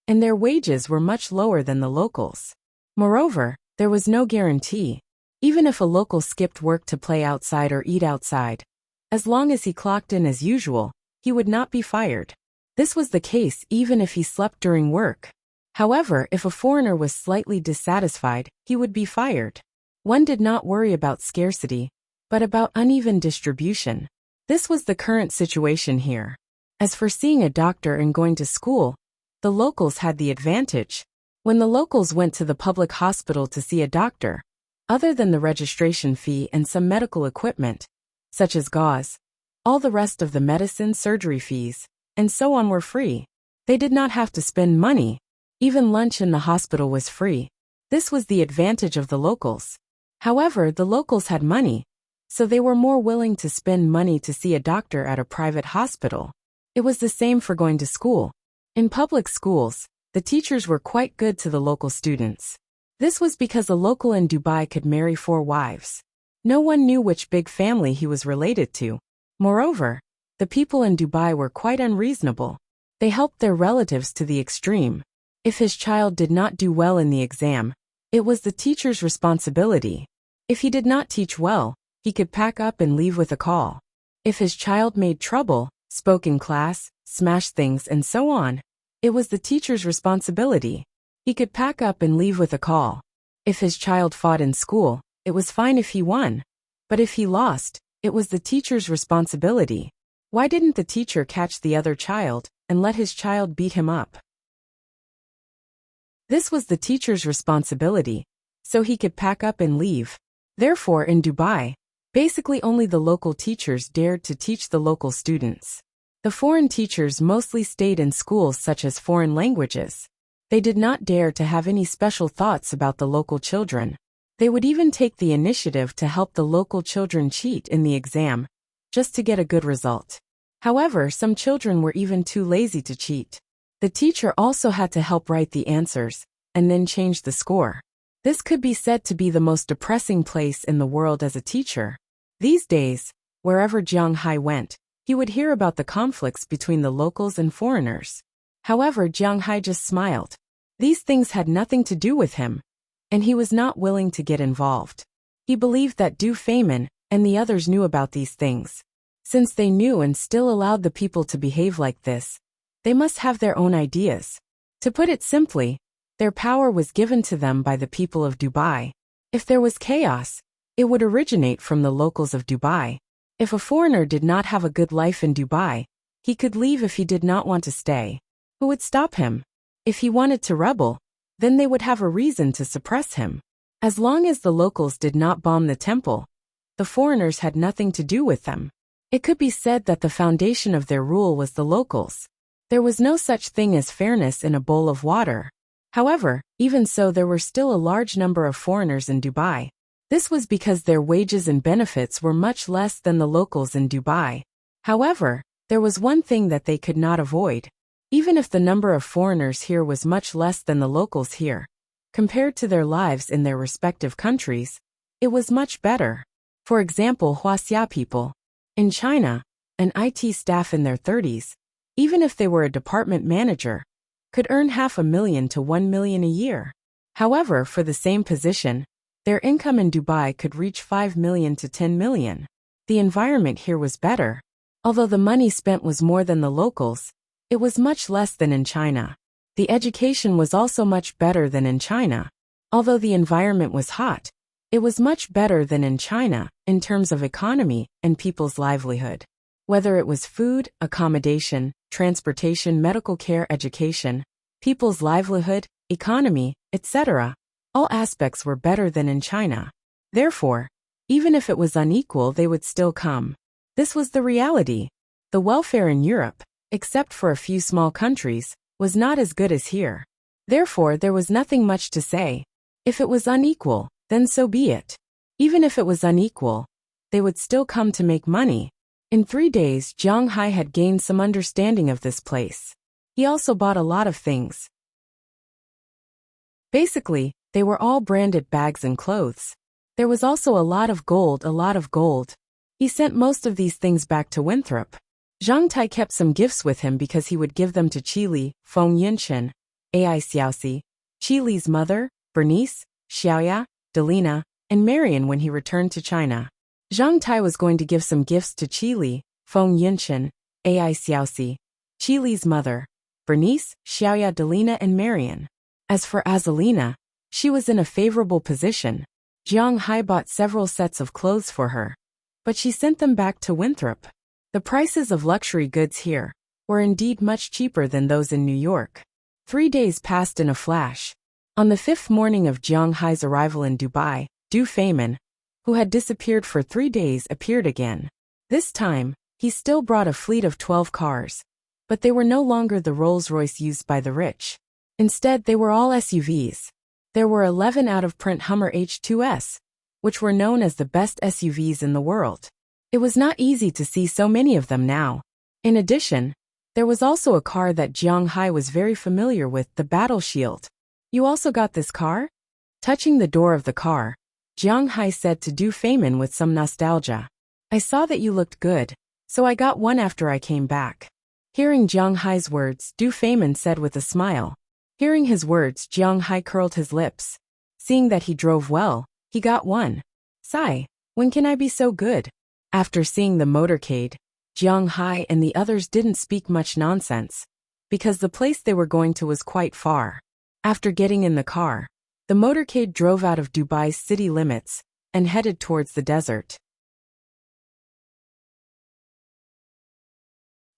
and their wages were much lower than the locals. Moreover, there was no guarantee. Even if a local skipped work to play outside or eat outside, as long as he clocked in as usual, he would not be fired. This was the case even if he slept during work. However, if a foreigner was slightly dissatisfied, he would be fired. One did not worry about scarcity, but about uneven distribution. This was the current situation here. As for seeing a doctor and going to school, the locals had the advantage. When the locals went to the public hospital to see a doctor, other than the registration fee and some medical equipment, such as gauze, all the rest of the medicine, surgery fees, and so on were free. They did not have to spend money. Even lunch in the hospital was free. This was the advantage of the locals. However, the locals had money, so they were more willing to spend money to see a doctor at a private hospital. It was the same for going to school. In public schools, the teachers were quite good to the local students. This was because a local in Dubai could marry 4 wives. No one knew which big family he was related to. Moreover, the people in Dubai were quite unreasonable. They helped their relatives to the extreme. If his child did not do well in the exam, it was the teacher's responsibility. If he did not teach well, he could pack up and leave with a call. If his child made trouble, spoke in class, smashed things and so on, it was the teacher's responsibility. He could pack up and leave with a call. If his child fought in school, it was fine if he won. But if he lost, it was the teacher's responsibility. Why didn't the teacher catch the other child and let his child beat him up? This was the teacher's responsibility, so he could pack up and leave. Therefore, in Dubai, basically only the local teachers dared to teach the local students. The foreign teachers mostly stayed in schools such as foreign languages. They did not dare to have any special thoughts about the local children. They would even take the initiative to help the local children cheat in the exam, just to get a good result. However, some children were even too lazy to cheat. The teacher also had to help write the answers, and then change the score. This could be said to be the most depressing place in the world as a teacher. These days, wherever Jiang Hai went, he would hear about the conflicts between the locals and foreigners. However, Jiang Hai just smiled. These things had nothing to do with him, and he was not willing to get involved. He believed that Du Feynman and the others knew about these things. Since they knew and still allowed the people to behave like this, they must have their own ideas. To put it simply, their power was given to them by the people of Dubai. If there was chaos, it would originate from the locals of Dubai. If a foreigner did not have a good life in Dubai, he could leave if he did not want to stay. Who would stop him? If he wanted to rebel, then they would have a reason to suppress him. As long as the locals did not bomb the temple, the foreigners had nothing to do with them. It could be said that the foundation of their rule was the locals. There was no such thing as fairness in a bowl of water. However, even so, there were still a large number of foreigners in Dubai. This was because their wages and benefits were much less than the locals in Dubai. However, there was one thing that they could not avoid. Even if the number of foreigners here was much less than the locals here, compared to their lives in their respective countries, it was much better. For example, Huaxia people. In China, an IT staff in their 30s, even if they were a department manager, could earn $500,000 to $1 million a year. However, for the same position, their income in Dubai could reach $5 million to $10 million. The environment here was better. Although the money spent was more than the locals, it was much less than in China. The education was also much better than in China. Although the environment was hot, it was much better than in China in terms of economy and people's livelihood. Whether it was food, accommodation, transportation, medical care, education, people's livelihood, economy, etc., all aspects were better than in China. Therefore, even if it was unequal, they would still come. This was the reality. The welfare in Europe, except for a few small countries, was not as good as here. Therefore, there was nothing much to say. If it was unequal, then so be it. Even if it was unequal, they would still come to make money. In 3 days, Jiang Hai had gained some understanding of this place. He also bought a lot of things. Basically, they were all branded bags and clothes. There was also a lot of gold. He sent most of these things back to Winthrop. Zhang Tai kept some gifts with him because he would give them to Qili, Feng Yunchen, Ai Xiaoxi, Qili's mother, Bernice, Xiaoya, Delina, and Marian when he returned to China. Zhang Tai was going to give some gifts to Qili, Feng Yunchen, Ai Xiaoxi, Qili's mother, Bernice, Xiaoya, Delina, and Marian. As for Azalina, she was in a favorable position. Jiang Hai bought several sets of clothes for her, but she sent them back to Winthrop. The prices of luxury goods here were indeed much cheaper than those in New York. 3 days passed in a flash. On the 5th morning of Jiang Hai's arrival in Dubai, Du Feynman, who had disappeared for 3 days, appeared again. This time, he still brought a fleet of 12 cars, but they were no longer the Rolls-Royce used by the rich. Instead, they were all SUVs. There were 11 out-of-print Hummer H2S, which were known as the best SUVs in the world. It was not easy to see so many of them now. In addition, there was also a car that Jiang Hai was very familiar with, the Battle Shield. You also got this car? Touching the door of the car, Jiang Hai said to Du Feimin with some nostalgia. I saw that you looked good, so I got one after I came back. Hearing Jiang Hai's words, Du Feimin said with a smile. Hearing his words, Jiang Hai curled his lips. Seeing that he drove well, he got one. Sigh, when can I be so good? After seeing the motorcade, Jiang Hai and the others didn't speak much nonsense, because the place they were going to was quite far. After getting in the car, the motorcade drove out of Dubai's city limits and headed towards the desert.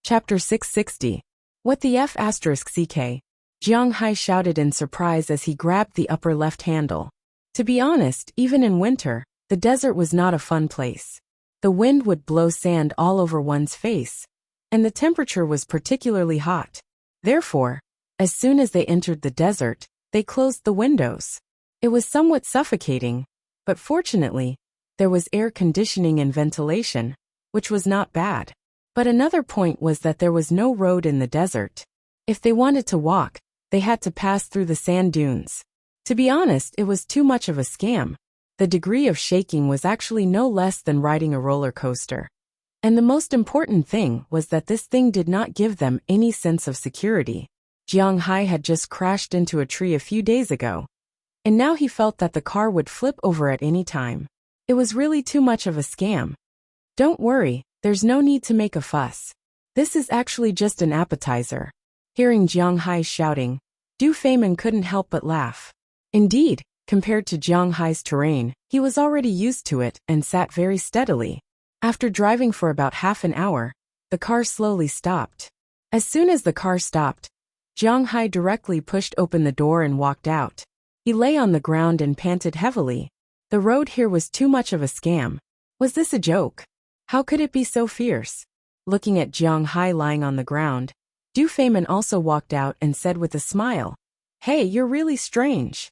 Chapter 660. What the F***ck? Jiang Hai shouted in surprise as he grabbed the upper left handle. To be honest, even in winter, the desert was not a fun place. The wind would blow sand all over one's face, and the temperature was particularly hot. Therefore, as soon as they entered the desert, they closed the windows. It was somewhat suffocating, but fortunately, there was air conditioning and ventilation, which was not bad. But another point was that there was no road in the desert. If they wanted to walk, they had to pass through the sand dunes. To be honest, it was too much of a scam. The degree of shaking was actually no less than riding a roller coaster. And the most important thing was that this thing did not give them any sense of security. Jiang Hai had just crashed into a tree a few days ago, and now he felt that the car would flip over at any time. It was really too much of a scam. Don't worry, there's no need to make a fuss. This is actually just an appetizer. Hearing Jiang Hai shouting, Du Feimin couldn't help but laugh. Indeed, compared to Jiang Hai's terrain, he was already used to it and sat very steadily. After driving for about half an hour, the car slowly stopped. As soon as the car stopped, Jiang Hai directly pushed open the door and walked out. He lay on the ground and panted heavily. The road here was too much of a scam. Was this a joke? How could it be so fierce? Looking at Jiang Hai lying on the ground, Du Feimin also walked out and said with a smile, Hey, you're really strange.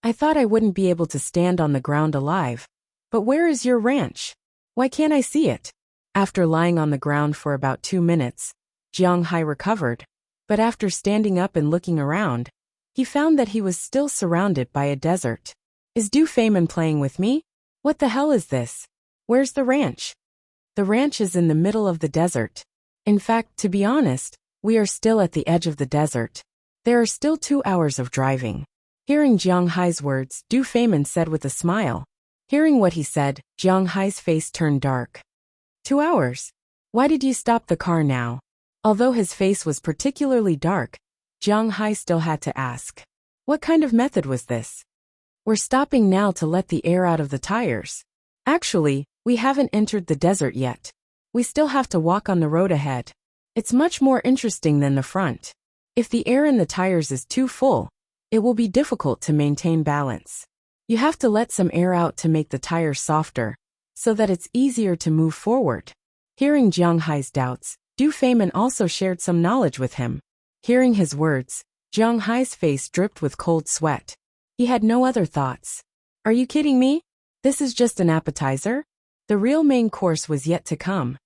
I thought I wouldn't be able to stand on the ground alive. But where is your ranch? Why can't I see it? After lying on the ground for about 2 minutes, Jiang Hai recovered. But after standing up and looking around, he found that he was still surrounded by a desert. Is Du Feimin playing with me? What the hell is this? Where's the ranch? The ranch is in the middle of the desert. In fact, to be honest, we are still at the edge of the desert. There are still 2 hours of driving. Hearing Jiang Hai's words, Du Feimin said with a smile. Hearing what he said, Jiang Hai's face turned dark. 2 hours? Why did you stop the car now? Although his face was particularly dark, Jiang Hai still had to ask. What kind of method was this? We're stopping now to let the air out of the tires. Actually, we haven't entered the desert yet. We still have to walk on the road ahead. It's much more interesting than the front. If the air in the tires is too full, it will be difficult to maintain balance. You have to let some air out to make the tires softer, so that it's easier to move forward. Hearing Jiang Hai's doubts, Du Feimin also shared some knowledge with him. Hearing his words, Jiang Hai's face dripped with cold sweat. He had no other thoughts. Are you kidding me? This is just an appetizer? The real main course was yet to come.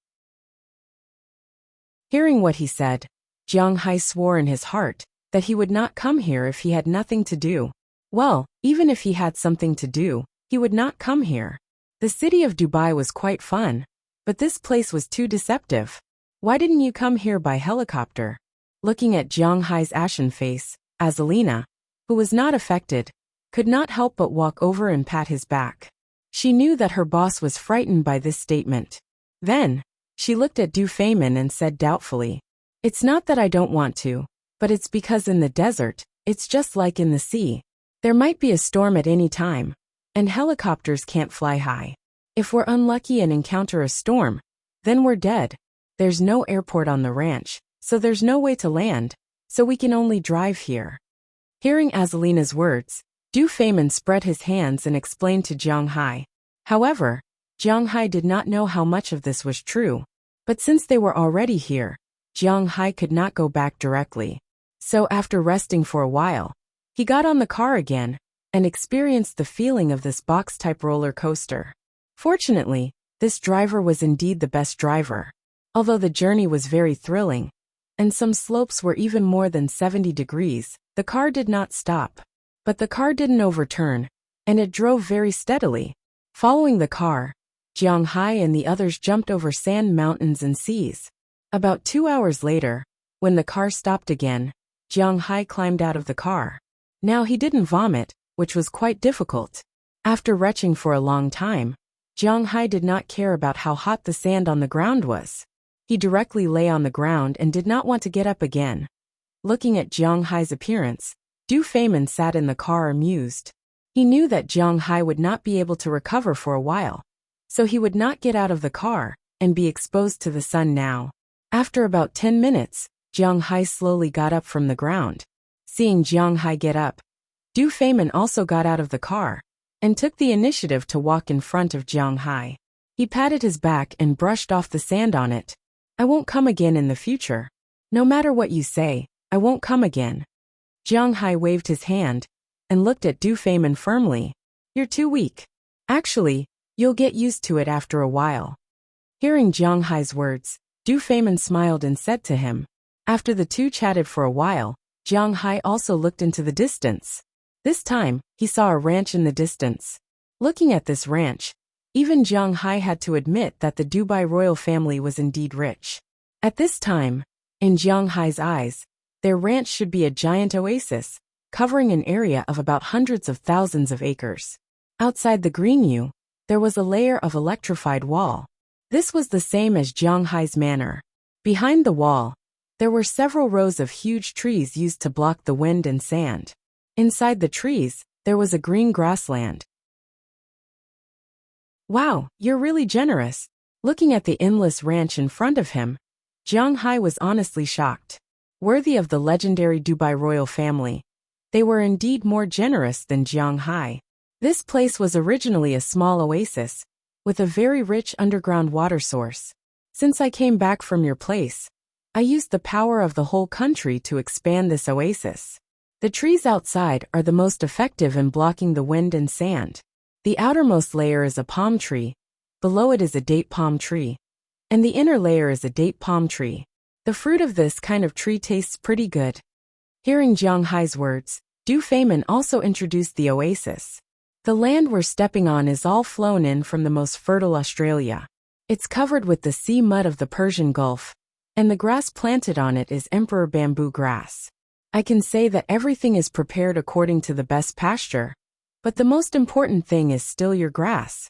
Hearing what he said, Jiang Hai swore in his heart that he would not come here if he had nothing to do. Well, even if he had something to do, he would not come here. The city of Dubai was quite fun, but this place was too deceptive. Why didn't you come here by helicopter? Looking at Jiang Hai's ashen face, Azalina, who was not affected, could not help but walk over and pat his back. She knew that her boss was frightened by this statement. Then, she looked at Du Feimin and said doubtfully, It's not that I don't want to, but it's because in the desert, it's just like in the sea. There might be a storm at any time, and helicopters can't fly high. If we're unlucky and encounter a storm, then we're dead. There's no airport on the ranch, so there's no way to land, so we can only drive here. Hearing Azalina's words, Du Feimin spread his hands and explained to Jiang Hai. However, Jiang Hai did not know how much of this was true. But since they were already here, Jiang Hai could not go back directly. So after resting for a while, he got on the car again and experienced the feeling of this box-type roller coaster. Fortunately, this driver was indeed the best driver. Although the journey was very thrilling, and some slopes were even more than 70 degrees, the car did not stop. But the car didn't overturn, and it drove very steadily. Following the car, Jiang Hai and the others jumped over sand mountains and seas. About 2 hours later, when the car stopped again, Jiang Hai climbed out of the car. Now he didn't vomit, which was quite difficult. After retching for a long time, Jiang Hai did not care about how hot the sand on the ground was. He directly lay on the ground and did not want to get up again. Looking at Jiang Hai's appearance, Du Feimin sat in the car amused. He knew that Jiang Hai would not be able to recover for a while, so he would not get out of the car and be exposed to the sun now. After about 10 minutes, Jiang Hai slowly got up from the ground. Seeing Jiang Hai get up, Du Feimin also got out of the car and took the initiative to walk in front of Jiang Hai. He patted his back and brushed off the sand on it. "I won't come again in the future. No matter what you say, I won't come again." Jiang Hai waved his hand and looked at Du Feimin firmly. "You're too weak. Actually, you'll get used to it after a while." Hearing Jiang Hai's words, Du Feimin smiled and said to him. After the two chatted for a while, Jiang Hai also looked into the distance. This time, he saw a ranch in the distance. Looking at this ranch, even Jiang Hai had to admit that the Dubai royal family was indeed rich. At this time, in Jiang Hai's eyes, their ranch should be a giant oasis, covering an area of about hundreds of thousands of acres. Outside the greenew, there was a layer of electrified wall. This was the same as Jiang Hai's manor. Behind the wall, there were several rows of huge trees used to block the wind and sand. Inside the trees, there was a green grassland. "Wow, you're really generous." Looking at the endless ranch in front of him, Jiang Hai was honestly shocked. Worthy of the legendary Dubai royal family, they were indeed more generous than Jiang Hai. This place was originally a small oasis, with a very rich underground water source. "Since I came back from your place, I used the power of the whole country to expand this oasis. The trees outside are the most effective in blocking the wind and sand. The outermost layer is a palm tree, below it is a date palm tree, and the inner layer is a date palm tree. The fruit of this kind of tree tastes pretty good." Hearing Jiang Hai's words, Du Feimin also introduced the oasis. "The land we're stepping on is all flown in from the most fertile Australia. It's covered with the sea mud of the Persian Gulf, and the grass planted on it is emperor bamboo grass. I can say that everything is prepared according to the best pasture, but the most important thing is still your grass."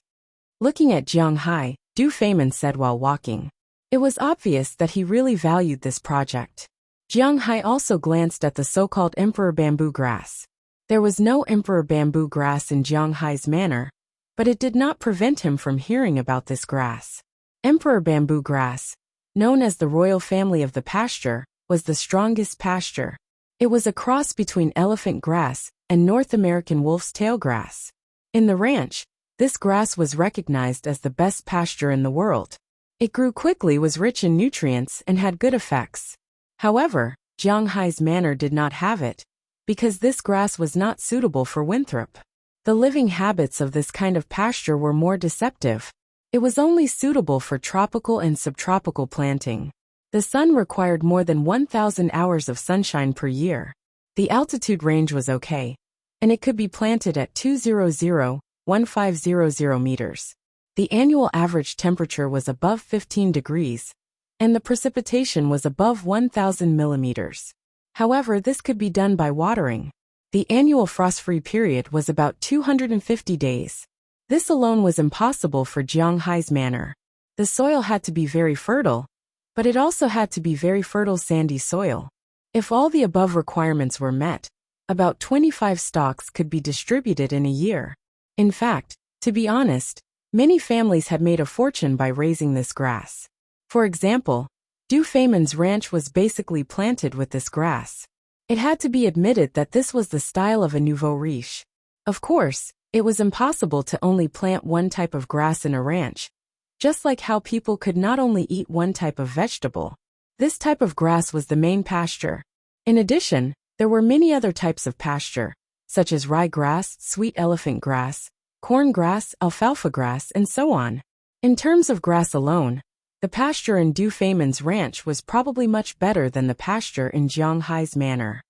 Looking at Jiang Hai, Du Feimin said while walking. It was obvious that he really valued this project. Jiang Hai also glanced at the so-called emperor bamboo grass. There was no emperor bamboo grass in Jiang Hai's manor, but it did not prevent him from hearing about this grass. Emperor bamboo grass, known as the royal family of the pasture, was the strongest pasture. It was a cross between elephant grass and North American wolf's tail grass. In the ranch, this grass was recognized as the best pasture in the world. It grew quickly, was rich in nutrients, and had good effects. However, Jiang Hai's manor did not have it, because this grass was not suitable for Winthrop. The living habits of this kind of pasture were more deceptive. It was only suitable for tropical and subtropical planting. The sun required more than 1,000 hours of sunshine per year. The altitude range was okay, and it could be planted at 200-1500 meters. The annual average temperature was above 15 degrees, and the precipitation was above 1,000 millimeters. However, this could be done by watering. The annual frost-free period was about 250 days. This alone was impossible for Jiang Hai's manor. The soil had to be very fertile, but it also had to be very fertile sandy soil. If all the above requirements were met, about 25 stalks could be distributed in a year. In fact, to be honest, many families had made a fortune by raising this grass. For example, Du Feimin's ranch was basically planted with this grass. It had to be admitted that this was the style of a nouveau riche. Of course, it was impossible to only plant one type of grass in a ranch, just like how people could not only eat one type of vegetable. This type of grass was the main pasture. In addition, there were many other types of pasture, such as rye grass, sweet elephant grass, corn grass, alfalfa grass, and so on. In terms of grass alone, the pasture in Du Feimin's ranch was probably much better than the pasture in Jiang Hai's manor.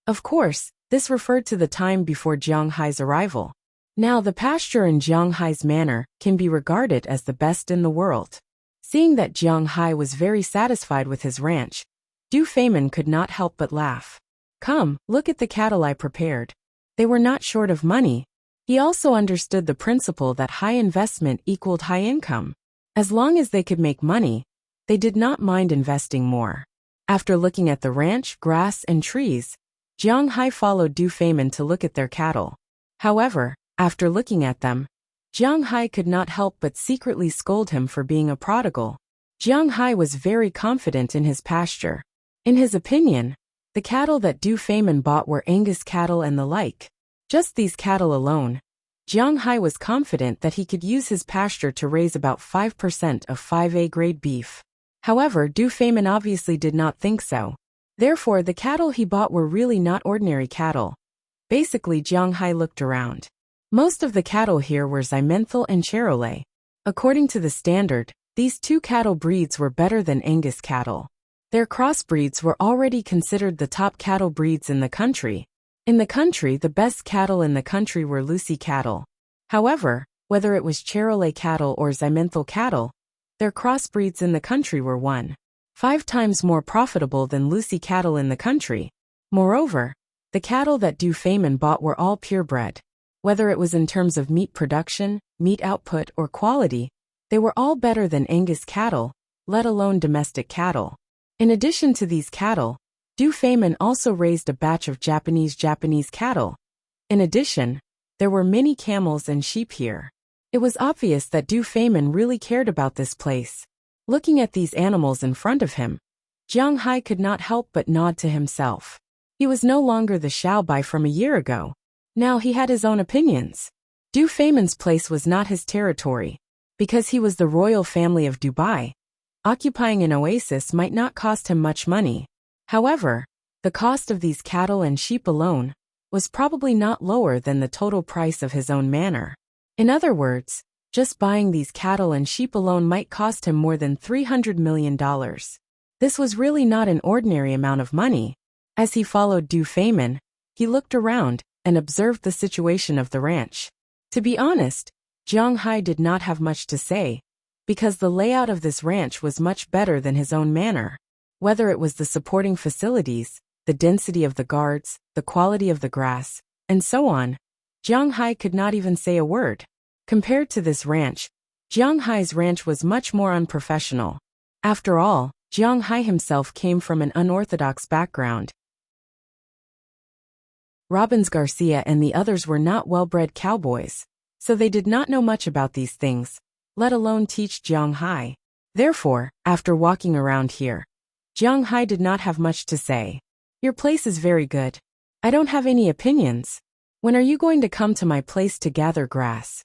Of course, This referred to the time before Jiang Hai's arrival. Now the pasture in Jiang Hai's manor can be regarded as the best in the world. Seeing that Jiang Hai was very satisfied with his ranch, Du Feimin could not help but laugh. Come, look at the cattle I prepared. They were not short of money. He also understood the principle that high investment equaled high income. As long as they could make money, they did not mind investing more. After looking at the ranch, grass, and trees, Jiang Hai followed Du Feimin to look at their cattle. However, after looking at them, Jiang Hai could not help but secretly scold him for being a prodigal. Jiang Hai was very confident in his pasture. In his opinion, the cattle that Du Feimin bought were Angus cattle and the like. Just these cattle alone, Jiang Hai was confident that he could use his pasture to raise about 5% of 5A grade beef. However, Du Feimin obviously did not think so. Therefore, the cattle he bought were really not ordinary cattle. Basically, Jiang Hai looked around. Most of the cattle here were Simmental and Charolais. According to the standard, these two cattle breeds were better than Angus cattle. Their crossbreeds were already considered the top cattle breeds in the country. In the country, the best cattle in the country were Lucy cattle. However, whether it was Charolais cattle or Simmental cattle, their crossbreeds in the country were 1.5 times more profitable than Lucy cattle in the country. Moreover, the cattle that Du Feimin bought were all purebred. Whether it was in terms of meat production, meat output, or quality, they were all better than Angus cattle, let alone domestic cattle. In addition to these cattle, Du Feimin also raised a batch of Japanese cattle. In addition, there were many camels and sheep here. It was obvious that Du Feimin really cared about this place. Looking at these animals in front of him, Jiang Hai could not help but nod to himself. He was no longer the Xiaobai from a year ago. Now he had his own opinions. Du Feimin's place was not his territory. Because he was the royal family of Dubai, occupying an oasis might not cost him much money. However, the cost of these cattle and sheep alone was probably not lower than the total price of his own manor. In other words, just buying these cattle and sheep alone might cost him more than $300 million. This was really not an ordinary amount of money. As he followed Du Feimin, he looked around and observed the situation of the ranch. To be honest, Jiang Hai did not have much to say, because the layout of this ranch was much better than his own manor. Whether it was the supporting facilities, the density of the guards, the quality of the grass, and so on, Jiang Hai could not even say a word. Compared to this ranch, Jiang Hai's ranch was much more unprofessional. After all, Jiang Hai himself came from an unorthodox background. Robbins Garcia and the others were not well-bred cowboys, so they did not know much about these things, let alone teach Jiang Hai. Therefore, after walking around here, Jiang Hai did not have much to say. Your place is very good. I don't have any opinions. When are you going to come to my place to gather grass?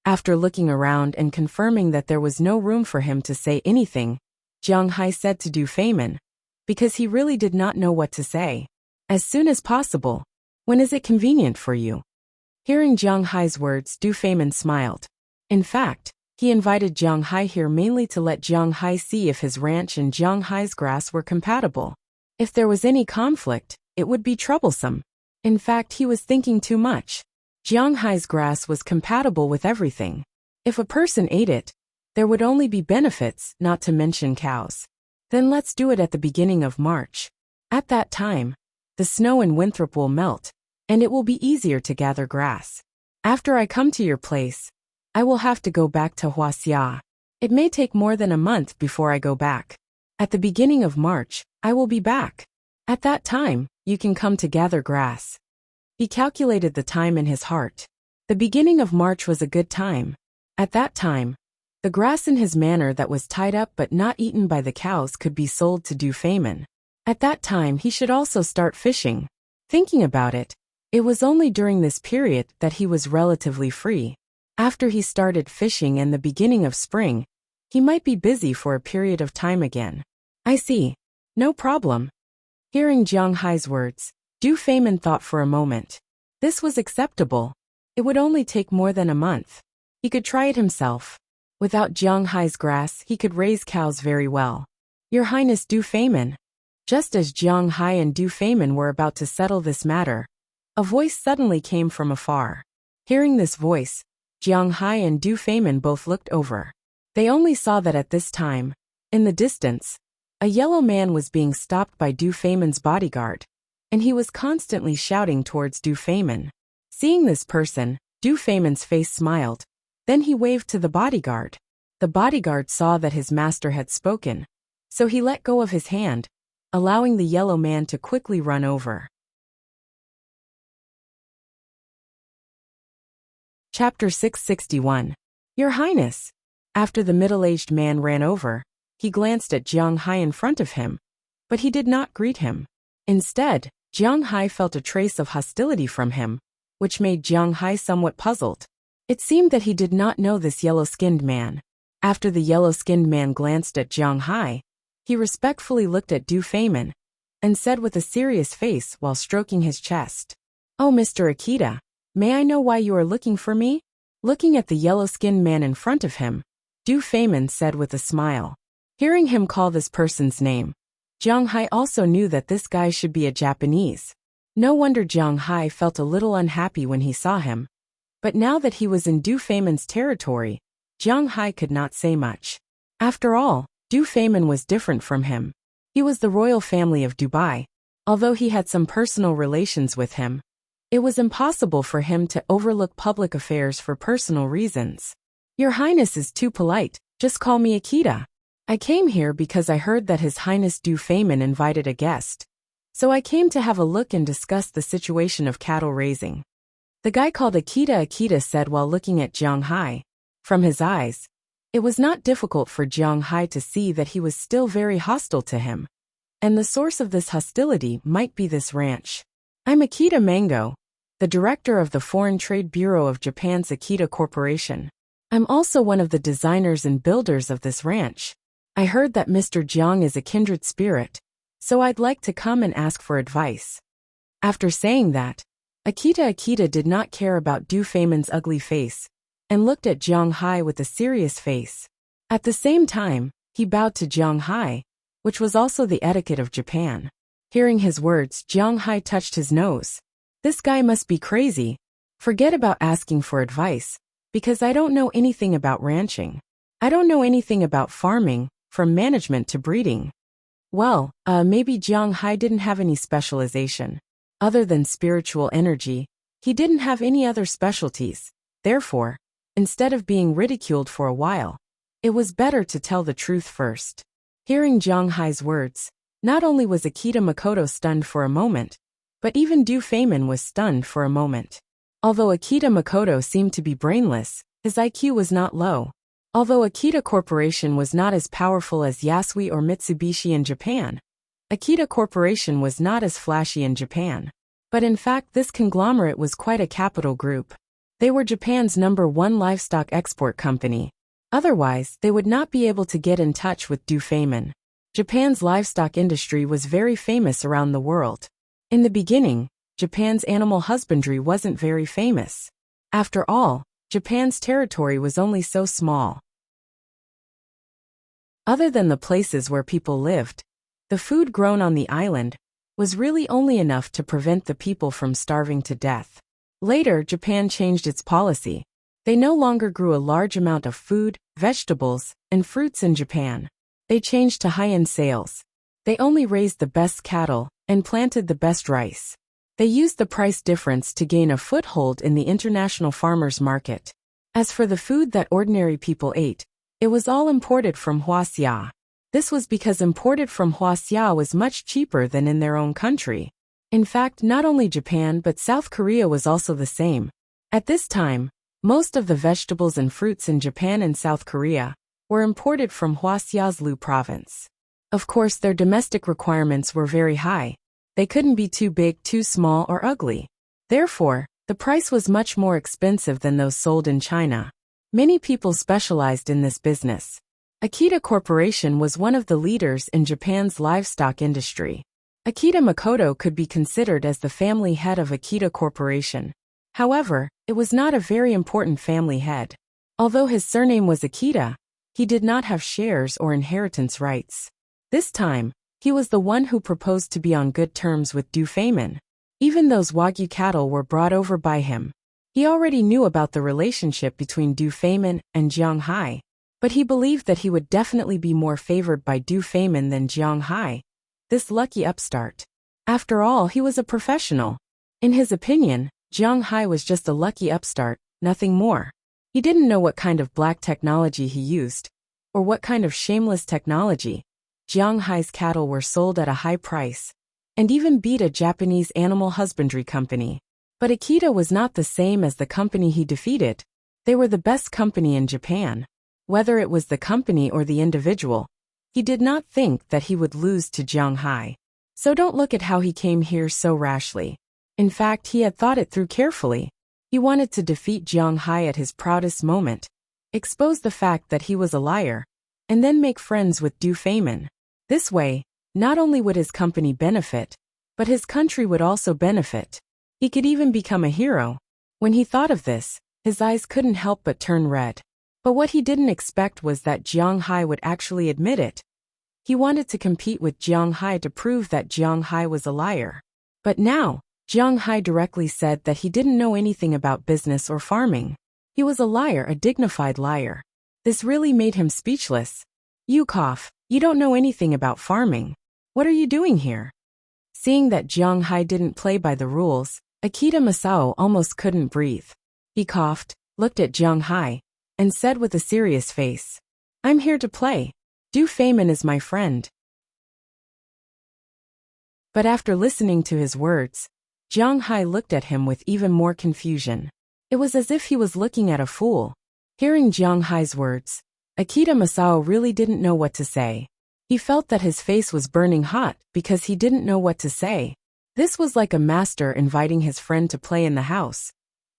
After looking around and confirming that there was no room for him to say anything, Jiang Hai said to Du Feimin, because he really did not know what to say. As soon as possible. When is it convenient for you? Hearing Jiang Hai's words, Du Feimin smiled. In fact, he invited Jiang Hai here mainly to let Jiang Hai see if his ranch and Jiang Hai's grass were compatible. If there was any conflict, it would be troublesome. In fact, he was thinking too much. Jiang Hai's grass was compatible with everything. If a person ate it, there would only be benefits, not to mention cows. Then let's do it at the beginning of March. At that time, the snow in Winthrop will melt, and it will be easier to gather grass. After I come to your place, I will have to go back to Huaxia. It may take more than a month before I go back. At the beginning of March, I will be back. At that time, you can come to gather grass. He calculated the time in his heart. The beginning of March was a good time. At that time, the grass in his manor that was tied up but not eaten by the cows could be sold to Du Feimin. At that time he should also start fishing. Thinking about it, it was only during this period that he was relatively free. After he started fishing and the beginning of spring, he might be busy for a period of time again. I see. No problem. Hearing Jiang Hai's words, Du Feimin thought for a moment. This was acceptable. It would only take more than a month. He could try it himself. Without Jiang Hai's grass, he could raise cows very well. Your Highness Du Feimin. Just as Jiang Hai and Du Feimin were about to settle this matter, A voice suddenly came from afar. Hearing this voice, Jiang Hai and Du Feimin both looked over. They only saw that at this time, in the distance, a yellow man was being stopped by Du Feimin's bodyguard, and he was constantly shouting towards Du Feimin. Seeing this person, Du Feimin's face smiled. Then he waved to the bodyguard. The bodyguard saw that his master had spoken, so he let go of his hand, allowing the yellow man to quickly run over. Chapter 661. Your Highness. After the middle-aged man ran over, he glanced at Jiang Hai in front of him, but he did not greet him. Instead, Jiang Hai felt a trace of hostility from him, which made Jiang Hai somewhat puzzled. It seemed that he did not know this yellow-skinned man. After the yellow-skinned man glanced at Jiang Hai, he respectfully looked at Du Feimin and said with a serious face while stroking his chest, "Oh, Mr. Akita, may I know why you are looking for me?" Looking at the yellow-skinned man in front of him, Du Feimin said with a smile. Hearing him call this person's name, Jiang Hai also knew that this guy should be a Japanese. No wonder Jiang Hai felt a little unhappy when he saw him. But now that he was in Du Feimin's territory, Jiang Hai could not say much. After all, Du Feimin was different from him. He was the royal family of Dubai. Although he had some personal relations with him, it was impossible for him to overlook public affairs for personal reasons. Your Highness is too polite, just call me Akita. I came here because I heard that His Highness Du Feimin invited a guest. So I came to have a look and discuss the situation of cattle raising. The guy called Akita said while looking at Jiang Hai. From his eyes, it was not difficult for Jiang Hai to see that he was still very hostile to him. And the source of this hostility might be this ranch. I'm Akita Mango, the director of the Foreign Trade Bureau of Japan's Akita Corporation. I'm also one of the designers and builders of this ranch. I heard that Mr. Jiang is a kindred spirit, so I'd like to come and ask for advice. After saying that, Akita did not care about Du Feimin's ugly face, and looked at Jiang Hai with a serious face. At the same time, he bowed to Jiang Hai, which was also the etiquette of Japan. Hearing his words, Jiang Hai touched his nose. This guy must be crazy. Forget about asking for advice, because I don't know anything about ranching. I don't know anything about farming, from management to breeding. Well, maybe Jiang Hai didn't have any specialization. Other than spiritual energy, he didn't have any other specialties. Therefore, instead of being ridiculed for a while, it was better to tell the truth first. Hearing Jiang Hai's words, not only was Akita Makoto stunned for a moment, but even Du Feimin was stunned for a moment. Although Akita Makoto seemed to be brainless, his IQ was not low. Although Akita Corporation was not as powerful as Yasui or Mitsubishi in Japan, Akita Corporation was not as flashy in Japan. But in fact this conglomerate was quite a capital group. They were Japan's #1 livestock export company. Otherwise, they would not be able to get in touch with Du Feimin. Japan's livestock industry was very famous around the world. In the beginning, Japan's animal husbandry wasn't very famous. After all, Japan's territory was only so small. Other than the places where people lived, the food grown on the island was really only enough to prevent the people from starving to death. Later, Japan changed its policy. They no longer grew a large amount of food, vegetables, and fruits in Japan. They changed to high-end sales. They only raised the best cattle and planted the best rice. They used the price difference to gain a foothold in the international farmers' market. As for the food that ordinary people ate, it was all imported from Huaxia. This was because imported from Huaxia was much cheaper than in their own country. In fact, not only Japan but South Korea was also the same. At this time, most of the vegetables and fruits in Japan and South Korea were imported from Huaxia's Lu province. Of course, their domestic requirements were very high. They couldn't be too big, too small, or ugly. Therefore, the price was much more expensive than those sold in China. Many people specialized in this business. Akita Corporation was one of the leaders in Japan's livestock industry. Akita Makoto could be considered as the family head of Akita Corporation. However, it was not a very important family head. Although his surname was Akita, he did not have shares or inheritance rights. This time, he was the one who proposed to be on good terms with Du Feimin. Even those Wagyu cattle were brought over by him. He already knew about the relationship between Du Feimin and Jiang Hai, but he believed that he would definitely be more favored by Du Feimin than Jiang Hai, this lucky upstart. After all, he was a professional. In his opinion, Jiang Hai was just a lucky upstart, nothing more. He didn't know what kind of black technology he used, or what kind of shameless technology. Jiang Hai's cattle were sold at a high price, and even beat a Japanese animal husbandry company. But Akita was not the same as the company he defeated. They were the best company in Japan. Whether it was the company or the individual, he did not think that he would lose to Jiang Hai. So don't look at how he came here so rashly. In fact, he had thought it through carefully. He wanted to defeat Jiang Hai at his proudest moment, expose the fact that he was a liar, and then make friends with Du Feimin. This way, not only would his company benefit, but his country would also benefit. He could even become a hero. When he thought of this, his eyes couldn't help but turn red. But what he didn't expect was that Jiang Hai would actually admit it. He wanted to compete with Jiang Hai to prove that Jiang Hai was a liar. But now, Jiang Hai directly said that he didn't know anything about business or farming. He was a liar, a dignified liar. This really made him speechless. You cough, you don't know anything about farming. What are you doing here? Seeing that Jiang Hai didn't play by the rules, Akita Masao almost couldn't breathe. He coughed, looked at Jiang Hai, and said with a serious face, "I'm here to play. Du Feimin is my friend." But after listening to his words, Jiang Hai looked at him with even more confusion. It was as if he was looking at a fool. Hearing Jiang Hai's words, Akita Masao really didn't know what to say. He felt that his face was burning hot because he didn't know what to say. This was like a master inviting his friend to play in the house.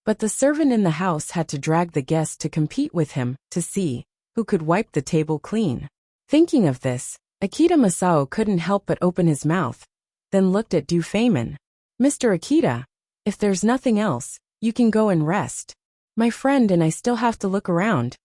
But the servant in the house had to drag the guest to compete with him to see who could wipe the table clean. Thinking of this, Akita Masao couldn't help but open his mouth, then looked at Du Feimin. "Mr. Akita, if there's nothing else, you can go and rest. My friend and I still have to look around."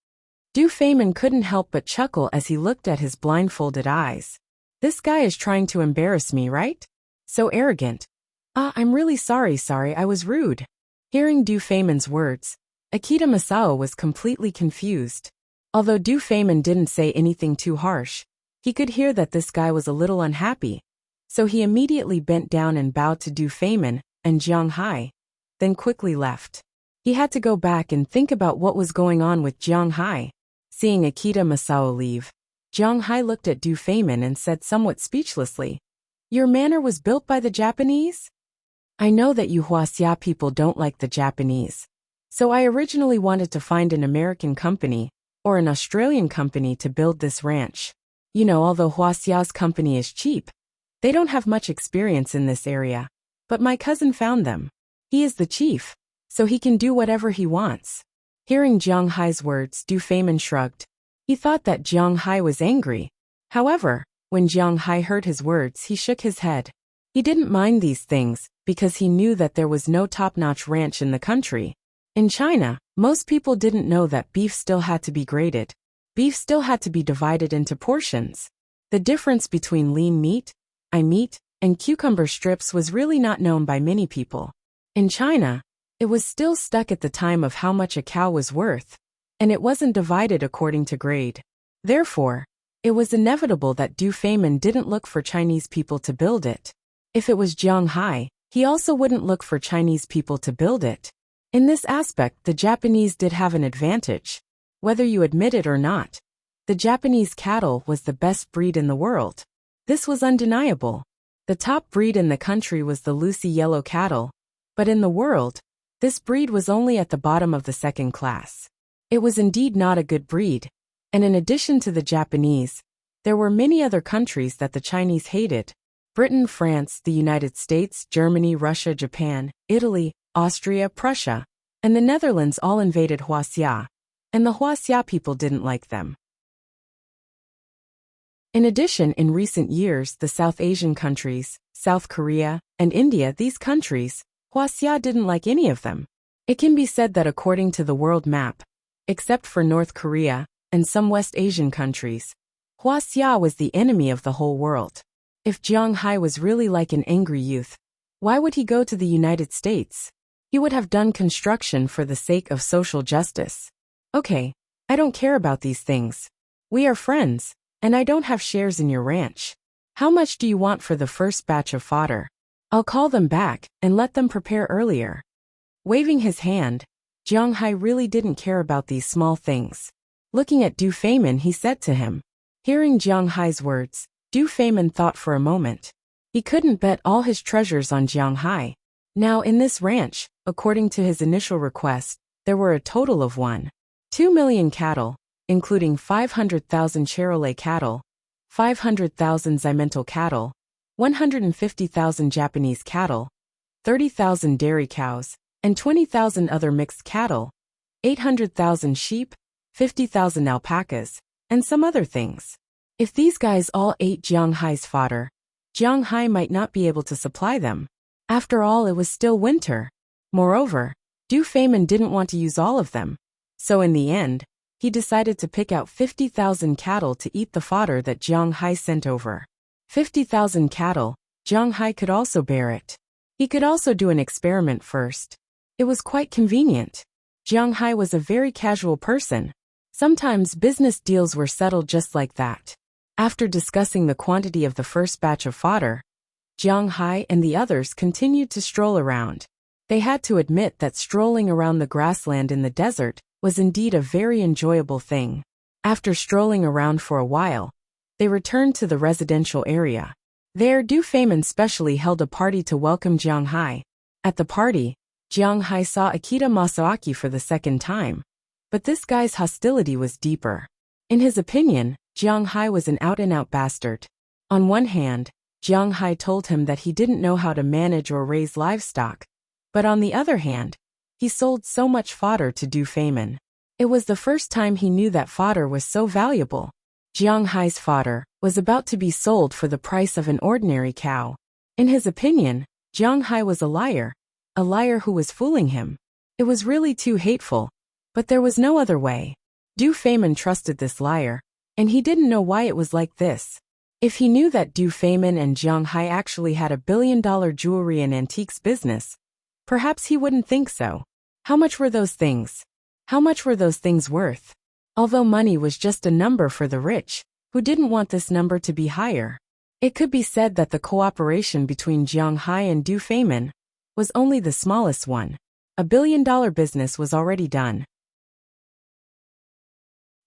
Du Feimin couldn't help but chuckle as he looked at his blindfolded eyes. This guy is trying to embarrass me, right? So arrogant. I'm really sorry, I was rude. Hearing Du Feimin's words, Akita Masao was completely confused. Although Du Feimin didn't say anything too harsh, he could hear that this guy was a little unhappy. So he immediately bent down and bowed to Du Feimin and Jiang Hai, then quickly left. He had to go back and think about what was going on with Jiang Hai. Seeing Akita Masao leave, Jiang Hai looked at Du Feimin and said somewhat speechlessly, "Your manor was built by the Japanese? I know that you Huaxia people don't like the Japanese. So I originally wanted to find an American company, or an Australian company to build this ranch. You know, although Huaxia's company is cheap, they don't have much experience in this area. But my cousin found them. He is the chief, so he can do whatever he wants." Hearing Jiang Hai's words, Du Feimin shrugged. He thought that Jiang Hai was angry. However, when Jiang Hai heard his words, he shook his head. He didn't mind these things, because he knew that there was no top-notch ranch in the country. In China, most people didn't know that beef still had to be graded. Beef still had to be divided into portions. The difference between lean meat, meat, and cucumber strips was really not known by many people. In China, it was still stuck at the time of how much a cow was worth, and it wasn't divided according to grade. Therefore, it was inevitable that Du Feimin didn't look for Chinese people to build it. If it was Jiang Hai, he also wouldn't look for Chinese people to build it. In this aspect, the Japanese did have an advantage. Whether you admit it or not, the Japanese cattle was the best breed in the world. This was undeniable. The top breed in the country was the Lucy yellow cattle, but in the world, this breed was only at the bottom of the second class. It was indeed not a good breed, and in addition to the Japanese, there were many other countries that the Chinese hated. Britain, France, the United States, Germany, Russia, Japan, Italy, Austria, Prussia, and the Netherlands all invaded Huaxia, and the Huaxia people didn't like them. In addition, in recent years, the South Asian countries, South Korea, and India, these countries, Huaxia didn't like any of them. It can be said that according to the world map, except for North Korea and some West Asian countries, Huaxia was the enemy of the whole world. If Jiang Hai was really like an angry youth, Why would he go to the United States? He would have done construction for the sake of social justice. Okay, I don't care about these things. We are friends, and I don't have shares in your ranch. How much do you want for the first batch of fodder? I'll call them back and let them prepare earlier. Waving his hand, Jiang Hai really didn't care about these small things. Looking at Du Feimin, he said to him. Hearing Jiang Hai's words, Du Feimin thought for a moment. He couldn't bet all his treasures on Jiang Hai. Now in this ranch, according to his initial request, there were a total of 1.2 million cattle, including 500,000 Charolais cattle, 500,000 Ximental cattle, 150,000 Japanese cattle, 30,000 dairy cows, and 20,000 other mixed cattle, 800,000 sheep, 50,000 alpacas, and some other things. If these guys all ate Jiang Hai's fodder, Jiang Hai might not be able to supply them. After all, it was still winter. Moreover, Du Feimin didn't want to use all of them. So in the end, he decided to pick out 50,000 cattle to eat the fodder that Jiang Hai sent over. 50,000 cattle, Jiang Hai could also bear it. He could also do an experiment first. It was quite convenient. Jiang Hai was a very casual person. Sometimes business deals were settled just like that. After discussing the quantity of the first batch of fodder, Jiang Hai and the others continued to stroll around. They had to admit that strolling around the grassland in the desert was indeed a very enjoyable thing. After strolling around for a while, they returned to the residential area. There, Du Feimin specially held a party to welcome Jiang Hai. At the party, Jiang Hai saw Akita Masaaki for the second time. But this guy's hostility was deeper. In his opinion, Jiang Hai was an out-and-out bastard. On one hand, Jiang Hai told him that he didn't know how to manage or raise livestock. But on the other hand, he sold so much fodder to Du Feimin. It was the first time he knew that fodder was so valuable. Jiang Hai's fodder was about to be sold for the price of an ordinary cow. In his opinion, Jiang Hai was a liar who was fooling him. It was really too hateful, but there was no other way. Du Feimin trusted this liar, and he didn't know why it was like this. If he knew that Du Feimin and Jiang Hai actually had a billion-dollar jewelry and antiques business, perhaps he wouldn't think so. How much were those things? How much were those things worth? Although money was just a number for the rich, who didn't want this number to be higher. It could be said that the cooperation between Jiang Hai and Du Feimin was only the smallest one. A billion-dollar business was already done.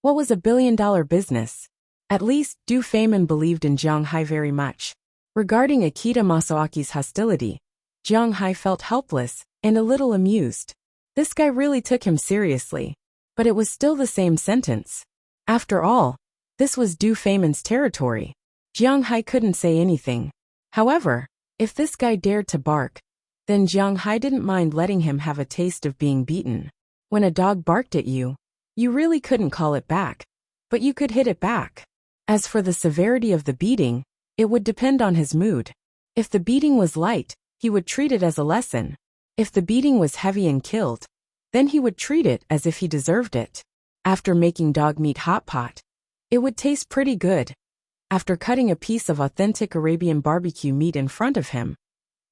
What was a billion-dollar business? At least, Du Feimin believed in Jiang Hai very much. Regarding Akita Masaaki's hostility, Jiang Hai felt helpless and a little amused. This guy really took him seriously. But it was still the same sentence. After all, this was Du Feimin's territory. Jiang Hai couldn't say anything. However, if this guy dared to bark, then Jiang Hai didn't mind letting him have a taste of being beaten. When a dog barked at you, you really couldn't call it back, but you could hit it back. As for the severity of the beating, it would depend on his mood. If the beating was light, he would treat it as a lesson. If the beating was heavy and killed, then he would treat it as if he deserved it. After making dog meat hot pot, it would taste pretty good. After cutting a piece of authentic Arabian barbecue meat in front of him,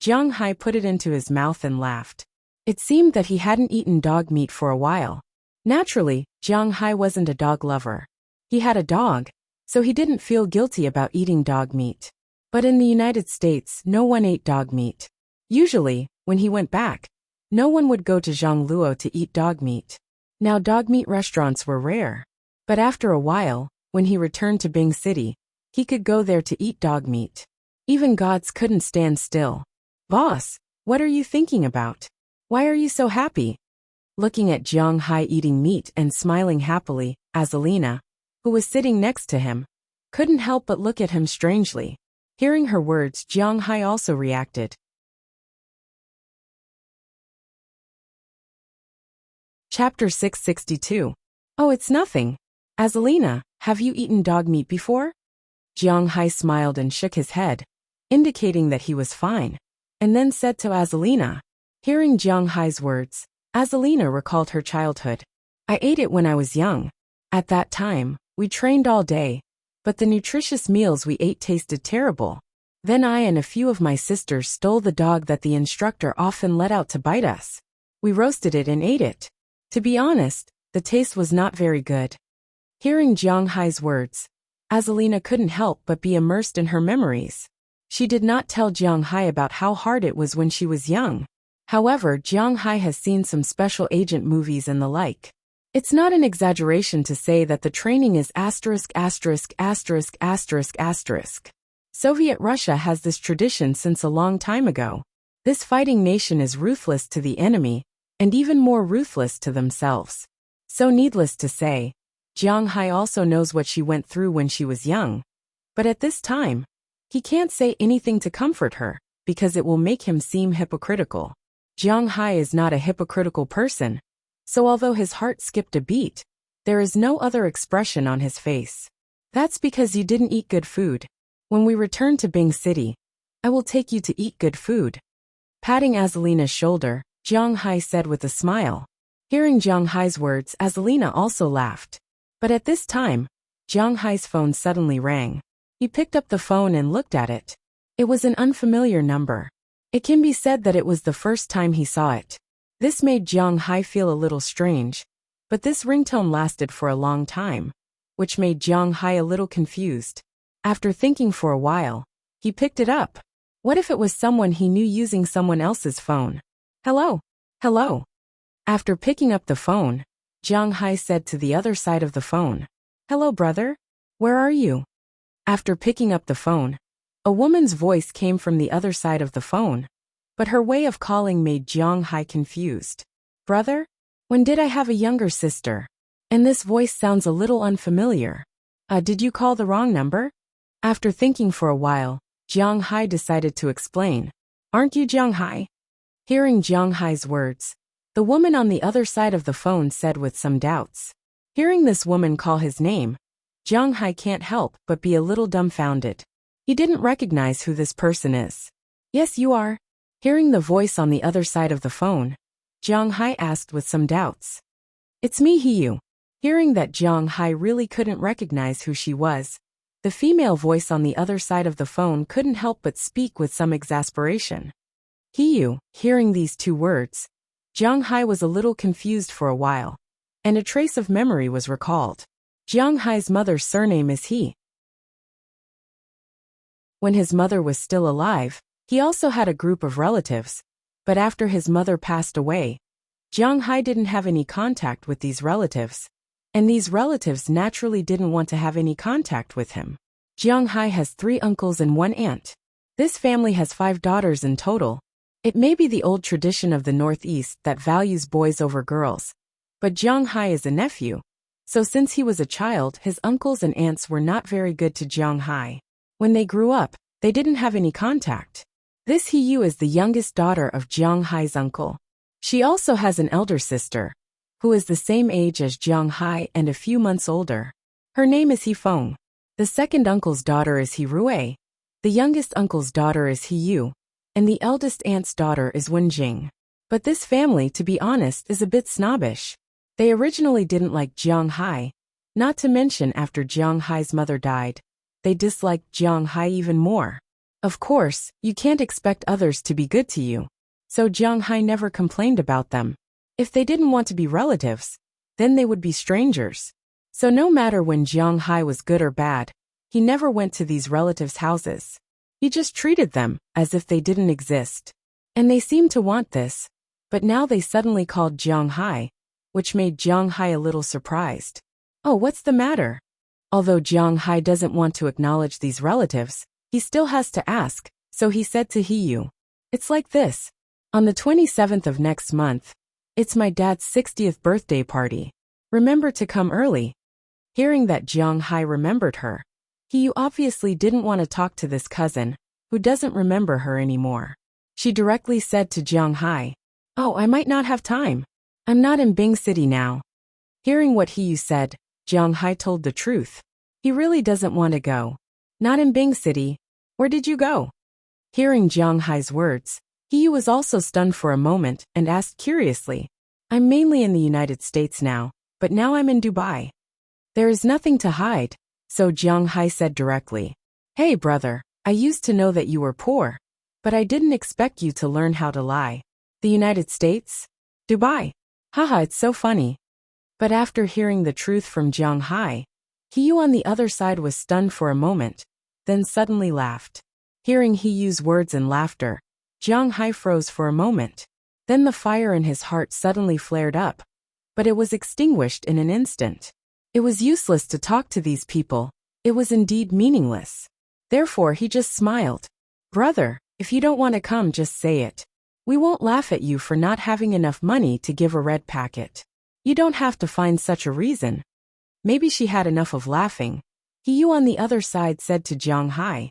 Jiang Hai put it into his mouth and laughed. It seemed that he hadn't eaten dog meat for a while. Naturally, Jiang Hai wasn't a dog lover. He had a dog, so he didn't feel guilty about eating dog meat. But in the United States, no one ate dog meat. Usually, when he went back, no one would go to Zhongluo to eat dog meat. Now dog meat restaurants were rare. But after a while, when he returned to Bing City, he could go there to eat dog meat. Even gods couldn't stand still. Boss, what are you thinking about? Why are you so happy? Looking at Jiang Hai eating meat and smiling happily, Azalina, who was sitting next to him, couldn't help but look at him strangely. Hearing her words, Jiang Hai also reacted. Chapter 662. Oh, it's nothing. Azalina, have you eaten dog meat before? Jiang Hai smiled and shook his head, indicating that he was fine, and then said to Azalina. Hearing Jiang Hai's words, Azalina recalled her childhood. I ate it when I was young. At that time, we trained all day, but the nutritious meals we ate tasted terrible. Then I and a few of my sisters stole the dog that the instructor often let out to bite us. We roasted it and ate it. To be honest, the taste was not very good. Hearing Jiang Hai's words, Azalina couldn't help but be immersed in her memories. She did not tell Jiang Hai about how hard it was when she was young. However, Jiang Hai has seen some special agent movies and the like. It's not an exaggeration to say that the training is ***********. Soviet Russia has this tradition since a long time ago. This fighting nation is ruthless to the enemy, and even more ruthless to themselves. So needless to say, Jiang Hai also knows what she went through when she was young. But at this time, he can't say anything to comfort her, because it will make him seem hypocritical. Jiang Hai is not a hypocritical person, so although his heart skipped a beat, there is no other expression on his face. That's because you didn't eat good food. When we return to Bing City, I will take you to eat good food. Patting Azalina's shoulder, Jiang Hai said with a smile. Hearing Jiang Hai's words, Azalina also laughed. But at this time, Jiang Hai's phone suddenly rang. He picked up the phone and looked at it. It was an unfamiliar number. It can be said that it was the first time he saw it. This made Jiang Hai feel a little strange, but this ringtone lasted for a long time, which made Jiang Hai a little confused. After thinking for a while, he picked it up. What if it was someone he knew using someone else's phone? Hello? Hello? After picking up the phone, Jiang Hai said to the other side of the phone, Hello, brother? Where are you? After picking up the phone, a woman's voice came from the other side of the phone, but her way of calling made Jiang Hai confused. Brother? When did I have a younger sister? And this voice sounds a little unfamiliar. Did you call the wrong number? After thinking for a while, Jiang Hai decided to explain. Aren't you Jiang Hai? Hearing Jiang Hai's words, the woman on the other side of the phone said with some doubts. Hearing this woman call his name, Jiang Hai can't help but be a little dumbfounded. He didn't recognize who this person is. Yes, you are. Hearing the voice on the other side of the phone, Jiang Hai asked with some doubts. It's me, Hiyu. Hearing that Jiang Hai really couldn't recognize who she was, the female voice on the other side of the phone couldn't help but speak with some exasperation. Hiyu, hearing these two words, Jiang Hai was a little confused for a while, and a trace of memory was recalled. Jiang Hai's mother's surname is He. When his mother was still alive, he also had a group of relatives, but after his mother passed away, Jiang Hai didn't have any contact with these relatives, and these relatives naturally didn't want to have any contact with him. Jiang Hai has 3 uncles and 1 aunt. This family has 5 daughters in total. It may be the old tradition of the Northeast that values boys over girls, but Jiang Hai is a nephew, so since he was a child, his uncles and aunts were not very good to Jiang Hai. When they grew up, they didn't have any contact. This Hiyu is the youngest daughter of Jiang Hai's uncle. She also has an elder sister, who is the same age as Jiang Hai and a few months older. Her name is He Feng. The second uncle's daughter is He Rui. The youngest uncle's daughter is Hiyu, and the eldest aunt's daughter is Wen Jing. But this family, to be honest, is a bit snobbish. They originally didn't like Jiang Hai, not to mention after Jiang Hai's mother died, they disliked Jiang Hai even more. Of course, you can't expect others to be good to you, so Jiang Hai never complained about them. If they didn't want to be relatives, then they would be strangers. So no matter when Jiang Hai was good or bad, he never went to these relatives' houses. He just treated them as if they didn't exist. And they seemed to want this, but now they suddenly called Jiang Hai, which made Jiang Hai a little surprised. Oh, what's the matter? Although Jiang Hai doesn't want to acknowledge these relatives, he still has to ask, so he said to Hiyu, It's like this. On the 27th of next month, it's my dad's 60th birthday party. Remember to come early. Hearing that Jiang Hai remembered her, Hiyu obviously didn't want to talk to this cousin, who doesn't remember her anymore. She directly said to Jiang Hai, Oh, I might not have time. I'm not in Bing City now. Hearing what Hiyu said, Jiang Hai told the truth. He really doesn't want to go. Not in Bing City. Where did you go? Hearing Jiang Hai's words, Hiyu was also stunned for a moment and asked curiously, I'm mainly in the United States now, but now I'm in Dubai. There is nothing to hide, so Jiang Hai said directly, Hey brother, I used to know that you were poor, but I didn't expect you to learn how to lie. The United States? Dubai? Haha, it's so funny. But after hearing the truth from Jiang Hai, Hiyu on the other side was stunned for a moment, then suddenly laughed. Hearing Hiyu's words and laughter, Jiang Hai froze for a moment. Then the fire in his heart suddenly flared up, but it was extinguished in an instant. It was useless to talk to these people. It was indeed meaningless. Therefore he just smiled. Brother, if you don't want to come, just say it. We won't laugh at you for not having enough money to give a red packet. You don't have to find such a reason. Maybe she had enough of laughing. Hiyu on the other side said to Jiang Hai.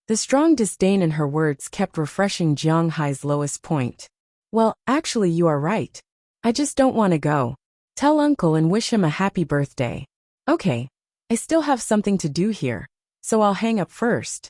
The strong disdain in her words kept refreshing Jiang Hai's lowest point. Well, actually you are right. I just don't want to go. Tell uncle and wish him a happy birthday. Okay. I still have something to do here, so I'll hang up first.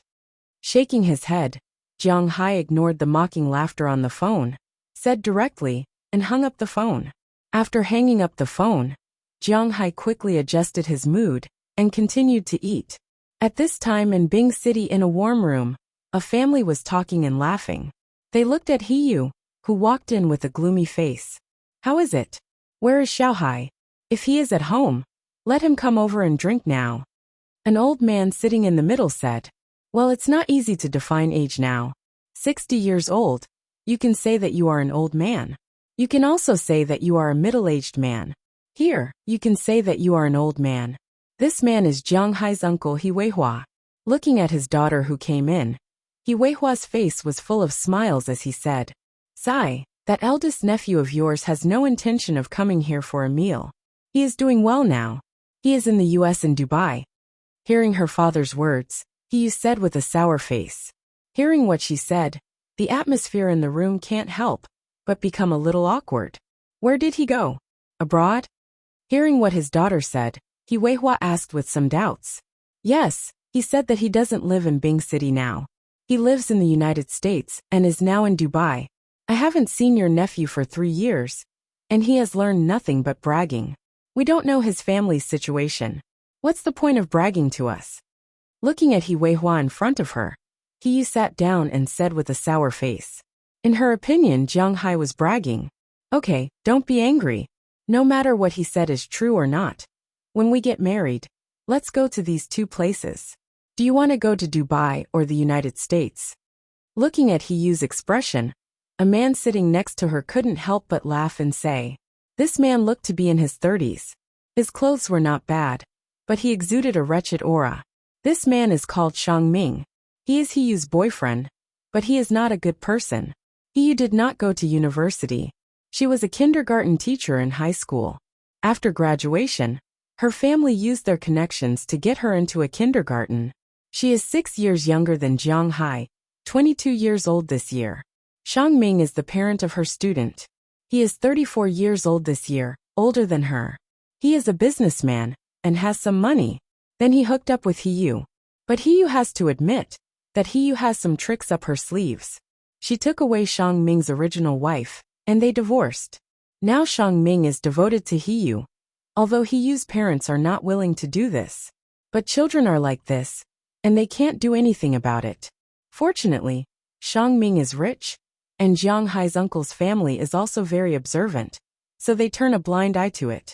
Shaking his head, Jiang Hai ignored the mocking laughter on the phone, said directly, and hung up the phone. After hanging up the phone, Jiang Hai quickly adjusted his mood and continued to eat. At this time in Bing City in a warm room, a family was talking and laughing. They looked at Hiyu, who walked in with a gloomy face. How is it? Where is Xiaohai? If he is at home, let him come over and drink now. An old man sitting in the middle said, well, it's not easy to define age now. 60 years old, you can say that you are an old man. You can also say that you are a middle-aged man. Here, you can say that you are an old man. This man is Jiang Hai's uncle He Weihua. Looking at his daughter who came in, He Weihua's face was full of smiles as he said, Sai, that eldest nephew of yours has no intention of coming here for a meal. He is doing well now. He is in the US in Dubai. Hearing her father's words, Hiyu said with a sour face. Hearing what she said, the atmosphere in the room can't help but become a little awkward. Where did he go? Abroad? Hearing what his daughter said, He Weihua asked with some doubts. Yes, he said that he doesn't live in Bing City now. He lives in the United States and is now in Dubai. I haven't seen your nephew for 3 years, and he has learned nothing but bragging. We don't know his family's situation. What's the point of bragging to us? Looking at He Weihua in front of her, Hiyu sat down and said with a sour face. In her opinion, Jiang Hai was bragging. Okay, don't be angry. No matter what he said is true or not. When we get married, let's go to these 2 places. Do you want to go to Dubai or the United States? Looking at Hiyu's expression, a man sitting next to her couldn't help but laugh and say, this man looked to be in his 30s. His clothes were not bad, but he exuded a wretched aura. This man is called Shang Ming. He is Hiyu's boyfriend, but he is not a good person. Hiyu did not go to university. She was a kindergarten teacher in high school. After graduation, her family used their connections to get her into a kindergarten. She is 6 years younger than Jiang Hai, 22 years old this year. Shang Ming is the parent of her student. He is 34 years old this year, older than her. He is a businessman and has some money. Then he hooked up with Hiyu. But Hiyu has to admit that Hiyu has some tricks up her sleeves. She took away Shang Ming's original wife, and they divorced. Now Shang Ming is devoted to Hiyu, although Hiyu's parents are not willing to do this. But children are like this, and they can't do anything about it. Fortunately, Shang Ming is rich, and Jiang Hai's uncle's family is also very observant, so they turn a blind eye to it.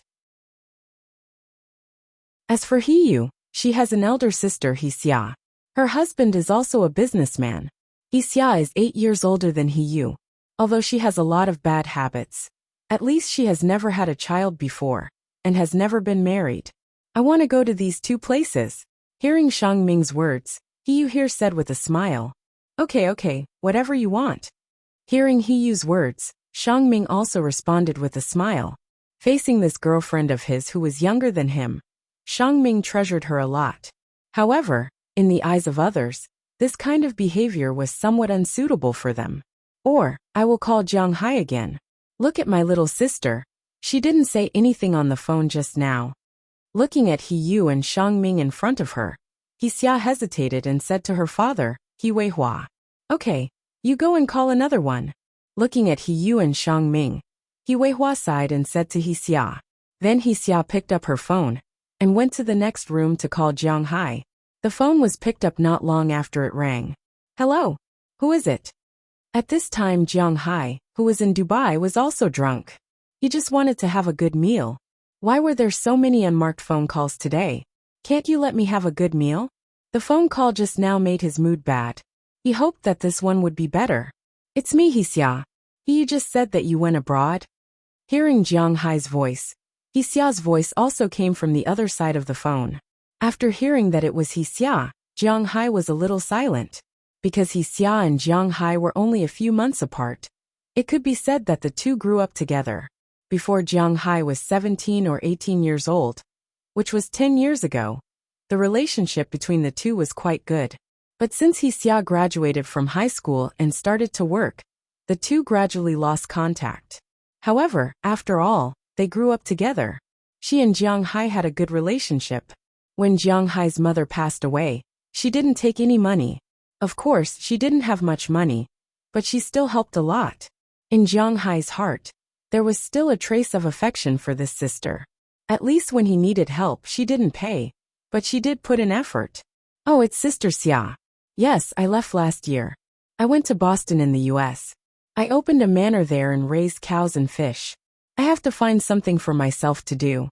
As for Hiyu, she has an elder sister, Xia. Her husband is also a businessman. Xia is 8 years older than Hiyu, although she has a lot of bad habits. At least she has never had a child before, and has never been married. I want to go to these 2 places. Hearing Shang Ming's words, Hiyu here said with a smile. Okay, whatever you want. Hearing Hiyu's words, Shang Ming also responded with a smile. Facing this girlfriend of his who was younger than him, Shang Ming treasured her a lot. However, in the eyes of others, this kind of behavior was somewhat unsuitable for them. Or, I will call Jiang Hai again. Look at my little sister. She didn't say anything on the phone just now. Looking at Hiyu and Shang Ming in front of her, Xia hesitated and said to her father, He Weihua. Okay, you go and call another one. Looking at Hiyu and Shang Ming, He Weihua sighed and said to Xia. Then Xia picked up her phone and went to the next room to call Jiang Hai. The phone was picked up not long after it rang. Hello? Who is it? At this time Jiang Hai, who was in Dubai, was also drunk. He just wanted to have a good meal. Why were there so many unmarked phone calls today? Can't you let me have a good meal? The phone call just now made his mood bad. He hoped that this one would be better. It's me, Hixia. You just said that you went abroad? Hearing Jiang Hai's voice, Hixia's voice also came from the other side of the phone. After hearing that it was Hixia, Jiang Hai was a little silent. Because Hixia and Jiang Hai were only a few months apart, it could be said that the two grew up together. Before Jiang Hai was 17 or 18 years old, which was 10 years ago, the relationship between the two was quite good. But since Hixia graduated from high school and started to work, the two gradually lost contact. However, after all, they grew up together. She and Jiang Hai had a good relationship. When Jiang Hai's mother passed away, she didn't take any money. Of course, she didn't have much money, but she still helped a lot. In Jiang Hai's heart, there was still a trace of affection for this sister. At least when he needed help, she didn't pay, but she did put in effort. Oh, it's Sister Xia. Yes, I left last year. I went to Boston in the US. I opened a manor there and raised cows and fish. I have to find something for myself to do.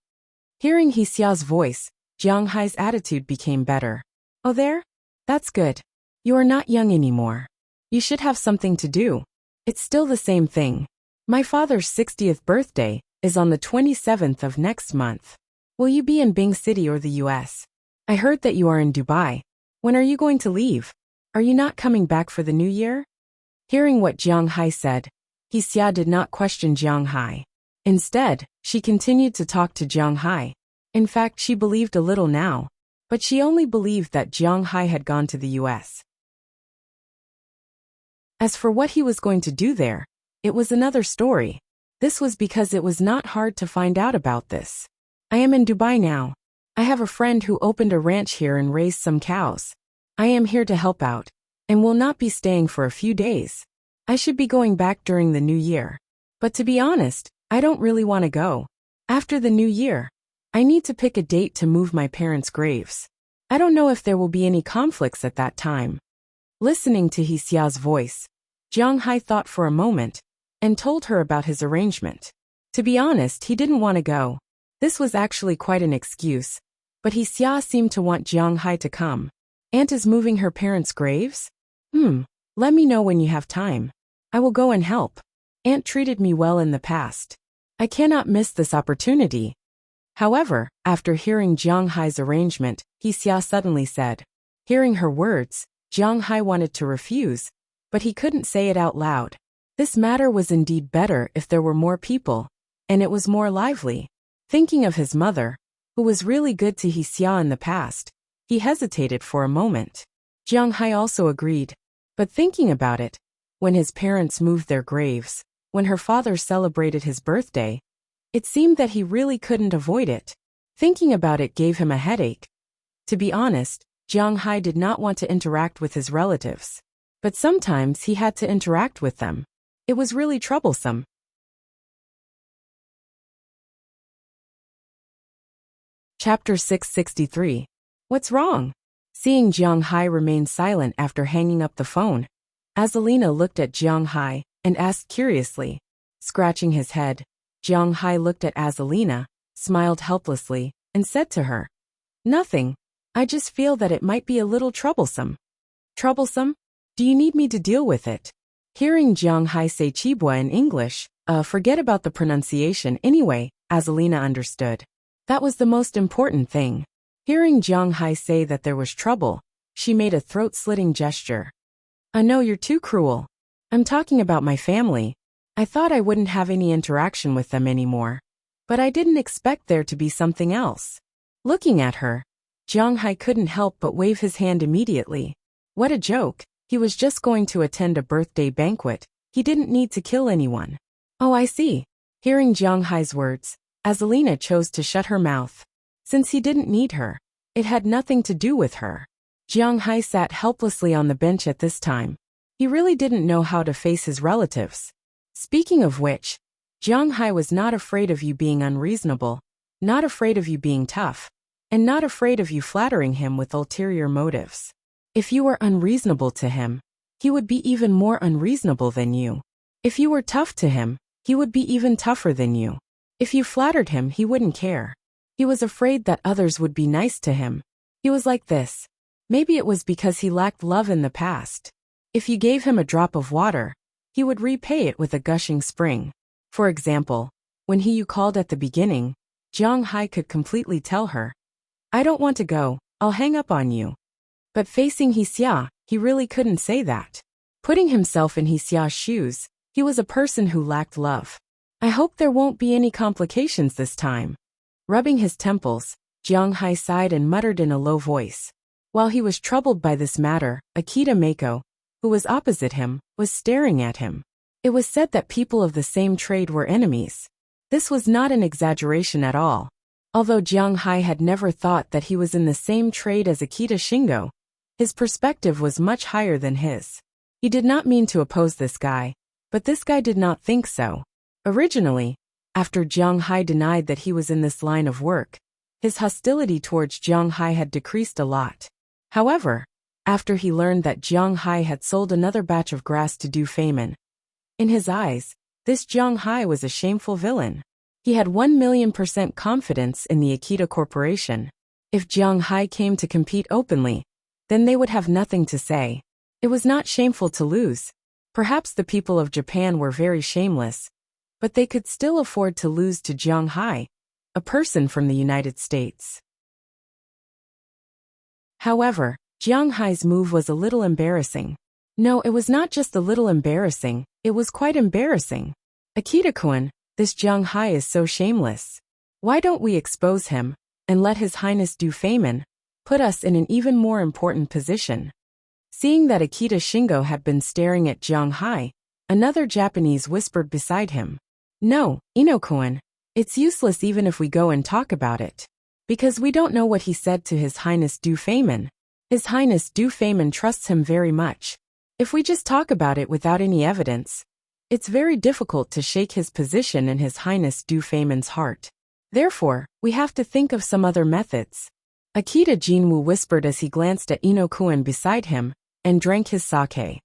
Hearing Hixia's voice, Jiang Hai's attitude became better. Oh there? That's good. You are not young anymore. You should have something to do. It's still the same thing. My father's 60th birthday is on the 27th of next month. Will you be in Bing City or the US? I heard that you are in Dubai. When are you going to leave? Are you not coming back for the new year? Hearing what Jiang Hai said, Hixia did not question Jiang Hai. Instead, she continued to talk to Jiang Hai. In fact, she believed a little now, but she only believed that Jiang Hai had gone to the US. As for what he was going to do there, it was another story. This was because it was not hard to find out about this. I am in Dubai now. I have a friend who opened a ranch here and raised some cows. I am here to help out, and will not be staying for a few days. I should be going back during the new year. But to be honest, I don't really want to go. After the new year, I need to pick a date to move my parents' graves. I don't know if there will be any conflicts at that time. Listening to Hixia's voice, Jiang Hai thought for a moment, and told her about his arrangement. To be honest, he didn't want to go. This was actually quite an excuse, but Hixia seemed to want Jiang Hai to come. Aunt is moving her parents' graves? Let me know when you have time. I will go and help. Aunt treated me well in the past. I cannot miss this opportunity. However, after hearing Jiang Hai's arrangement, Hixia suddenly said. Hearing her words, Jiang Hai wanted to refuse, but he couldn't say it out loud. This matter was indeed better if there were more people, and it was more lively. Thinking of his mother, who was really good to Hixia in the past, he hesitated for a moment. Jiang Hai also agreed. But thinking about it, when his parents moved their graves, when her father celebrated his birthday, it seemed that he really couldn't avoid it. Thinking about it gave him a headache. To be honest, Jiang Hai did not want to interact with his relatives. But sometimes he had to interact with them. It was really troublesome. Chapter 663. What's wrong? Seeing Jiang Hai remain silent after hanging up the phone, Azalina looked at Jiang Hai and asked curiously. Scratching his head, Jiang Hai looked at Azalina, smiled helplessly, and said to her, Nothing. I just feel that it might be a little troublesome. Troublesome? Do you need me to deal with it? Hearing Jiang Hai say Chibwa in English, forget about the pronunciation anyway, Azalina understood. That was the most important thing. Hearing Jiang Hai say that there was trouble, she made a throat-slitting gesture. No, you're too cruel. I'm talking about my family. I thought I wouldn't have any interaction with them anymore. But I didn't expect there to be something else. Looking at her, Jiang Hai couldn't help but wave his hand immediately. What a joke. He was just going to attend a birthday banquet. He didn't need to kill anyone. Oh, I see. Hearing Jiang Hai's words, Azalina chose to shut her mouth. Since he didn't need her, it had nothing to do with her. Jiang Hai sat helplessly on the bench at this time. He really didn't know how to face his relatives. Speaking of which, Jiang Hai was not afraid of you being unreasonable, not afraid of you being tough, and not afraid of you flattering him with ulterior motives. If you were unreasonable to him, he would be even more unreasonable than you. If you were tough to him, he would be even tougher than you. If you flattered him, he wouldn't care. He was afraid that others would be nice to him. He was like this. Maybe it was because he lacked love in the past. If you gave him a drop of water, he would repay it with a gushing spring. For example, when you called at the beginning, Jiang Hai could completely tell her, "I don't want to go, I'll hang up on you." But facing Xia, he really couldn't say that. Putting himself in Xia's shoes, he was a person who lacked love. "I hope there won't be any complications this time." Rubbing his temples, Jiang Hai sighed and muttered in a low voice. While he was troubled by this matter, Akita Mako, who was opposite him, was staring at him. It was said that people of the same trade were enemies. This was not an exaggeration at all. Although Jiang Hai had never thought that he was in the same trade as Akita Shingo, his perspective was much higher than his. He did not mean to oppose this guy, but this guy did not think so. Originally, after Jiang Hai denied that he was in this line of work, his hostility towards Jiang Hai had decreased a lot. However, after he learned that Jiang Hai had sold another batch of grass to Du Feimin, in his eyes, this Jiang Hai was a shameful villain. He had 1,000,000% confidence in the Akita Corporation. If Jiang Hai came to compete openly, then they would have nothing to say. It was not shameful to lose. Perhaps the people of Japan were very shameless, but they could still afford to lose to Jiang Hai, a person from the United States. However, Jiang Hai's move was a little embarrassing. No, it was not just a little embarrassing, it was quite embarrassing. Akita-kun, this Jiang Hai is so shameless. Why don't we expose him, and let His Highness Du Feimin put us in an even more important position? Seeing that Akita Shingo had been staring at Jiang Hai, another Japanese whispered beside him. "No, Ino-kun, it's useless even if we go and talk about it. Because we don't know what he said to His Highness Du Feimin. His Highness Du Feimin trusts him very much. If we just talk about it without any evidence, it's very difficult to shake his position in His Highness Du Feimin's heart. Therefore, we have to think of some other methods." Akita Jinwoo whispered as he glanced at Ino-kun beside him, and drank his sake.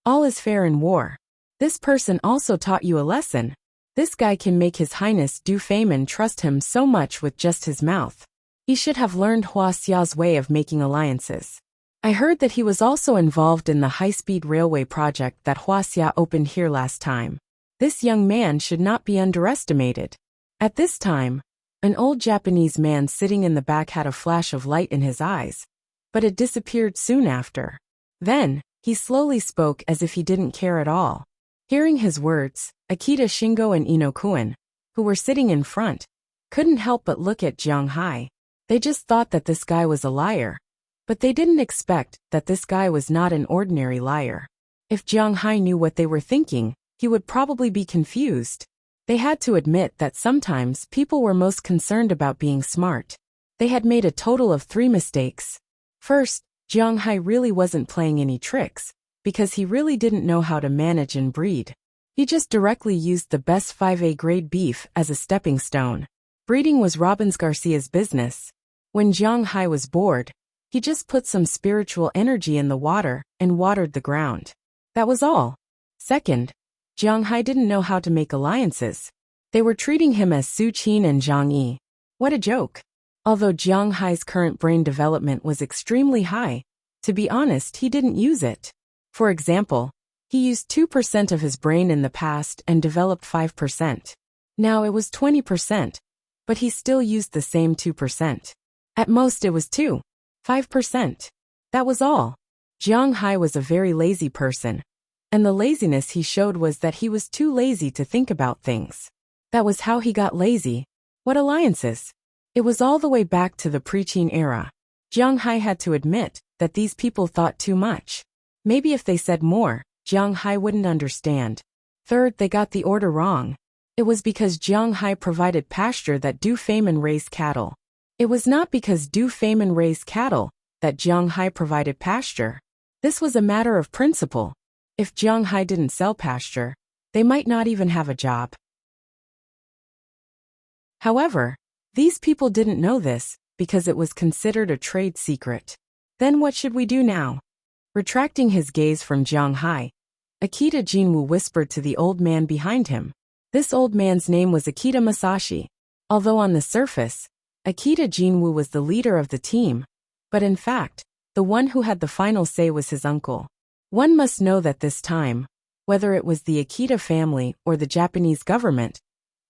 "All is fair in war. This person also taught you a lesson. This guy can make His Highness Du Feimin trust him so much with just his mouth. He should have learned Hua Xia's way of making alliances. I heard that he was also involved in the high-speed railway project that Hua Xia opened here last time. This young man should not be underestimated." At this time, an old Japanese man sitting in the back had a flash of light in his eyes, but it disappeared soon after. Then, he slowly spoke as if he didn't care at all. Hearing his words, Akita Shingo and Ino-kun, who were sitting in front, couldn't help but look at Jiang Hai. They just thought that this guy was a liar. But they didn't expect that this guy was not an ordinary liar. If Jiang Hai knew what they were thinking, he would probably be confused. They had to admit that sometimes people were most concerned about being smart. They had made a total of 3 mistakes. First, Jiang Hai really wasn't playing any tricks, because he really didn't know how to manage and breed. He just directly used the best 5A grade beef as a stepping stone. Breeding was Robbins Garcia's business. When Jiang Hai was bored, he just put some spiritual energy in the water and watered the ground. That was all. Second, Jiang Hai didn't know how to make alliances. They were treating him as Su Qin and Zhang Yi. What a joke. Although Jiang Hai's current brain development was extremely high, to be honest, he didn't use it. For example, he used 2% of his brain in the past and developed 5%. Now it was 20%, but he still used the same 2%. At most it was 5%. That was all. Jiang Hai was a very lazy person, and the laziness he showed was that he was too lazy to think about things. That was how he got lazy. What alliances? It was all the way back to the pre-Qin era. Jiang Hai had to admit that these people thought too much. Maybe if they said more, Jiang Hai wouldn't understand. Third, they got the order wrong. It was because Jiang Hai provided pasture that Du Feimin raised cattle. It was not because Du Feimin raised cattle that Jiang Hai provided pasture. This was a matter of principle. If Jiang Hai didn't sell pasture, they might not even have a job. However, these people didn't know this, because it was considered a trade secret. Then what should we do now? Retracting his gaze from Jiang Hai, Akita Jinwu whispered to the old man behind him. This old man's name was Akita Masashi. Although on the surface, Akita Jinwu was the leader of the team, but in fact, the one who had the final say was his uncle. One must know that this time, whether it was the Akita family or the Japanese government,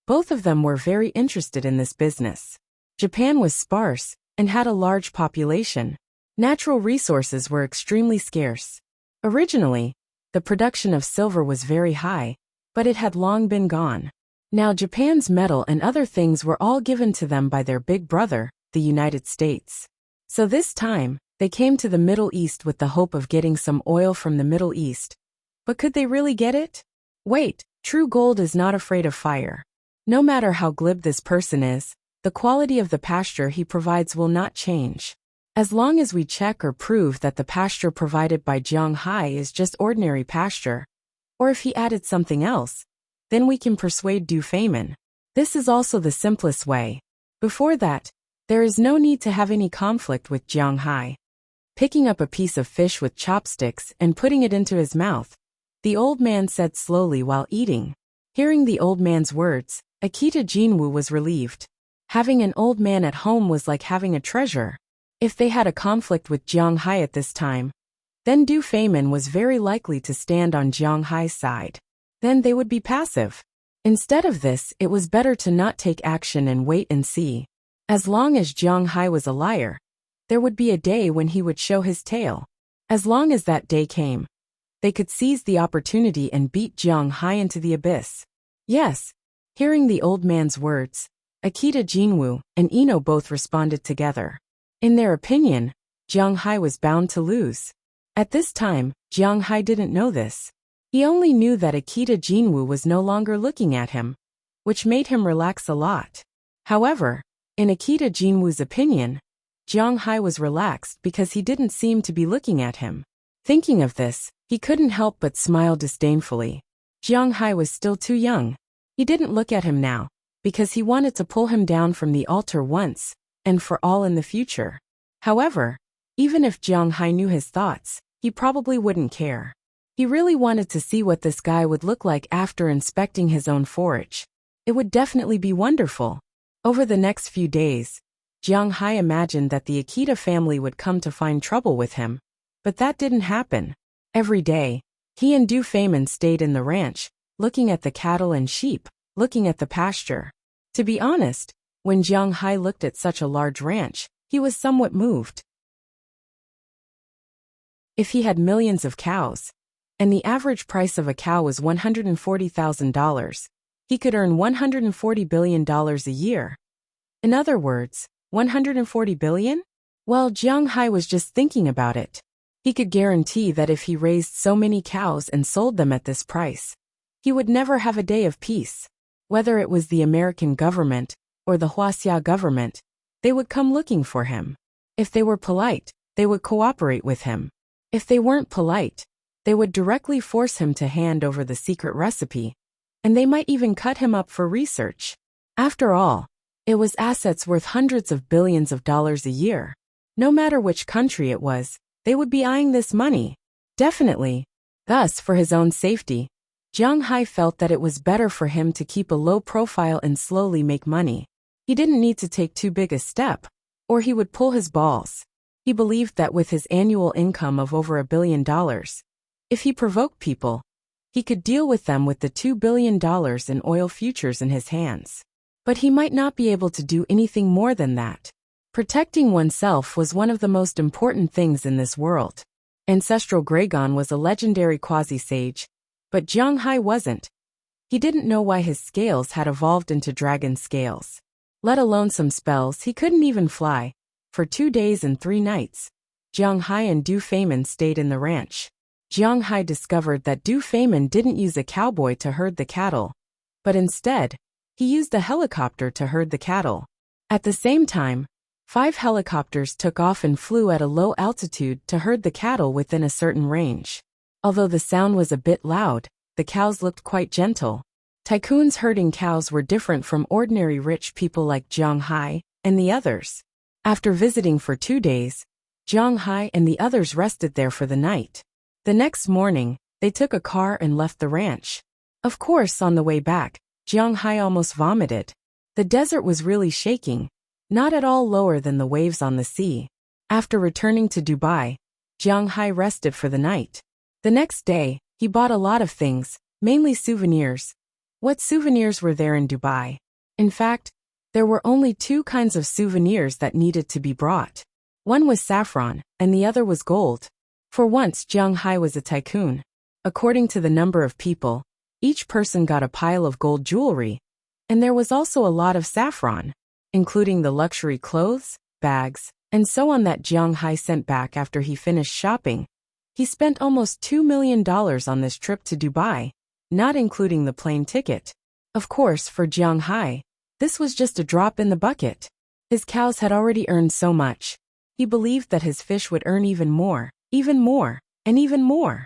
both of them were very interested in this business. Japan was sparse and had a large population. Natural resources were extremely scarce. Originally, the production of silver was very high, but it had long been gone. Now Japan's metal and other things were all given to them by their big brother, the United States. So this time, they came to the Middle East with the hope of getting some oil from the Middle East. But could they really get it? Wait, true gold is not afraid of fire. No matter how glib this person is, the quality of the pasture he provides will not change. As long as we check or prove that the pasture provided by Jiang Hai is just ordinary pasture, or if he added something else, then we can persuade Du Feimin. This is also the simplest way. Before that, there is no need to have any conflict with Jiang Hai. Picking up a piece of fish with chopsticks and putting it into his mouth, the old man said slowly while eating. Hearing the old man's words, Akita Jinwu was relieved. Having an old man at home was like having a treasure. If they had a conflict with Jiang Hai at this time, then Du Feimin was very likely to stand on Jiang Hai's side. Then they would be passive. Instead of this, it was better to not take action and wait and see. As long as Jiang Hai was a liar, there would be a day when he would show his tail. As long as that day came, they could seize the opportunity and beat Jiang Hai into the abyss. Yes. Hearing the old man's words, Akita Jinwu and Ino both responded together. In their opinion, Jiang Hai was bound to lose. At this time, Jiang Hai didn't know this. He only knew that Akita Jinwu was no longer looking at him, which made him relax a lot. However, in Akita Jinwu's opinion, Jiang Hai was relaxed because he didn't seem to be looking at him. Thinking of this, he couldn't help but smile disdainfully. Jiang Hai was still too young. He didn't look at him now, because he wanted to pull him down from the altar once and for all in the future. However, even if Jiang Hai knew his thoughts, he probably wouldn't care. He really wanted to see what this guy would look like after inspecting his own forage. It would definitely be wonderful. Over the next few days, Jiang Hai imagined that the Akita family would come to find trouble with him, but that didn't happen. Every day, he and Du Feimin stayed in the ranch, looking at the cattle and sheep, looking at the pasture. To be honest, when Jiang Hai looked at such a large ranch, he was somewhat moved. If he had millions of cows, and the average price of a cow was $140,000, he could earn $140 billion a year. In other words, 140 billion? Well, Jiang Hai was just thinking about it. He could guarantee that if he raised so many cows and sold them at this price, he would never have a day of peace. Whether it was the American government or the Huaxia government, they would come looking for him. If they were polite, they would cooperate with him. If they weren't polite, they would directly force him to hand over the secret recipe, and they might even cut him up for research. After all, it was assets worth hundreds of billions of dollars a year. No matter which country it was, they would be eyeing this money. Definitely. Thus, for his own safety, Jiang Hai felt that it was better for him to keep a low profile and slowly make money. He didn't need to take too big a step, or he would pull his balls. He believed that with his annual income of over $1 billion, if he provoked people, he could deal with them with the $2 billion in oil futures in his hands. But he might not be able to do anything more than that. Protecting oneself was one of the most important things in this world. Ancestral Gragon was a legendary quasi-sage, but Jiang Hai wasn't. He didn't know why his scales had evolved into dragon scales. Let alone some spells, he couldn't even fly. For 2 days and 3 nights, Jiang Hai and Du Feimin stayed in the ranch. Jiang Hai discovered that Du Feimin didn't use a cowboy to herd the cattle, but instead, he used a helicopter to herd the cattle. At the same time, 5 helicopters took off and flew at a low altitude to herd the cattle within a certain range. Although the sound was a bit loud, the cows looked quite gentle. Tycoons herding cows were different from ordinary rich people like Jiang Hai and the others. After visiting for 2 days, Jiang Hai and the others rested there for the night. The next morning, they took a car and left the ranch. Of course, on the way back, Jiang Hai almost vomited. The desert was really shaking, not at all lower than the waves on the sea. After returning to Dubai, Jiang Hai rested for the night. The next day, he bought a lot of things, mainly souvenirs. What souvenirs were there in Dubai? In fact, there were only two kinds of souvenirs that needed to be brought. One was saffron, and the other was gold. For once, Jiang Hai was a tycoon. According to the number of people, each person got a pile of gold jewelry, and there was also a lot of saffron, including the luxury clothes, bags, and so on that Jiang Hai sent back after he finished shopping. He spent almost $2 million on this trip to Dubai, not including the plane ticket. Of course, for Jiang Hai, this was just a drop in the bucket. His cows had already earned so much. He believed that his fish would earn even more, and even more.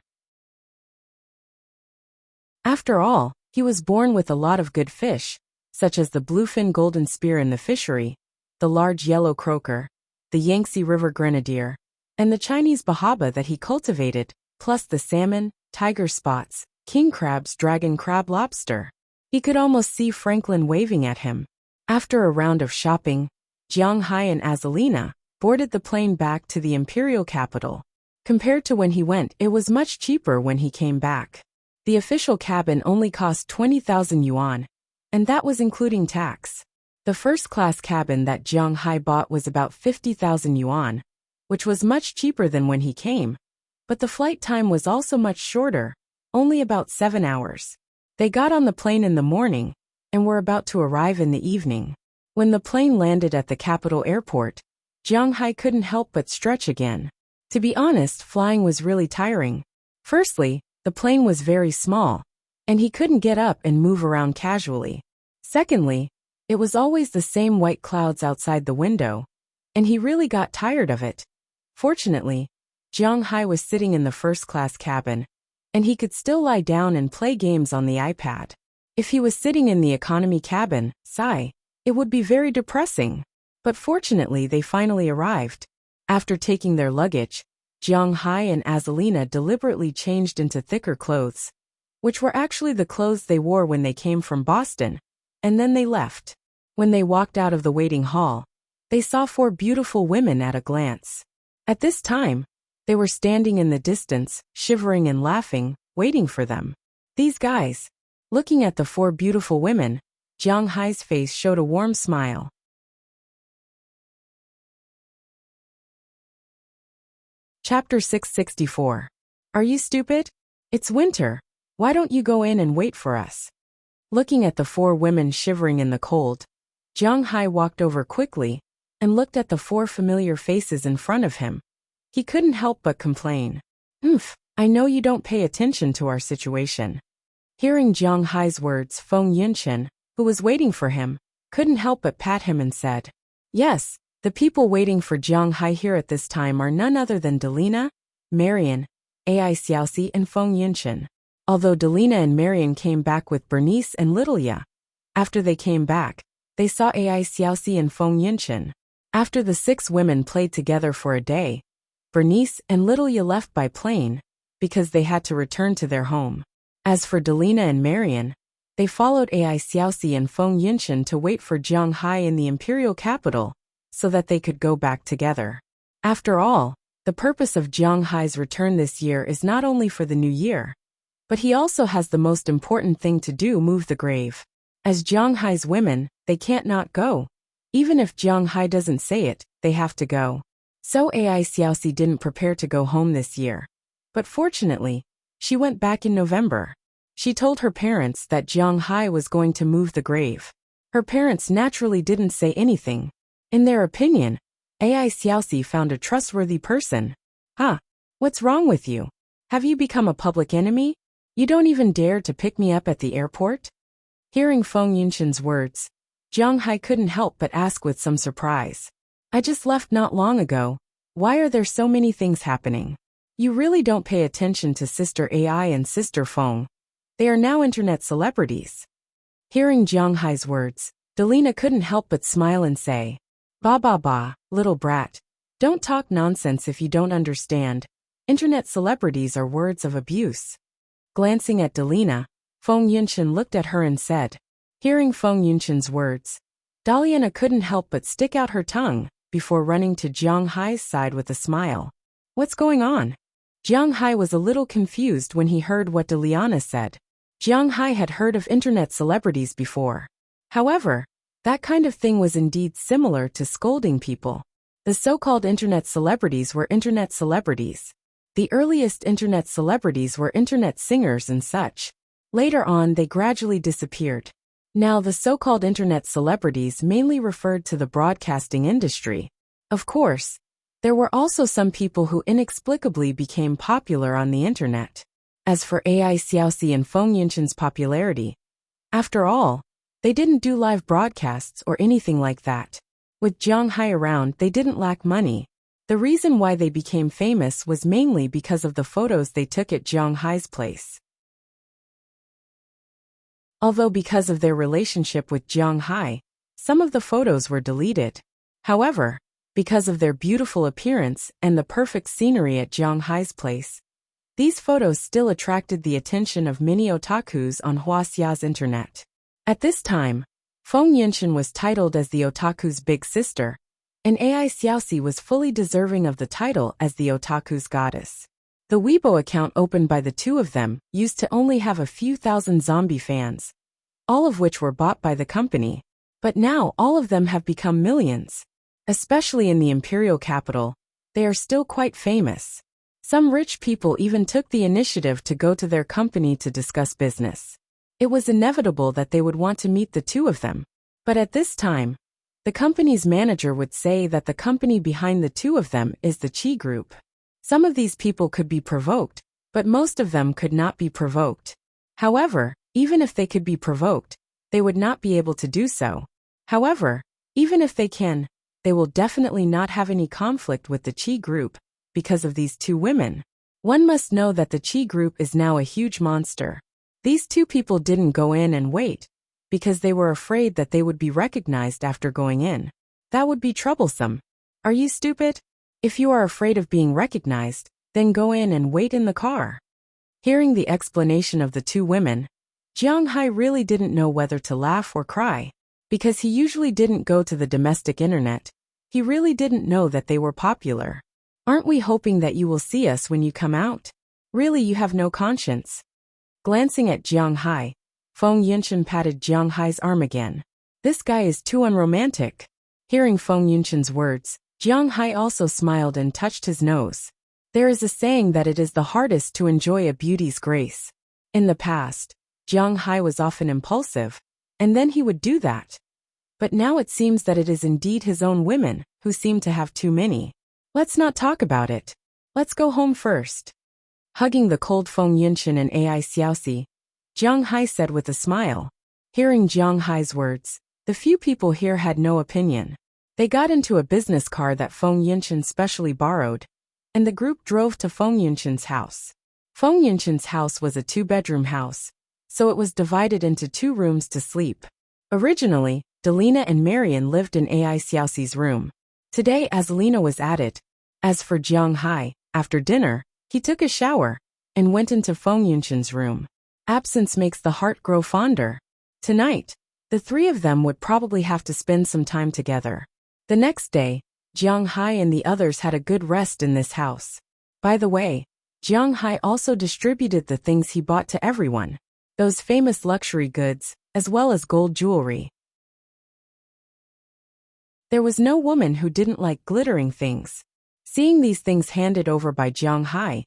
After all, he was born with a lot of good fish, such as the bluefin golden spear in the fishery, the large yellow croaker, the Yangtze River grenadier, and the Chinese bahaba that he cultivated, plus the salmon, tiger spots, king crabs, dragon crab, lobster. He could almost see Franklin waving at him. After a round of shopping, Jiang Hai and Azalina boarded the plane back to the imperial capital. Compared to when he went, it was much cheaper when he came back. The official cabin only cost 20,000 yuan, and that was including tax. The first-class cabin that Jiang Hai bought was about 50,000 yuan, which was much cheaper than when he came, but the flight time was also much shorter, only about 7 hours. They got on the plane in the morning and were about to arrive in the evening. When the plane landed at the capital airport, Jiang Hai couldn't help but stretch again. To be honest, flying was really tiring. Firstly, the plane was very small, and he couldn't get up and move around casually. Secondly, it was always the same white clouds outside the window, and he really got tired of it. Fortunately, Jiang Hai was sitting in the first-class cabin, and he could still lie down and play games on the iPad. If he was sitting in the economy cabin, it would be very depressing. But fortunately, they finally arrived. After taking their luggage, Jiang Hai and Azalina deliberately changed into thicker clothes, which were actually the clothes they wore when they came from Boston, and then they left. When they walked out of the waiting hall, they saw 4 beautiful women at a glance. At this time, they were standing in the distance, shivering and laughing, waiting for them. These guys. Looking at the 4 beautiful women, Jiang Hai's face showed a warm smile. Chapter 664. Are you stupid? It's winter. Why don't you go in and wait for us? Looking at the 4 women shivering in the cold, Jiang Hai walked over quickly and looked at the 4 familiar faces in front of him. He couldn't help but complain. I know you don't pay attention to our situation. Hearing Jiang Hai's words, Feng Yunqian, who was waiting for him, couldn't help but pat him and said, "Yes, the people waiting for Jiang Hai here at this time are none other than Delina, Marian, Ai Xiaoxi, and Feng Yunqian." Although Delina and Marian came back with Bernice and Littleya. After they came back, they saw Ai Xiaoxi and Feng Yunqian. After the 6 women played together for a day, Bernice and Littleya left by plane because they had to return to their home. As for Delina and Marian, they followed Ai Xiaoxi and Feng Yunqian to wait for Jiang Hai in the imperial capital so that they could go back together. After all, the purpose of Jiang Hai's return this year is not only for the new year, but he also has the most important thing to do: move the grave. As Jiang Hai's women, they can't not go. Even if Jiang Hai doesn't say it, they have to go. So Ai Xiaoxi didn't prepare to go home this year. But fortunately, she went back in November. She told her parents that Jiang Hai was going to move the grave. Her parents naturally didn't say anything. In their opinion, Ai Xiaoxi found a trustworthy person. What's wrong with you? Have you become a public enemy? You don't even dare to pick me up at the airport? Hearing Feng Yunqian's words, Jiang Hai couldn't help but ask with some surprise. I just left not long ago. Why are there so many things happening? You really don't pay attention to Sister Ai and Sister Feng. They are now internet celebrities. Hearing Jiang Hai's words, Delina couldn't help but smile and say, Ba ba ba, little brat. Don't talk nonsense if you don't understand. Internet celebrities are words of abuse. Glancing at Delina, Feng Yunshan looked at her and said. Hearing Feng Yunshan's words, Daliana couldn't help but stick out her tongue, before running to Jiang Hai's side with a smile. What's going on? Jiang Hai was a little confused when he heard what Daliana said. Jiang Hai had heard of internet celebrities before. However, that kind of thing was indeed similar to scolding people. The so-called internet celebrities were internet celebrities. The earliest internet celebrities were internet singers and such. Later on, they gradually disappeared. Now, the so-called internet celebrities mainly referred to the broadcasting industry. Of course, there were also some people who inexplicably became popular on the internet. As for AI Xiaoxi and Feng Yunshan's popularity, after all, they didn't do live broadcasts or anything like that. With Jiang Hai around, they didn't lack money. The reason why they became famous was mainly because of the photos they took at Jiang Hai's place. Although because of their relationship with Jiang Hai, some of the photos were deleted. However, because of their beautiful appearance and the perfect scenery at Jiang Hai's place, these photos still attracted the attention of many otakus on Huaxia's internet. At this time, Feng Yunshan was titled as the otaku's big sister, and AI Xiaoxi was fully deserving of the title as the otaku's goddess. The Weibo account opened by the two of them used to only have a few thousand zombie fans, all of which were bought by the company, but now all of them have become millions. Especially in the imperial capital, they are still quite famous. Some rich people even took the initiative to go to their company to discuss business. It was inevitable that they would want to meet the two of them. But at this time, the company's manager would say that the company behind the two of them is the Qi Group. Some of these people could be provoked, but most of them could not be provoked. However, even if they could be provoked, they would not be able to do so. However, even if they can, they will definitely not have any conflict with the Qi Group, because of these two women. One must know that the Qi Group is now a huge monster. These two people didn't go in and wait, because they were afraid that they would be recognized after going in. That would be troublesome. Are you stupid? If you are afraid of being recognized, then go in and wait in the car. Hearing the explanation of the two women, Jiang Hai really didn't know whether to laugh or cry. Because he usually didn't go to the domestic internet, he really didn't know that they were popular. Aren't we hoping that you will see us when you come out? Really, you have no conscience. Glancing at Jiang Hai, Feng Yunshan patted Jiang Hai's arm again. This guy is too unromantic. Hearing Feng Yunshan's words, Jiang Hai also smiled and touched his nose. There is a saying that it is the hardest to enjoy a beauty's grace. In the past, Jiang Hai was often impulsive, and then he would do that. But now it seems that it is indeed his own women who seem to have too many. Let's not talk about it. Let's go home first. Hugging the cold Feng Yunshan and AI Xiaoxi, Jiang Hai said with a smile. Hearing Jiang Hai's words, the few people here had no opinion. They got into a business car that Feng Yunshan specially borrowed, and the group drove to Feng Yunshan's house. Feng Yunshan's house was a two-bedroom house, so it was divided into 2 rooms to sleep. Originally, Delina and Marian lived in AI Xiaoxi's room. Today, Azalina was at it. As for Jiang Hai, after dinner, he took a shower and went into Feng Yunshan's room. Absence makes the heart grow fonder. Tonight, the 3 of them would probably have to spend some time together. The next day, Jiang Hai and the others had a good rest in this house. By the way, Jiang Hai also distributed the things he bought to everyone. Those famous luxury goods, as well as gold jewelry. There was no woman who didn't like glittering things. Seeing these things handed over by Jiang Hai,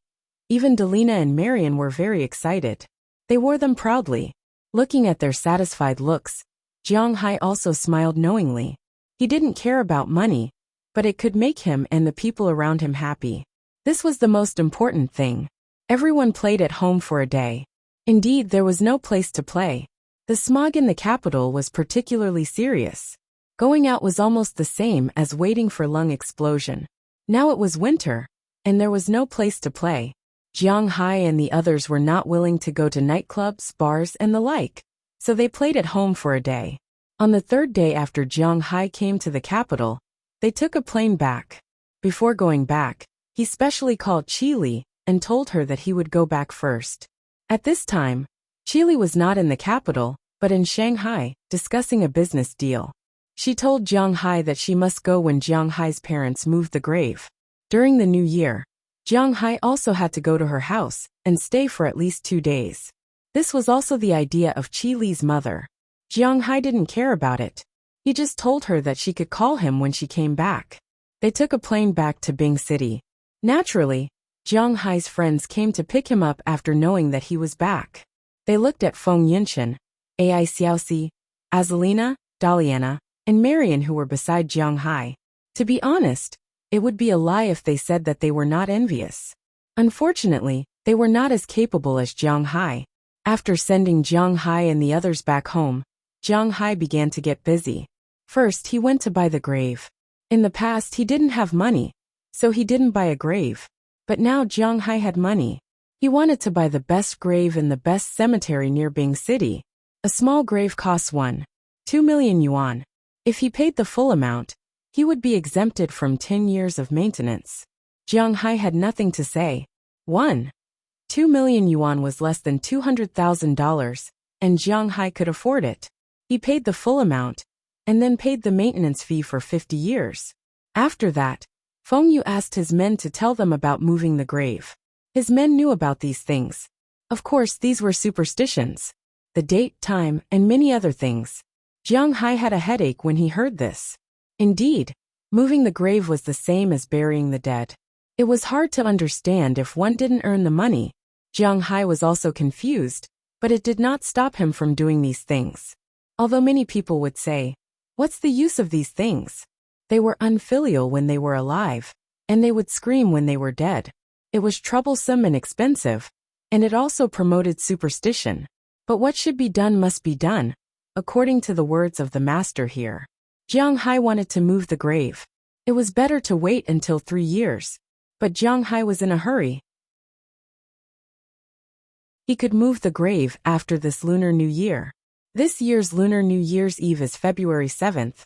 even Delina and Marian were very excited. They wore them proudly. Looking at their satisfied looks, Jiang Hai also smiled knowingly. He didn't care about money, but it could make him and the people around him happy. This was the most important thing. Everyone played at home for a day. Indeed, there was no place to play. The smog in the capital was particularly serious. Going out was almost the same as waiting for lung explosion. Now it was winter, and there was no place to play. Jiang Hai and the others were not willing to go to nightclubs, bars, and the like, so they played at home for a day. On the 3rd day after Jiang Hai came to the capital, They took a plane back. Before going back, he specially called Chili and told her that he would go back first. At this time, Chili was not in the capital, but in Shanghai, discussing a business deal. She told Jiang Hai that she must go when Jiang Hai's parents moved the grave. During the new year, Jiang Hai also had to go to her house and stay for at least 2 days. This was also the idea of Chili's mother. Jiang Hai didn't care about it. He just told her that she could call him when she came back. They took a plane back to Bing City. Naturally, Jiang Hai's friends came to pick him up after knowing that he was back. They looked at Feng Yinchen, Ai Xiaoxi, Azalina, Daliana, and Marian who were beside Jiang Hai. To be honest, it would be a lie if they said that they were not envious. Unfortunately, they were not as capable as Jiang Hai. After sending Jiang Hai and the others back home, Jiang Hai began to get busy. First, he went to buy the grave. In the past, he didn't have money, so he didn't buy a grave. But now Jiang Hai had money. He wanted to buy the best grave in the best cemetery near Bing City. A small grave costs 1.2 million yuan. If he paid the full amount, he would be exempted from 10 years of maintenance. Jiang Hai had nothing to say. 1.2 million yuan was less than $200,000, and Jiang Hai could afford it. He paid the full amount, and then paid the maintenance fee for 50 years. After that, Feng Yu asked his men to tell them about moving the grave. His men knew about these things. Of course, these were superstitions. The date, time, and many other things. Jiang Hai had a headache when he heard this. Indeed, moving the grave was the same as burying the dead. It was hard to understand if one didn't earn the money. Jiang Hai was also confused, but it did not stop him from doing these things. Although many people would say, "What's the use of these things?" They were unfilial when they were alive, and they would scream when they were dead. It was troublesome and expensive, and it also promoted superstition. But what should be done must be done, according to the words of the master here. Jiang Hai wanted to move the grave. It was better to wait until 3 years. But Jiang Hai was in a hurry. He could move the grave after this Lunar New Year. This year's Lunar New Year's Eve is February 7th,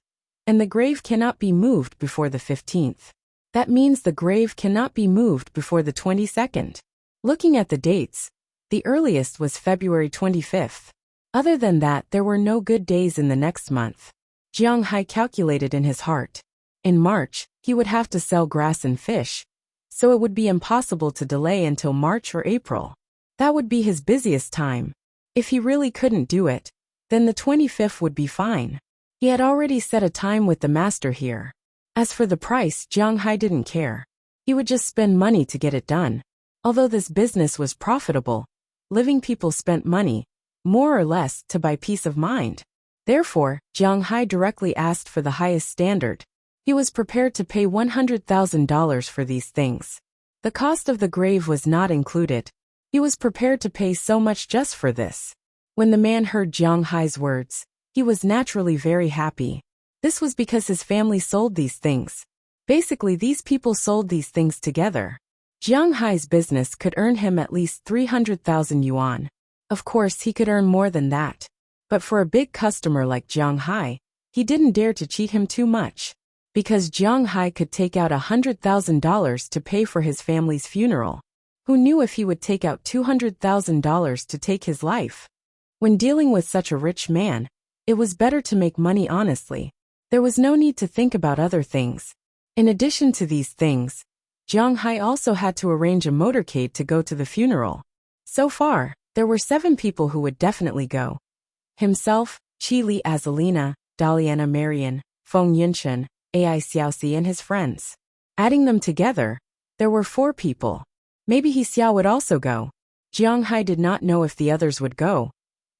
and the grave cannot be moved before the 15th. That means the grave cannot be moved before the 22nd. Looking at the dates, the earliest was February 25th. Other than that, there were no good days in the next month. Jiang Hai calculated in his heart. In March, he would have to sell grass and fish, so it would be impossible to delay until March or April. That would be his busiest time. If he really couldn't do it, then the 25th would be fine. He had already set a time with the master here. As for the price, Jiang Hai didn't care. He would just spend money to get it done. Although this business was profitable, living people spent money, more or less, to buy peace of mind. Therefore, Jiang Hai directly asked for the highest standard. He was prepared to pay $100,000 for these things. The cost of the grave was not included. He was prepared to pay so much just for this. When the man heard Jiang Hai's words, he was naturally very happy. This was because his family sold these things. Basically, these people sold these things together. Jiang Hai's business could earn him at least 300,000 yuan. Of course, he could earn more than that. But for a big customer like Jiang Hai, he didn't dare to cheat him too much. Because Jiang Hai could take out $100,000 to pay for his family's funeral. Who knew if he would take out $200,000 to take his life? When dealing with such a rich man, it was better to make money honestly. There was no need to think about other things. In addition to these things, Jiang Hai also had to arrange a motorcade to go to the funeral. So far, there were 7 people who would definitely go. Himself, Chili Azalina, Daliana Marian, Feng Yinchen, Ai Xiaoxi and his friends. Adding them together, there were 4 people. Maybe He Xiao would also go. Jiang Hai did not know if the others would go.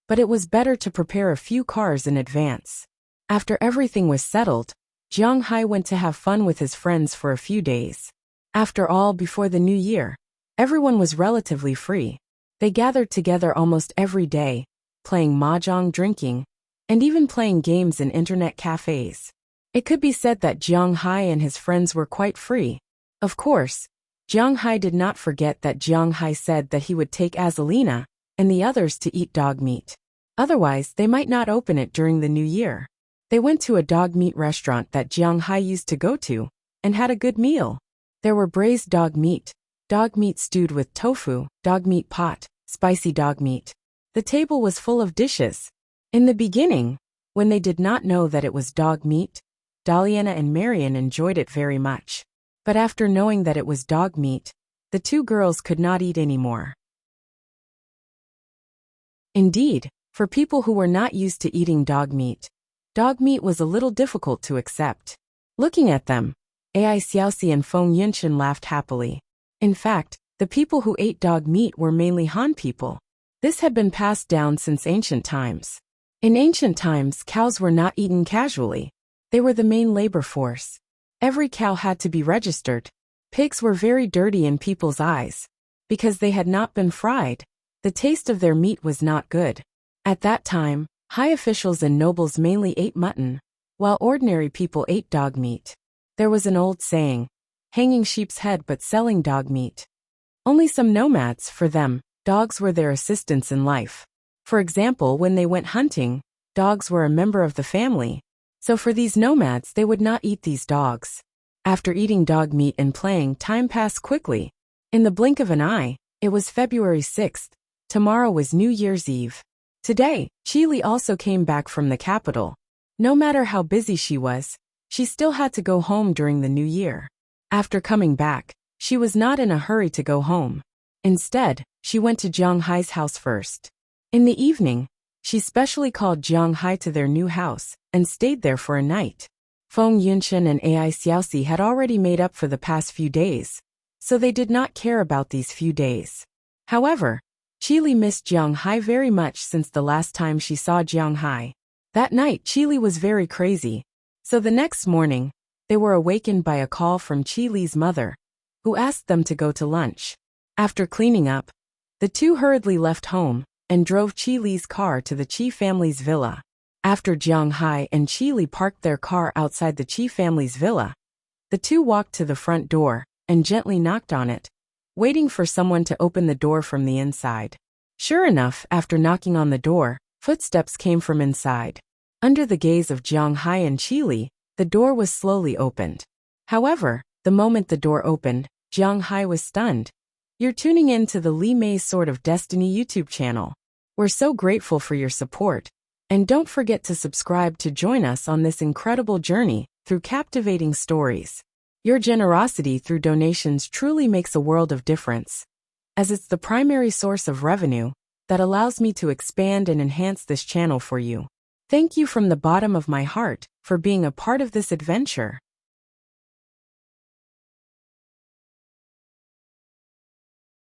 But it was better to prepare a few cars in advance. After everything was settled, Jiang Hai went to have fun with his friends for a few days. After all, before the new year, everyone was relatively free. They gathered together almost every day, playing mahjong, drinking, and even playing games in internet cafes. It could be said that Jiang Hai and his friends were quite free. Of course, Jiang Hai did not forget that Jiang Hai said that he would take Azalina and the others to eat dog meat. Otherwise, they might not open it during the new year. They went to a dog meat restaurant that Jiang Hai used to go to, and had a good meal. There were braised dog meat stewed with tofu, dog meat pot, spicy dog meat. The table was full of dishes. In the beginning, when they did not know that it was dog meat, Daliana and Marian enjoyed it very much. But after knowing that it was dog meat, the two girls could not eat anymore. Indeed, for people who were not used to eating dog meat was a little difficult to accept. Looking at them, Ai Xiaoxi and Feng Yunshan laughed happily. In fact, the people who ate dog meat were mainly Han people. This had been passed down since ancient times. In ancient times, cows were not eaten casually. They were the main labor force. Every cow had to be registered. Pigs were very dirty in people's eyes. Because they had not been fried, the taste of their meat was not good. At that time, high officials and nobles mainly ate mutton, while ordinary people ate dog meat. There was an old saying, hanging sheep's head but selling dog meat. Only some nomads, for them, dogs were their assistants in life. For example, when they went hunting, dogs were a member of the family. So for these nomads, they would not eat these dogs. After eating dog meat and playing, time passed quickly. In the blink of an eye, it was February 6th. Tomorrow was New Year's Eve. Today, Qili also came back from the capital. No matter how busy she was, she still had to go home during the new year. After coming back, she was not in a hurry to go home. Instead, she went to Jiang Hai's house first. In the evening, she specially called Jiang Hai to their new house and stayed there for a night. Feng Yunshan and Ai Xiaoxi had already made up for the past few days, so they did not care about these few days. However, Qili missed Jiang Hai very much since the last time she saw Jiang Hai. That night, Qili was very crazy. So the next morning, they were awakened by a call from Qili's mother, who asked them to go to lunch. After cleaning up, the two hurriedly left home and drove Qili's car to the Qi family's villa. After Jiang Hai and Qili parked their car outside the Qi family's villa, the two walked to the front door and gently knocked on it, waiting for someone to open the door from the inside. Sure enough, after knocking on the door, footsteps came from inside. Under the gaze of Jiang Hai and Qili, the door was slowly opened. However, the moment the door opened, Jiang Hai was stunned. You're tuning in to the Li Mei's Sword of Destiny YouTube channel. We're so grateful for your support. And don't forget to subscribe to join us on this incredible journey through captivating stories. Your generosity through donations truly makes a world of difference, as it's the primary source of revenue that allows me to expand and enhance this channel for you. Thank you from the bottom of my heart for being a part of this adventure.